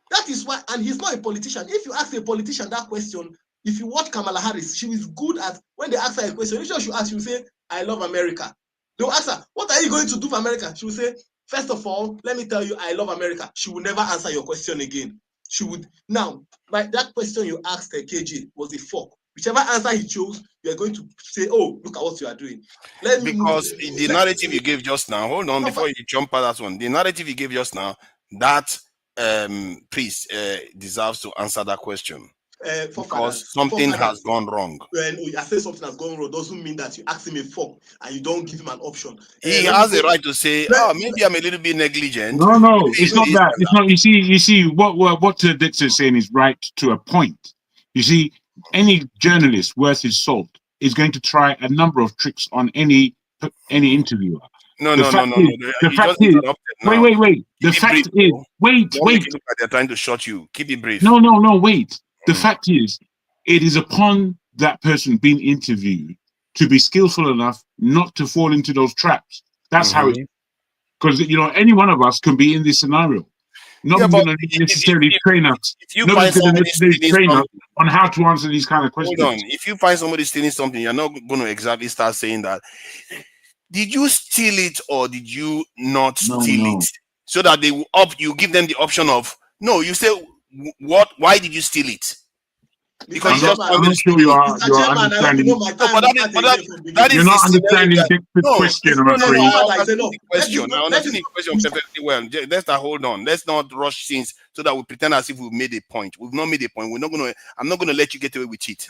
That is why, and he's not a politician. If you ask a politician that question, if you watch Kamala Harris, she is good at, when they ask her a question, she should ask, she will say, I love America. They'll ask her, what are you going to do for America? She will say, First of all, let me tell you, I love America. She will never answer your question again. She would now, by that question you asked KJ was a fork. Whichever answer he chose, you are going to say, "Oh, look at what you are doing." Let me because move. the narrative you gave just now, hold on, before you jump past that one, the narrative you gave just now, that priest deserves to answer that question. Because something has gone wrong. When I say something has gone wrong, doesn't mean that you ask him a fork and you don't give him an option. He has a right to say, "Oh, maybe I'm a little bit negligent." No, it's not that. It's not. You see, what Dixon is saying is right to a point. You see, any journalist worth his salt is going to try a number of tricks on any interviewer. No. The fact is, wait. The fact is, wait. Don't make it look like they're trying to short you. Keep it brief. No, wait. The fact is, it is upon that person being interviewed to be skillful enough not to fall into those traps. That's how it is. Because, any one of us can be in this scenario. Nobody's going to necessarily train us. Nobody's going to necessarily train us on how to answer these kind of questions. Hold on. If you find somebody stealing something, you're not going to exactly start saying that. Did you steal it or did you not steal it? So that they will you give them the option of, no, you say, what? Why did you steal it? Because I'm not sure you are understanding. You're not understanding the question, I'm afraid. I understand the question perfectly well. Let's hold on. Let's not rush things so that we pretend as if we've made a point. We've not made a point. I'm not gonna let you get away with it.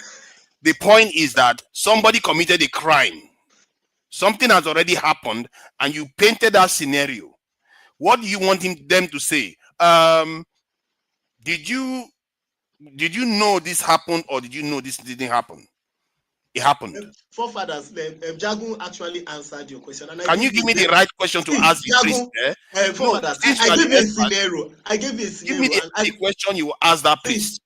The point is that somebody committed a crime. Something has already happened, and you painted that scenario. What do you want them to say? Did you know this happened, or did you know this didn't happen? It happened. Forefathers, Jagun actually answered your question. And Can you give me the right question to ask the priest? Forefathers, I gave you a scenario. Give me the question you ask that priest.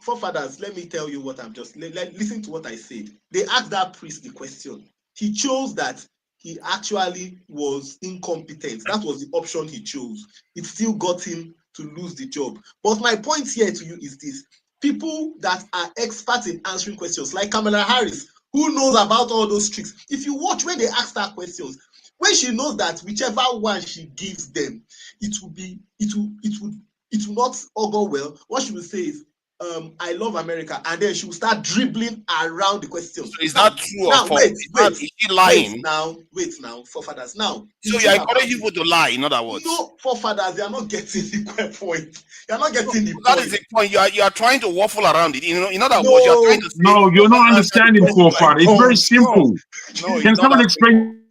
Forefathers, let me tell you what I'm just. Listen to what I said. They asked that priest the question. He chose that he actually was incompetent. That was the option he chose. It still got him to lose the job. But my point here to you is this. People that are experts in answering questions, like Kamala Harris, who knows about all those tricks. If you watch when they ask her questions, when she knows that whichever one she gives them, it will not all go well. What she will say is, I love America, and then she will start dribbling around the question. So is that true or false? Is she lying? Wait now, forefathers. Now, so you're encouraging people to lie, in other words. No, forefathers, they are not getting the point. You're not getting the point. That is the point. You are trying to waffle around it. In other words, you're trying to say, no, you're not understanding, forefather. It's very simple. Can someone explain?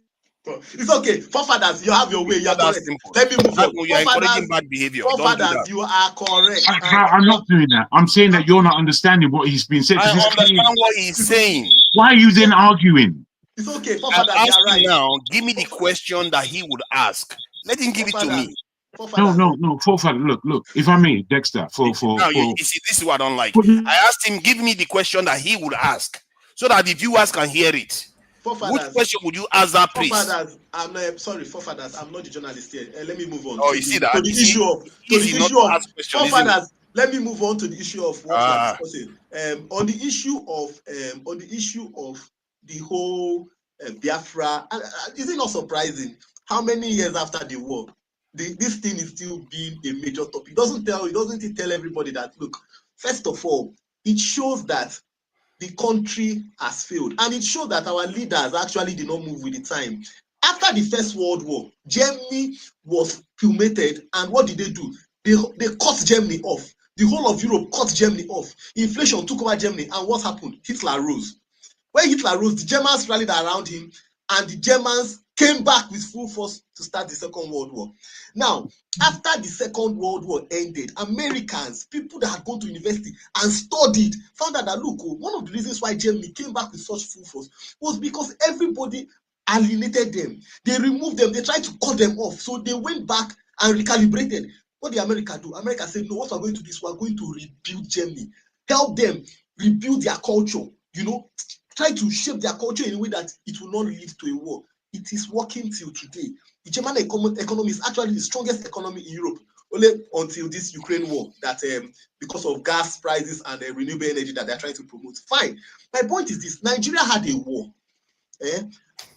It's okay. Forefathers, you have your way. You are correct. Let me move on. You're encouraging bad behavior. Forefathers, you are correct. I'm not doing that. I'm saying that you're not understanding what he's been saying. I understand what he's saying. Why are you then arguing? It's okay. Forefathers, you are right. Now, give me the question that he would ask. Let him give it to me. No, forefather. Look. If I may, Dexter, you see, this is what I don't like. I asked him, give me the question that he would ask, so that the viewers can hear it. Which question would you ask that priest? Forefathers, forefathers, I'm not the journalist here. Let me move on. Oh, you see that? To the issue of forefathers. Let me move on to the issue of what we're discussing. On the issue of the whole Biafra, is it not surprising how many years after the war, this thing is still being a major topic? Doesn't it tell everybody that, look, first of all, it shows that the country has failed, and it showed that our leaders actually did not move with the time. After the First World War, Germany was cremated, and what did they do? They cut Germany off. The whole of Europe cut Germany off. Inflation took over Germany, and what happened? Hitler rose. When Hitler rose, the Germans rallied around him, and the Germans came back with full force to start the Second World War. Now, after the Second World War ended, Americans, people that had gone to university and studied, found out that, look, one of the reasons why Germany came back with such full force was because everybody alienated them. They removed them. They tried to cut them off. So they went back and recalibrated. What did America do? America said, no, what we're going to do is we're going to rebuild Germany, help them rebuild their culture, try to shape their culture in a way that it will not lead to a war. It is working till today. The German economy is actually the strongest economy in Europe, only until this Ukraine war, that because of gas prices and renewable energy that they're trying to promote. Fine. My point is this: Nigeria had a war,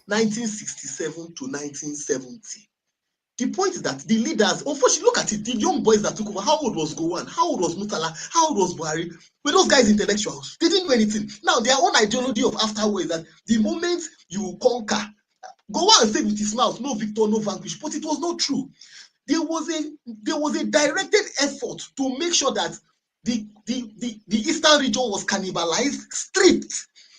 1967 to 1970. The point is that the leaders, unfortunately, look at it, the young boys that took over, how old was Gowon? How old was Mutala? How old was Buhari? Were those guys intellectuals? They didn't do anything. Now, their own ideology of afterwards is that the moment you conquer, Gowon said with his mouth, no victor, no vanquish, but it was not true. There was a directed effort to make sure that the eastern region was cannibalized,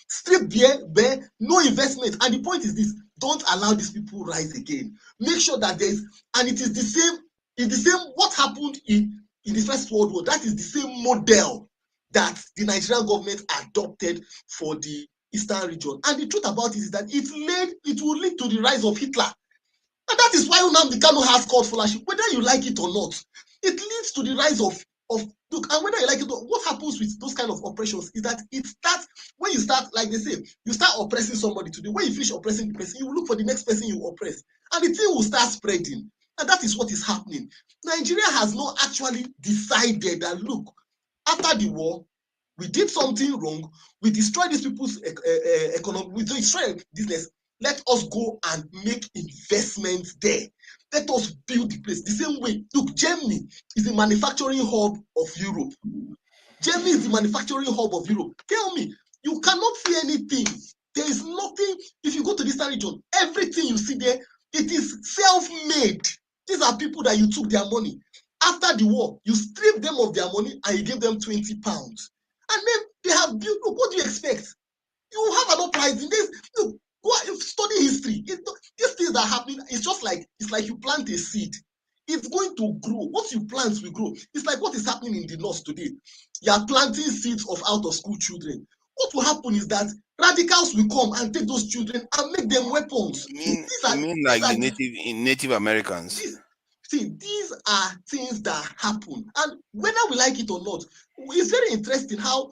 stripped bare, no investment. And the point is this: don't allow these people rise again. Make sure that there's, and it is the same. It's the same. What happened in the First World War? That is the same model that the Nigerian government adopted for the eastern region. And the truth about it is that it will lead to the rise of Hitler. And that is why Nnamdi Kanu has called for leadership, whether you like it or not. It leads to the rise of look, and whether you like it or not, what happens with those kind of oppressions is that it starts when you start, like they say, you start oppressing somebody today. When you finish oppressing the person, you will look for the next person you oppress, and the thing will start spreading. And that is what is happening. Nigeria has not actually decided that, look, after the war, we did something wrong, we destroyed these people's economy, we destroyed business. Let us go and make investments there. Let us build the place. The same way, look, Germany is the manufacturing hub of Europe. Germany is the manufacturing hub of Europe. Tell me, you cannot see anything. There is nothing. If you go to this region, everything you see there, it is self-made. These are people that you took their money. After the war, you stripped them of their money and you gave them £20. And then they have built, look, what do you expect? You have an uprising. Look, go study history. These things are happening. It's like you plant a seed. It's going to grow. What you plant will grow. It's like what is happening in the north today. You are planting seeds of out-of-school children. What will happen is that radicals will come and take those children and make them weapons. You mean like the Native Americans? These are things that happen. And whether we like it or not, it's very interesting how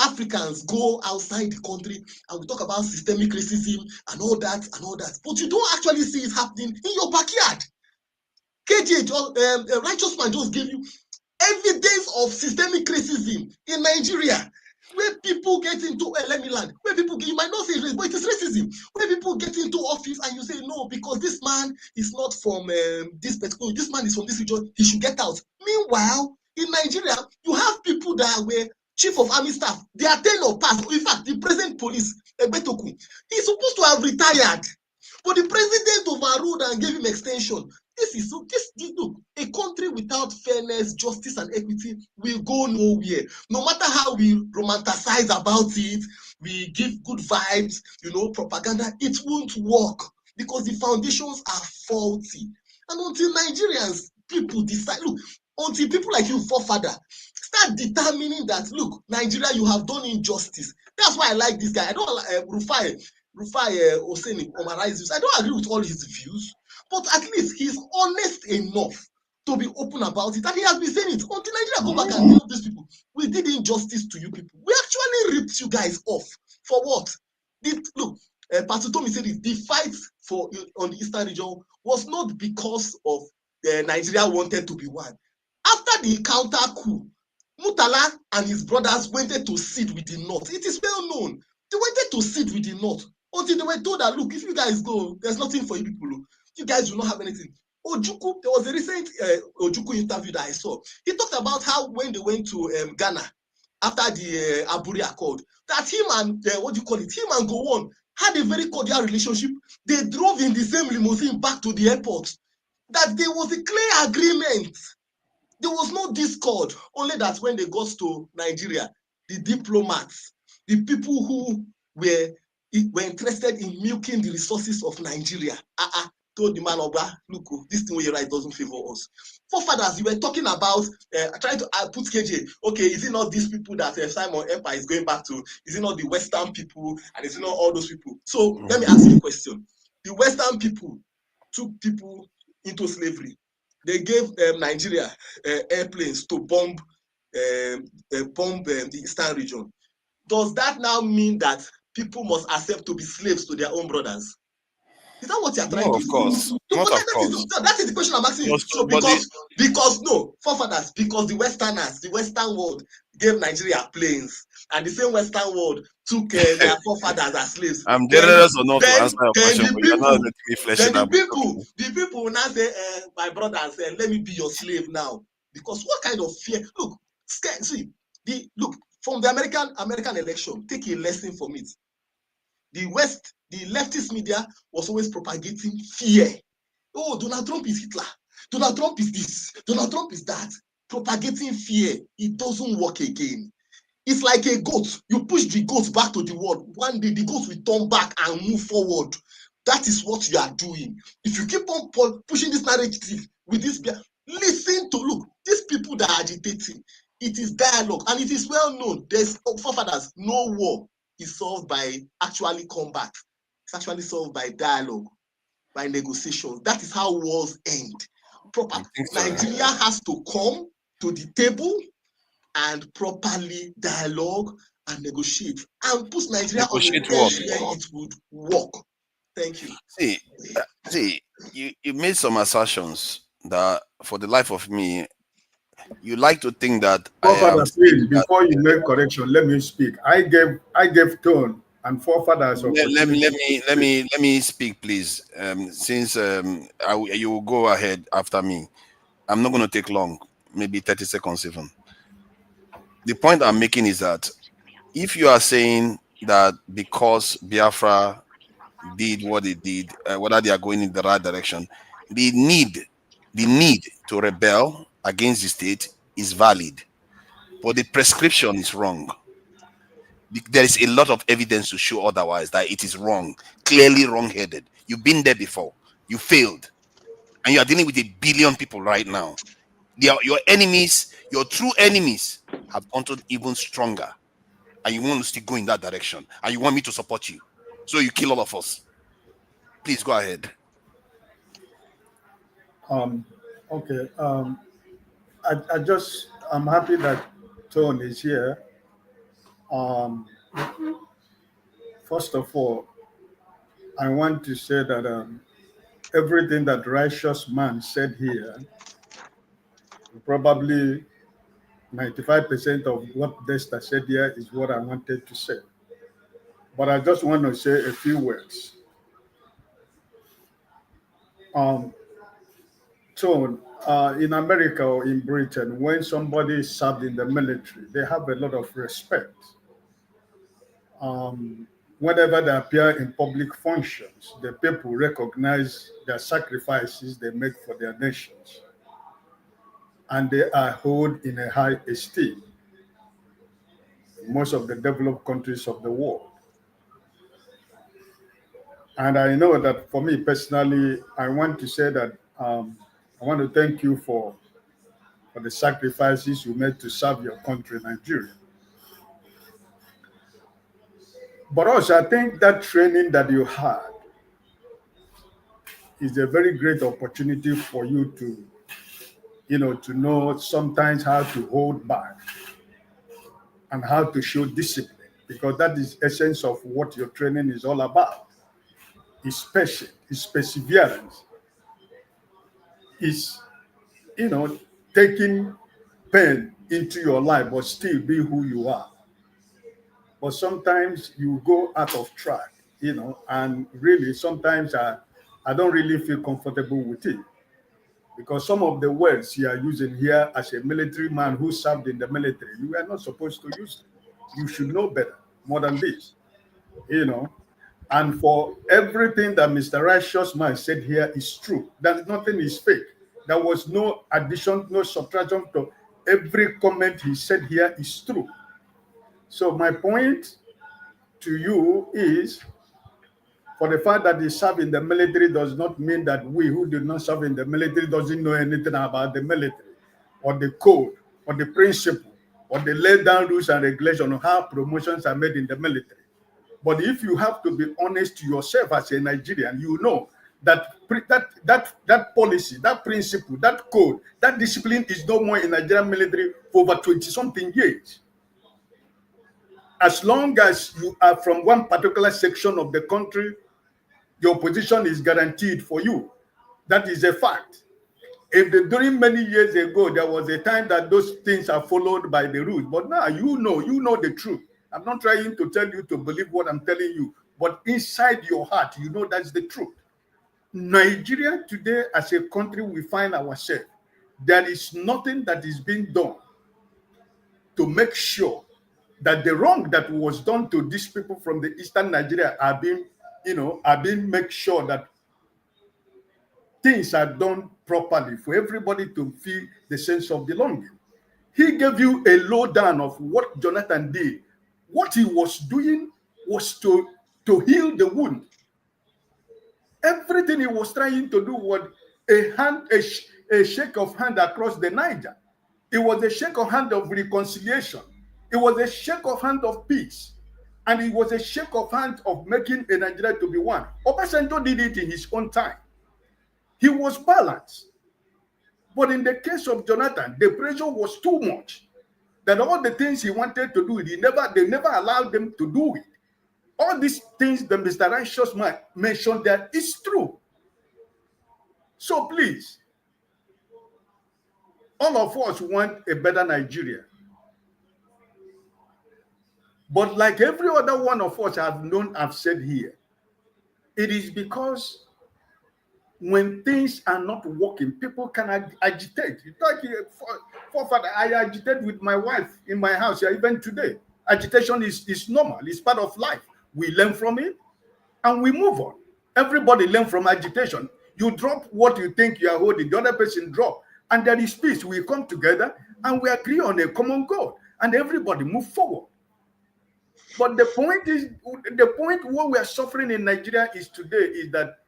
Africans go outside the country and we talk about systemic racism and all that, but you don't actually see it happening in your backyard. KJ, Righteous Man just gave you evidence of systemic racism in Nigeria, where people get into where people you might not say race, but it is racism. Where people get into office and you say no, because this man is not from this man is from this region, he should get out. Meanwhile, in Nigeria, you have people that were chief of army staff, they are 10 or past. In fact, the present police, Betoku, he's supposed to have retired, but the president overruled and gave him extension. Look, a country without fairness, justice, and equity will go nowhere. No matter how we romanticize about it, we give good vibes, propaganda, it won't work because the foundations are faulty. And until Nigerians, people decide, look, until people like you, forefather, start determining that, look, Nigeria, you have done injustice. That's why I like this guy. I don't like Rufai Oseni Omaraizus. I don't agree with all his views, but at least he's honest enough to be open about it. And he has been saying it. Until Nigeria go back and tell these people, we did injustice to you people. We actually ripped you guys off. For what? Look, Pastor Tommy said it, the fight on the Eastern region was not because of Nigeria wanted to be one. After the counter coup, Mutala and his brothers wanted to sit with the North. It is well known. They wanted to sit with the North until they were told that, look, if you guys go, there's nothing for you people. You guys will not have anything. Ojukwu, there was a recent Ojukwu interview that I saw. He talked about how when they went to Ghana after the Aburi Accord, that him and, him and Gowon had a very cordial relationship. They drove in the same limousine back to the airport. That there was a clear agreement. There was no discord, only that when they got to Nigeria, the diplomats, the people who were interested in milking the resources of Nigeria, told the man, Oba, look, this thing you write doesn't favor us. Forefathers, you were talking about, trying to put KJ, okay, is it not these people that Simon Empire is going back to? Is it not the Western people? And is it not all those people? So let me ask you a question. The Western people took people into slavery. They gave Nigeria airplanes to bomb the Eastern region. Does that now mean that people must accept to be slaves to their own brothers? Is that what you're trying to do? Of course. Not of course. That is the question I'm asking you. So because no, forefathers, because the Westerners, the Western world gave Nigeria planes, and the same Western world took their forefathers as slaves. I'm Then, generous or not to answer your then question, the but you're not people, letting me flesh then it the out. people, the people will now say, my brother said, let me be your slave now. Because what kind of fear? Look, see, look, from the American election, take a lesson from it. The leftist media was always propagating fear. Oh, Donald Trump is Hitler. Donald Trump is this. Donald Trump is that. Propagating fear. It doesn't work again. It's like a goat. You push the goat back to the world. One day the goat will turn back and move forward. That is what you are doing. If you keep on pushing this narrative with this, listen to, look, these people that are agitating, it is dialogue, and it is well known. There's forefathers, no war is solved by actually combat. It's actually solved by dialogue, by negotiations. That is how wars end. Proper. Nigeria has to come to the table and properly dialogue and negotiate and put Nigeria on a place where it would work. Thank you. See, you made some assertions that, for the life of me, you like to think that please, before you make correction, let me speak. I gave tone and forefathers. Let me speak, please. Since you will go ahead after me, I'm not going to take long, maybe 30 seconds even. The point I'm making is that if you are saying that because Biafra did what they did, whether they are going in the right direction, the need to rebel against the state is valid, but the prescription is wrong. There is a lot of evidence to show otherwise, that it is wrong, clearly wrong-headed. You've been there before, you failed, and you are dealing with 1 billion people right now. Your enemies, your true enemies, have turned even stronger, and you want to still go in that direction, and you want me to support you, so you kill all of us. Please go ahead. Okay. I'm happy that Tone is here. First of all, I want to say that everything that righteous man said here, probably 95% of what Desta said here is what I wanted to say. But I just want to say a few words. Tone, in America or in Britain, when somebody served in the military, they have a lot of respect. Whenever they appear in public functions, the people recognize their sacrifices they make for their nations, and they are held in a high esteem in most of the developed countries of the world. And I know that for me personally, I want to say that I want to thank you for the sacrifices you made to serve your country, Nigeria. But also, I think that training that you had is a very great opportunity for you to know sometimes how to hold back and how to show discipline, because that is essence of what your training is all about. It's patience, it's perseverance, it's taking pain into your life but still be who you are. But sometimes you go out of track, and really sometimes I don't really feel comfortable with it, because some of the words you are using here as a military man who served in the military, you are not supposed to use them. You should know better, more than this, And for everything that Mr. Righteous Man said here is true. That nothing is fake. There was no addition, no subtraction to every comment he said here is true. So my point to you is, for the fact that he served in the military does not mean that we who did not serve in the military doesn't know anything about the military or the code or the principle or the laid down rules and regulations on how promotions are made in the military. But if you have to be honest to yourself as a Nigerian, you know that that policy, that principle, that code, that discipline is no more in Nigerian military for over 20-something years. As long as you are from one particular section of the country, your position is guaranteed for you. That is a fact. During many years ago, there was a time that those things are followed by the rules, but now you know the truth. I'm not trying to tell you to believe what I'm telling you, but inside your heart, you know that's the truth. Nigeria today, as a country, we find ourselves. There is nothing that is being done to make sure that the wrong that was done to these people from the eastern Nigeria are being made sure that things are done properly for everybody to feel the sense of belonging. He gave you a lowdown of what Jonathan did. What he was doing was to heal the wound. Everything he was trying to do was a shake of hand across the Niger. It was a shake of hand of reconciliation. It was a shake of hand of peace. And it was a shake of hand of making a Nigeria to be one. Obasanjo did it in his own time. He was balanced. But in the case of Jonathan, the pressure was too much. That all the things he wanted to do, they never allowed them to do it. All these things that Mr. Righteous Man mentioned there is true. So please, all of us want a better Nigeria. But like every other one of us I've said here, it is because when things are not working, people can agitate. Like forefather, I agitate with my wife in my house here, even today. Agitation is normal. It's part of life. We learn from it and we move on. Everybody learn from agitation. You drop what you think you are holding, the other person drop, and there is peace. We come together and we agree on a common goal, and everybody move forward. But the point what we are suffering in Nigeria is today is that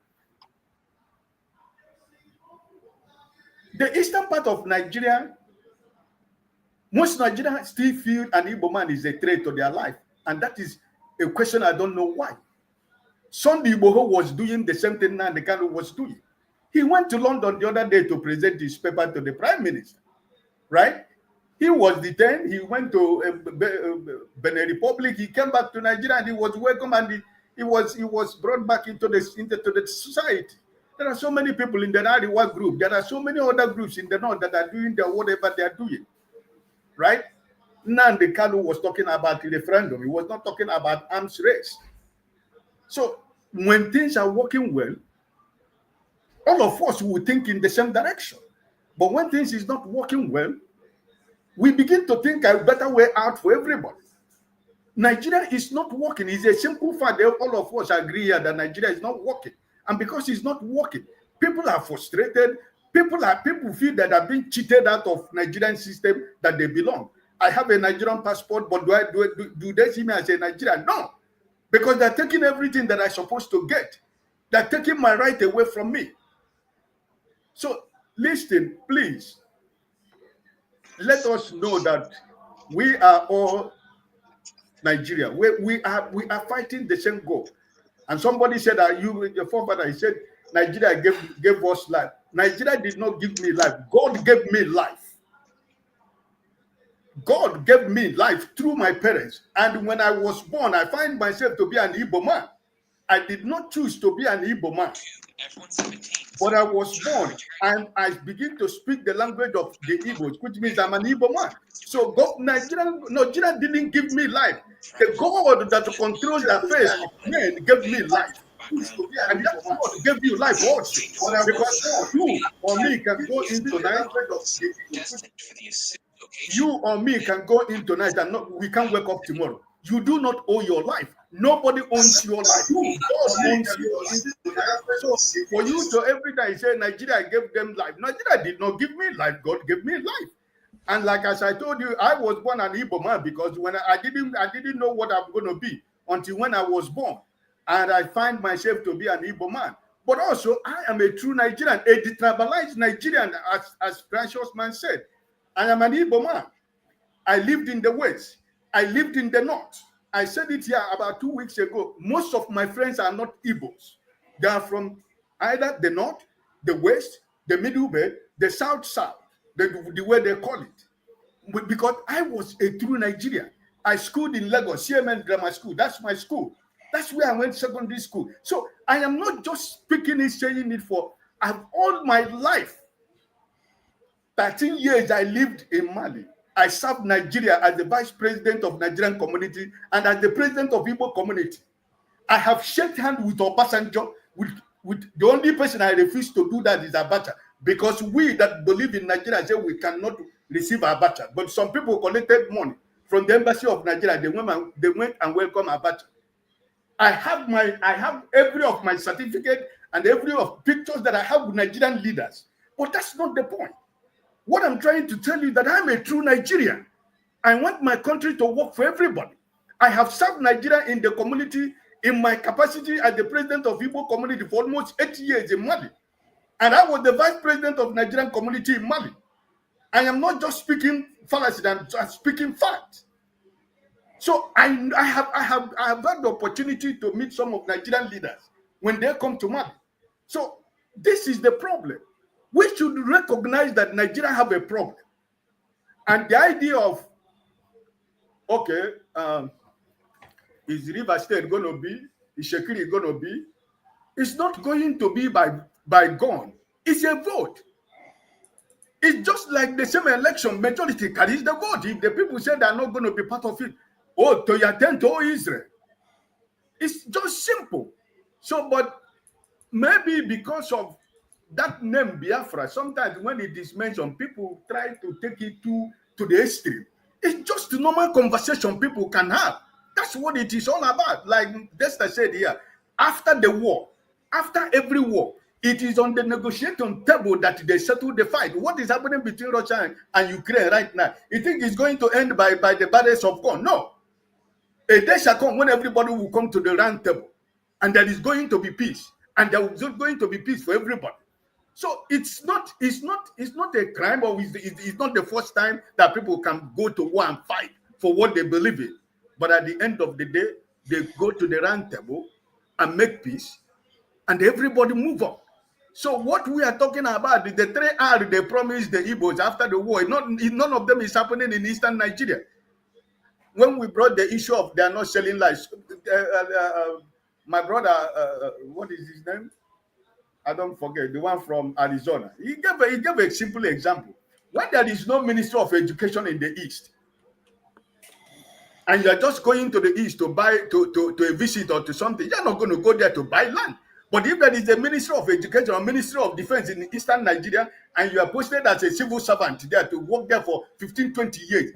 the eastern part of Nigeria, most Nigerians still feel an Igbo man is a threat to their life. And that is a question I don't know why. Sunday Igboho was doing the same thing Nnamdi Kanu was doing. He went to London the other day to present his paper to the Prime Minister, right? He was detained. He went to Benin Republic. He came back to Nigeria and he was welcomed and he was brought back into the society. There are so many people in the Ariwa group. There are so many other groups in the north that are doing whatever they are doing, right? Nnamdi Kanu was talking about the referendum. He was not talking about arms race. So when things are working well, all of us will think in the same direction. But when things is not working well, we begin to think a better way out for everybody. Nigeria is not working. It's a simple fact that all of us agree here that Nigeria is not working. And because it's not working, people are frustrated. People feel that they're being cheated out of Nigerian system that they belong. I have a Nigerian passport, but do they see me as a Nigerian? No. Because they're taking everything that I'm supposed to get. They're taking my right away from me. So listen, please. Let us know that we are all Nigeria. We are fighting the same goal. And somebody said that your forefather, he said, Nigeria gave us life. Nigeria did not give me life. God gave me life. God gave me life through my parents. And when I was born, I find myself to be an Igbo man. I did not choose to be an Igbo man. But I was born and I begin to speak the language of the Igbos, which means I'm an Igbo man. So Nigeria didn't give me life. The God that controls the affairs of men gave me life. And that God gave you life also. Because you or me can go into tonight. You or me can go in tonight and we can wake up tomorrow. You do not owe your life. Nobody owns your life. God owns your life. So for you to every day say Nigeria gave them life. Nigeria did not give me life. God gave me life. And like as I told you, I was born an Igbo man because when I didn't know what I'm going to be until when I was born. And I find myself to be an Igbo man. But also, I am a true Nigerian, a detribalized Nigerian, as Precious Man said. I am an Igbo man. I lived in the West. I lived in the North. I said it here about 2 weeks ago. Most of my friends are not Igbos. They are from either the North, the West, the Middle Belt, the South, the way they call it. Because I was a true Nigerian. I schooled in Lagos, CMN Grammar School. That's my school. That's where I went secondary school. So I am not just speaking it, saying it for, all my life, 13 years I lived in Mali. I served Nigeria as the vice president of Nigerian community and as the president of Igbo community. I have shaken hands with Obasanjo. With the only person I refuse to do that is Abacha, because we that believe in Nigeria say we cannot receive Abacha. But some people collected money from the embassy of Nigeria. They went and welcomed Abacha. I have every of my certificate and every of pictures that I have with Nigerian leaders. But that's not the point. What I'm trying to tell you that I'm a true Nigerian. I want my country to work for everybody. I have served Nigeria in the community in my capacity as the president of Igbo community for almost 8 years in Mali. And I was the vice president of Nigerian community in Mali. I am not just speaking fallacy, I'm speaking facts. So I have had the opportunity to meet some of Nigerian leaders when they come to Mali. So this is the problem. We should recognize that Nigeria have a problem. And the idea of, okay, is River State going to be, is Shekiri going to be, it's not going to be by gun. It's a vote. It's just like the same election, majority carries the vote. If the people say they're not going to be part of it, oh, to your tent, oh, Israel. It's just simple. So, but maybe because of that name Biafra, sometimes when it is mentioned, people try to take it to the extreme. It's just a normal conversation people can have. That's what it is all about. Like Desta said here, after the war, after every war, it is on the negotiation table that they settle the fight. What is happening between Russia and Ukraine right now? You think it's going to end by the barrels of corn? No. A day shall come when everybody will come to the round table, and there is going to be peace, and there is going to be peace for everybody. So it's not a crime, or it's not the first time that people can go to war and fight for what they believe in. But at the end of the day, they go to the round table and make peace, and everybody move on. So what we are talking about, the 3R they promised the Igbos after the war, none of them is happening in eastern Nigeria. When we brought the issue of they are not selling lives, my brother, what is his name? I don't forget, the one from Arizona. He gave a simple example. When there is no Minister of Education in the East, and you're just going to the East to buy, to a visit or to something, you're not going to go there to buy land. But if there is a Minister of Education or Minister of Defense in Eastern Nigeria, and you are posted as a civil servant there to work there for 15, 20 years,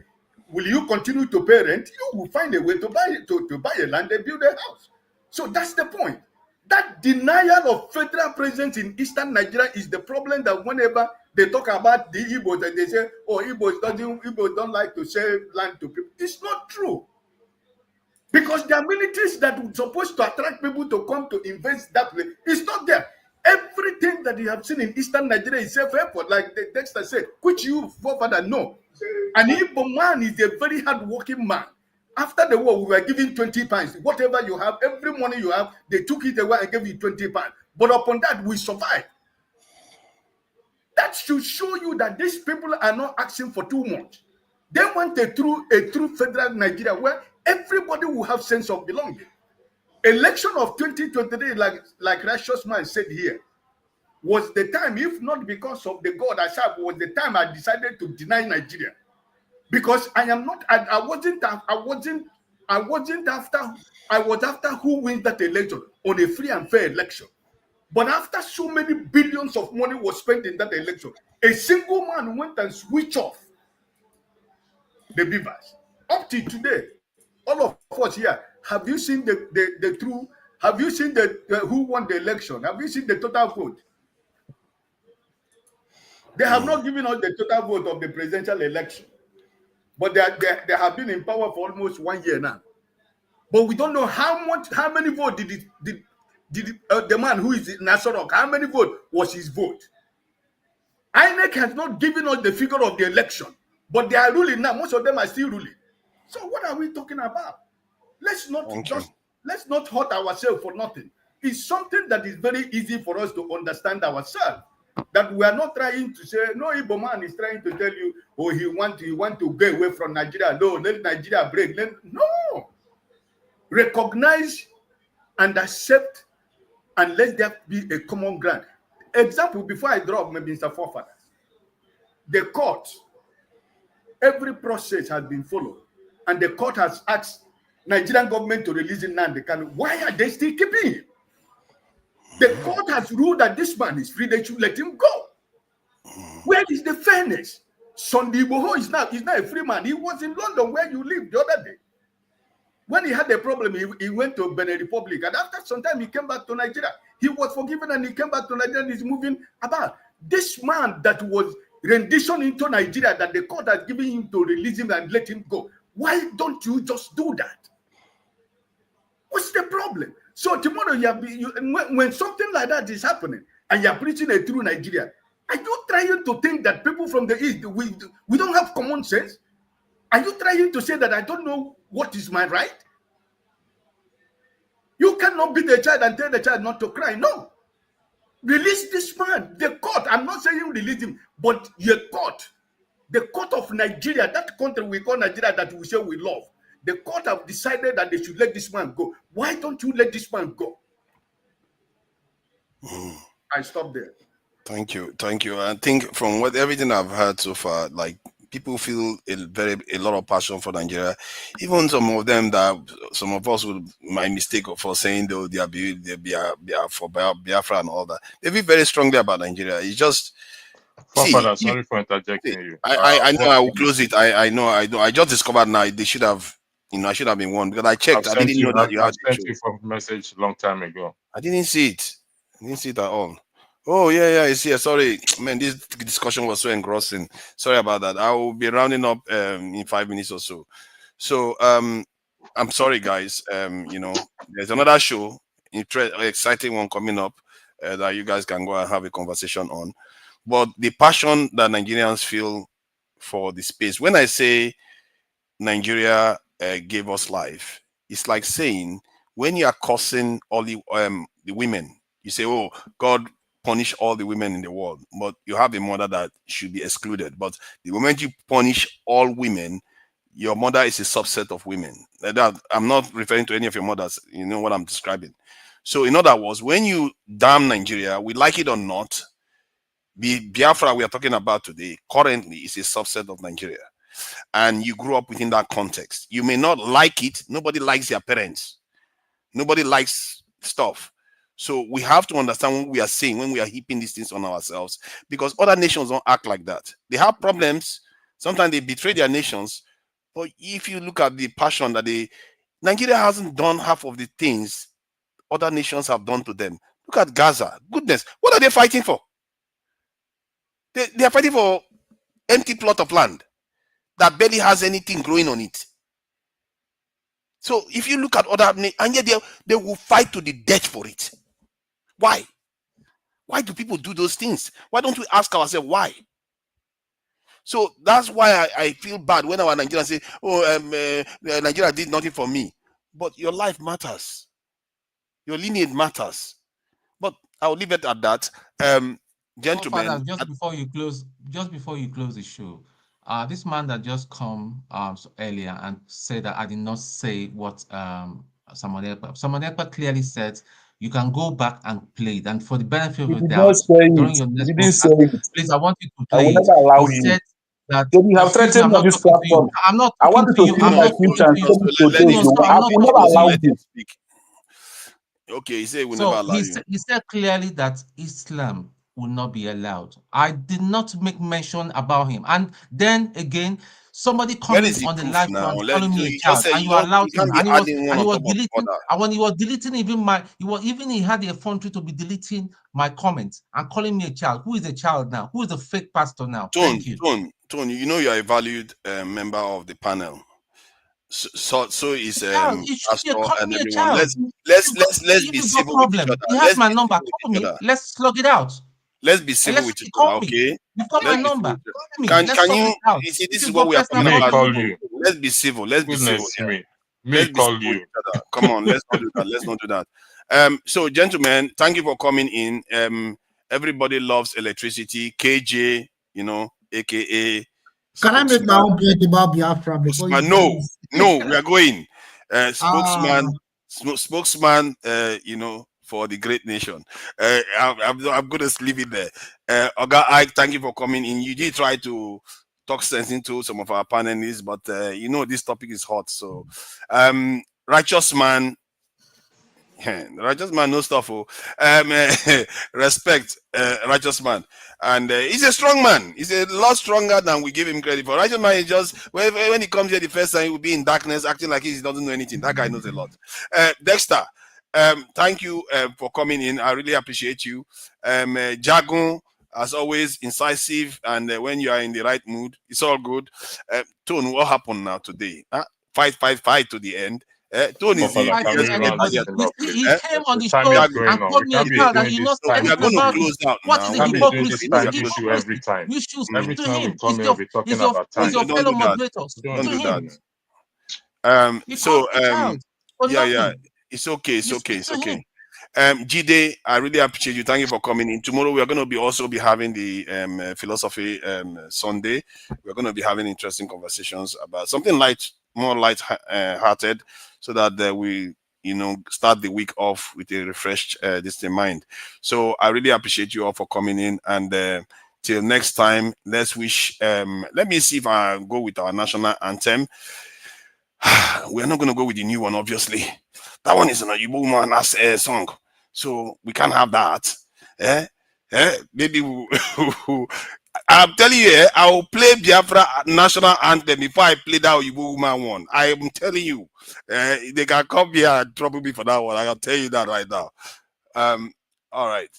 will you continue to pay rent? You will find a way to buy a land and build a house. So that's the point. That denial of federal presence in Eastern Nigeria is the problem. That whenever they talk about the Igbos and they say, oh, Igbos don't like to sell land to people. It's not true. Because the amenities that were supposed to attract people to come to invest that place is not there. Everything that you have seen in Eastern Nigeria is self-airport, like the Dexter said, which you forefather know. An Igbo man is a very hard-working man. After the war, we were giving 20 pounds. Whatever you have, every money you have, they took it away and gave you 20 pounds. But upon that, we survived. That should show you that these people are not asking for too much. They want a true federal Nigeria where everybody will have sense of belonging. Election of 2023, like Righteous Man said here, was the time, if not because of the God I serve, was the time I decided to deny Nigeria. Because I was after who wins that election on a free and fair election. But after so many billions of money was spent in that election, a single man went and switched off the beavers. Up to today, all of us here, have you seen the true? Have you seen who won the election? Have you seen the total vote? They have not given us the total vote of the presidential election. But they have been in power for almost 1 year now. But we don't know how many votes did the man who is in Nasarok, how many votes was his vote? INEC has not given us the figure of the election, but they are ruling now. Most of them are still ruling. So what are we talking about? Let's not hurt ourselves for nothing. It's something that is very easy for us to understand ourselves. That we are not trying to say, no, Igbo man is trying to tell you, oh, he want to go away from Nigeria. No, let Nigeria break. No. Recognize and accept, and let there be a common ground. Example, before I drop maybe Mr. Forefathers, the court Every process has been followed. And the court has asked Nigerian government to release Nnamdi Kanu. Why are they still keeping him? The court has ruled that this man is free. They should let him go. Where is the fairness? Sunday Igboho is not a free man. He was in London where you live the other day. When he had a problem, he went to Benin Republic. And after some time, he came back to Nigeria. He was forgiven and he came back to Nigeria and he's moving about. This man that was rendition into Nigeria, that the court has given him to release him and let him go. Why don't you just do that? What's the problem? So tomorrow, when something like that is happening and you're preaching a true Nigeria, are you trying to think that people from the East, we don't have common sense? Are you trying to say that I don't know what is my right? You cannot beat a child and tell the child not to cry. No. Release this man. The court, I'm not saying release him, but the court of Nigeria, that country we call Nigeria that we say we love, the court have decided that they should let this man go. Why don't you let this man go? I stop there. Thank you. I think from everything I've heard so far, like people feel a lot of passion for Nigeria. Even some of them some of us would my mistake for saying though they are for Biafra and all that. They feel very strongly about Nigeria. It's just Father, sorry for interjecting you. I know I will close it. I know. I just discovered now they should have. I should have been warned because I checked. I didn't know that you had sent you a message a long time ago. I didn't see it. I didn't see it at all. Oh, yeah, it's here. Sorry, man, this discussion was so engrossing. Sorry about that. I will be rounding up in 5 minutes or so. So, I'm sorry, guys. There's another show, exciting one coming up that you guys can go and have a conversation on. But the passion that Nigerians feel for the space, when I say Nigeria gave us life, it's like saying when you are cursing all the women, you say, oh, God punish all the women in the world, but you have a mother that should be excluded. But the moment you punish all women, your mother is a subset of women. I'm not referring to any of your mothers. You know what I'm describing. So in other words, when you damn Nigeria, we like it or not, the Biafra we are talking about today currently is a subset of Nigeria. And you grew up within that context. You may not like it. Nobody likes their parents. Nobody likes stuff. So we have to understand what we are saying when we are heaping these things on ourselves, because other nations don't act like that. They have problems. Sometimes they betray their nations. But if you look at the passion that Nigeria hasn't done half of the things other nations have done to them. Look at Gaza. Goodness, what are they fighting for? They are fighting for empty plot of land that barely has anything growing on it. So if you look at other, and yet they will fight to the death for it. Why? Why do people do those things? Why don't we ask ourselves why? So that's why I feel bad when our Nigerians say, oh, Nigeria did nothing for me. But your life matters. Your lineage matters. But I'll leave it at that. Gentlemen. Father, just before you close the show, this man that just come earlier and said that I did not say what Samuel Ekpa clearly said. You can go back and play it, and for the benefit of the doubt, during your next podcast, please, I want you to play it. He said that you have threatened on this platform. I'm not I want talking you to to you. do my future and tell me to do. I will never allow this. Okay, he said we never allow you. He said clearly that Islam will not be allowed. I did not make mention about him. And then again, somebody commented on the live now calling me a child, and you allowed him. And he was deleting. And when he was deleting, he had the effrontery to be deleting my comments and calling me a child. Who is a child now? Who is a fake pastor now? Thank you. Tone, you know you are a valued member of the panel. So is Pastor and everyone. Let's be civil with each other. He has my number. Call me. Let's slug it out. Let's be civil with each other, okay? You've got my number. Can you see, this is what we are talking about. Let's be civil. Let's be civil. May call you. Come on, let's not do that. Let's not do that. So gentlemen, thank you for coming in. Everybody loves electricity. KJ, aka Can I make my own point about Biafra before you? No, we are going. Spokesman, for the great nation. I'm going to leave it there. Oga Ike, thank you for coming in. You did try to talk sense into some of our panelists, but you know, this topic is hot. So, righteous man, righteous man, no stuff. Oh, respect, righteous man, and he's a strong man. He's a lot stronger than we give him credit for. Righteous man is just when he comes here the first time, he will be in darkness, acting like he doesn't know anything. That guy knows a lot. Dexter, thank you for coming in. I really appreciate you. Jagun, as always, incisive, and when you are in the right mood, it's all good. Tone, what happened now today? Fight to the end. Tone is the he came on the show and called me a cow that he knows anything about it. What is the hypocrisy? You should Every to time we him. come here, we're talking about time. He's your Don't fellow do that. moderators. Don't To do him. that. He calls me cows for nothing. It's okay. Jide, I really appreciate you. Thank you for coming in. Tomorrow we are going to also be having the philosophy Sunday. We're going to be having interesting conversations about something more light-hearted, so that we start the week off with a refreshed mind. So I really appreciate you all for coming in, and till next time, let's wish. Let me see if I go with our national anthem. We're not going to go with the new one, obviously. That one is an Igbo man song, so we can't have that. Maybe I'm telling you, I will play Biafra national anthem before I play that Igbo woman one. I am telling you, they can come here and trouble me for that one. I can tell you that right now. All right.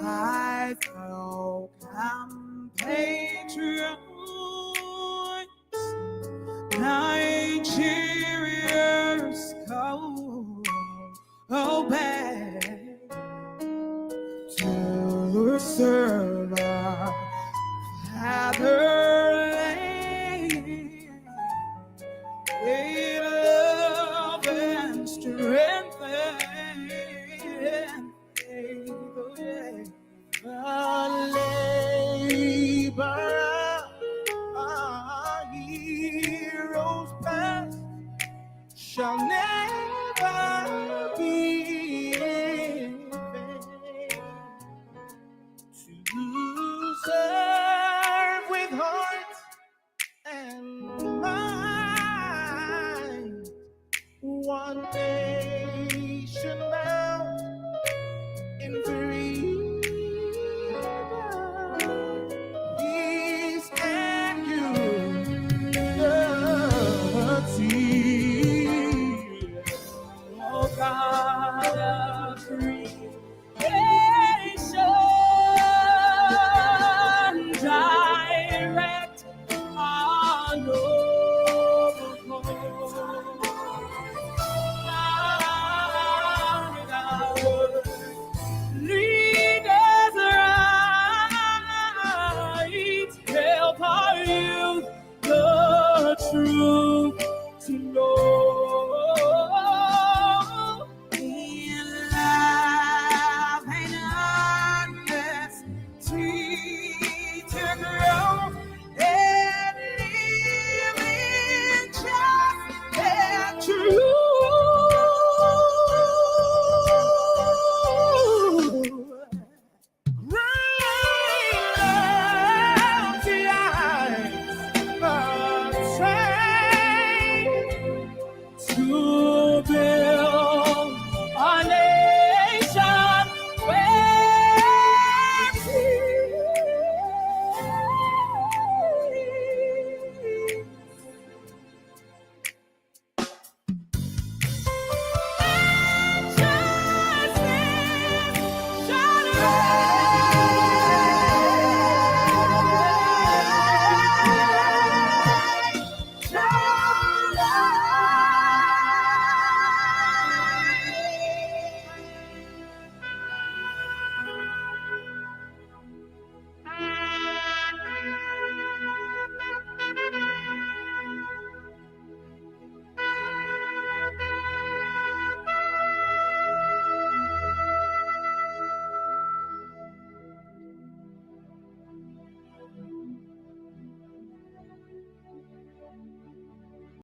I felt compatriots, Nigeria's go back to serve our fatherland with love and strength and faith. The labor our heroes past shall never be in vain. To serve with heart and mind one day.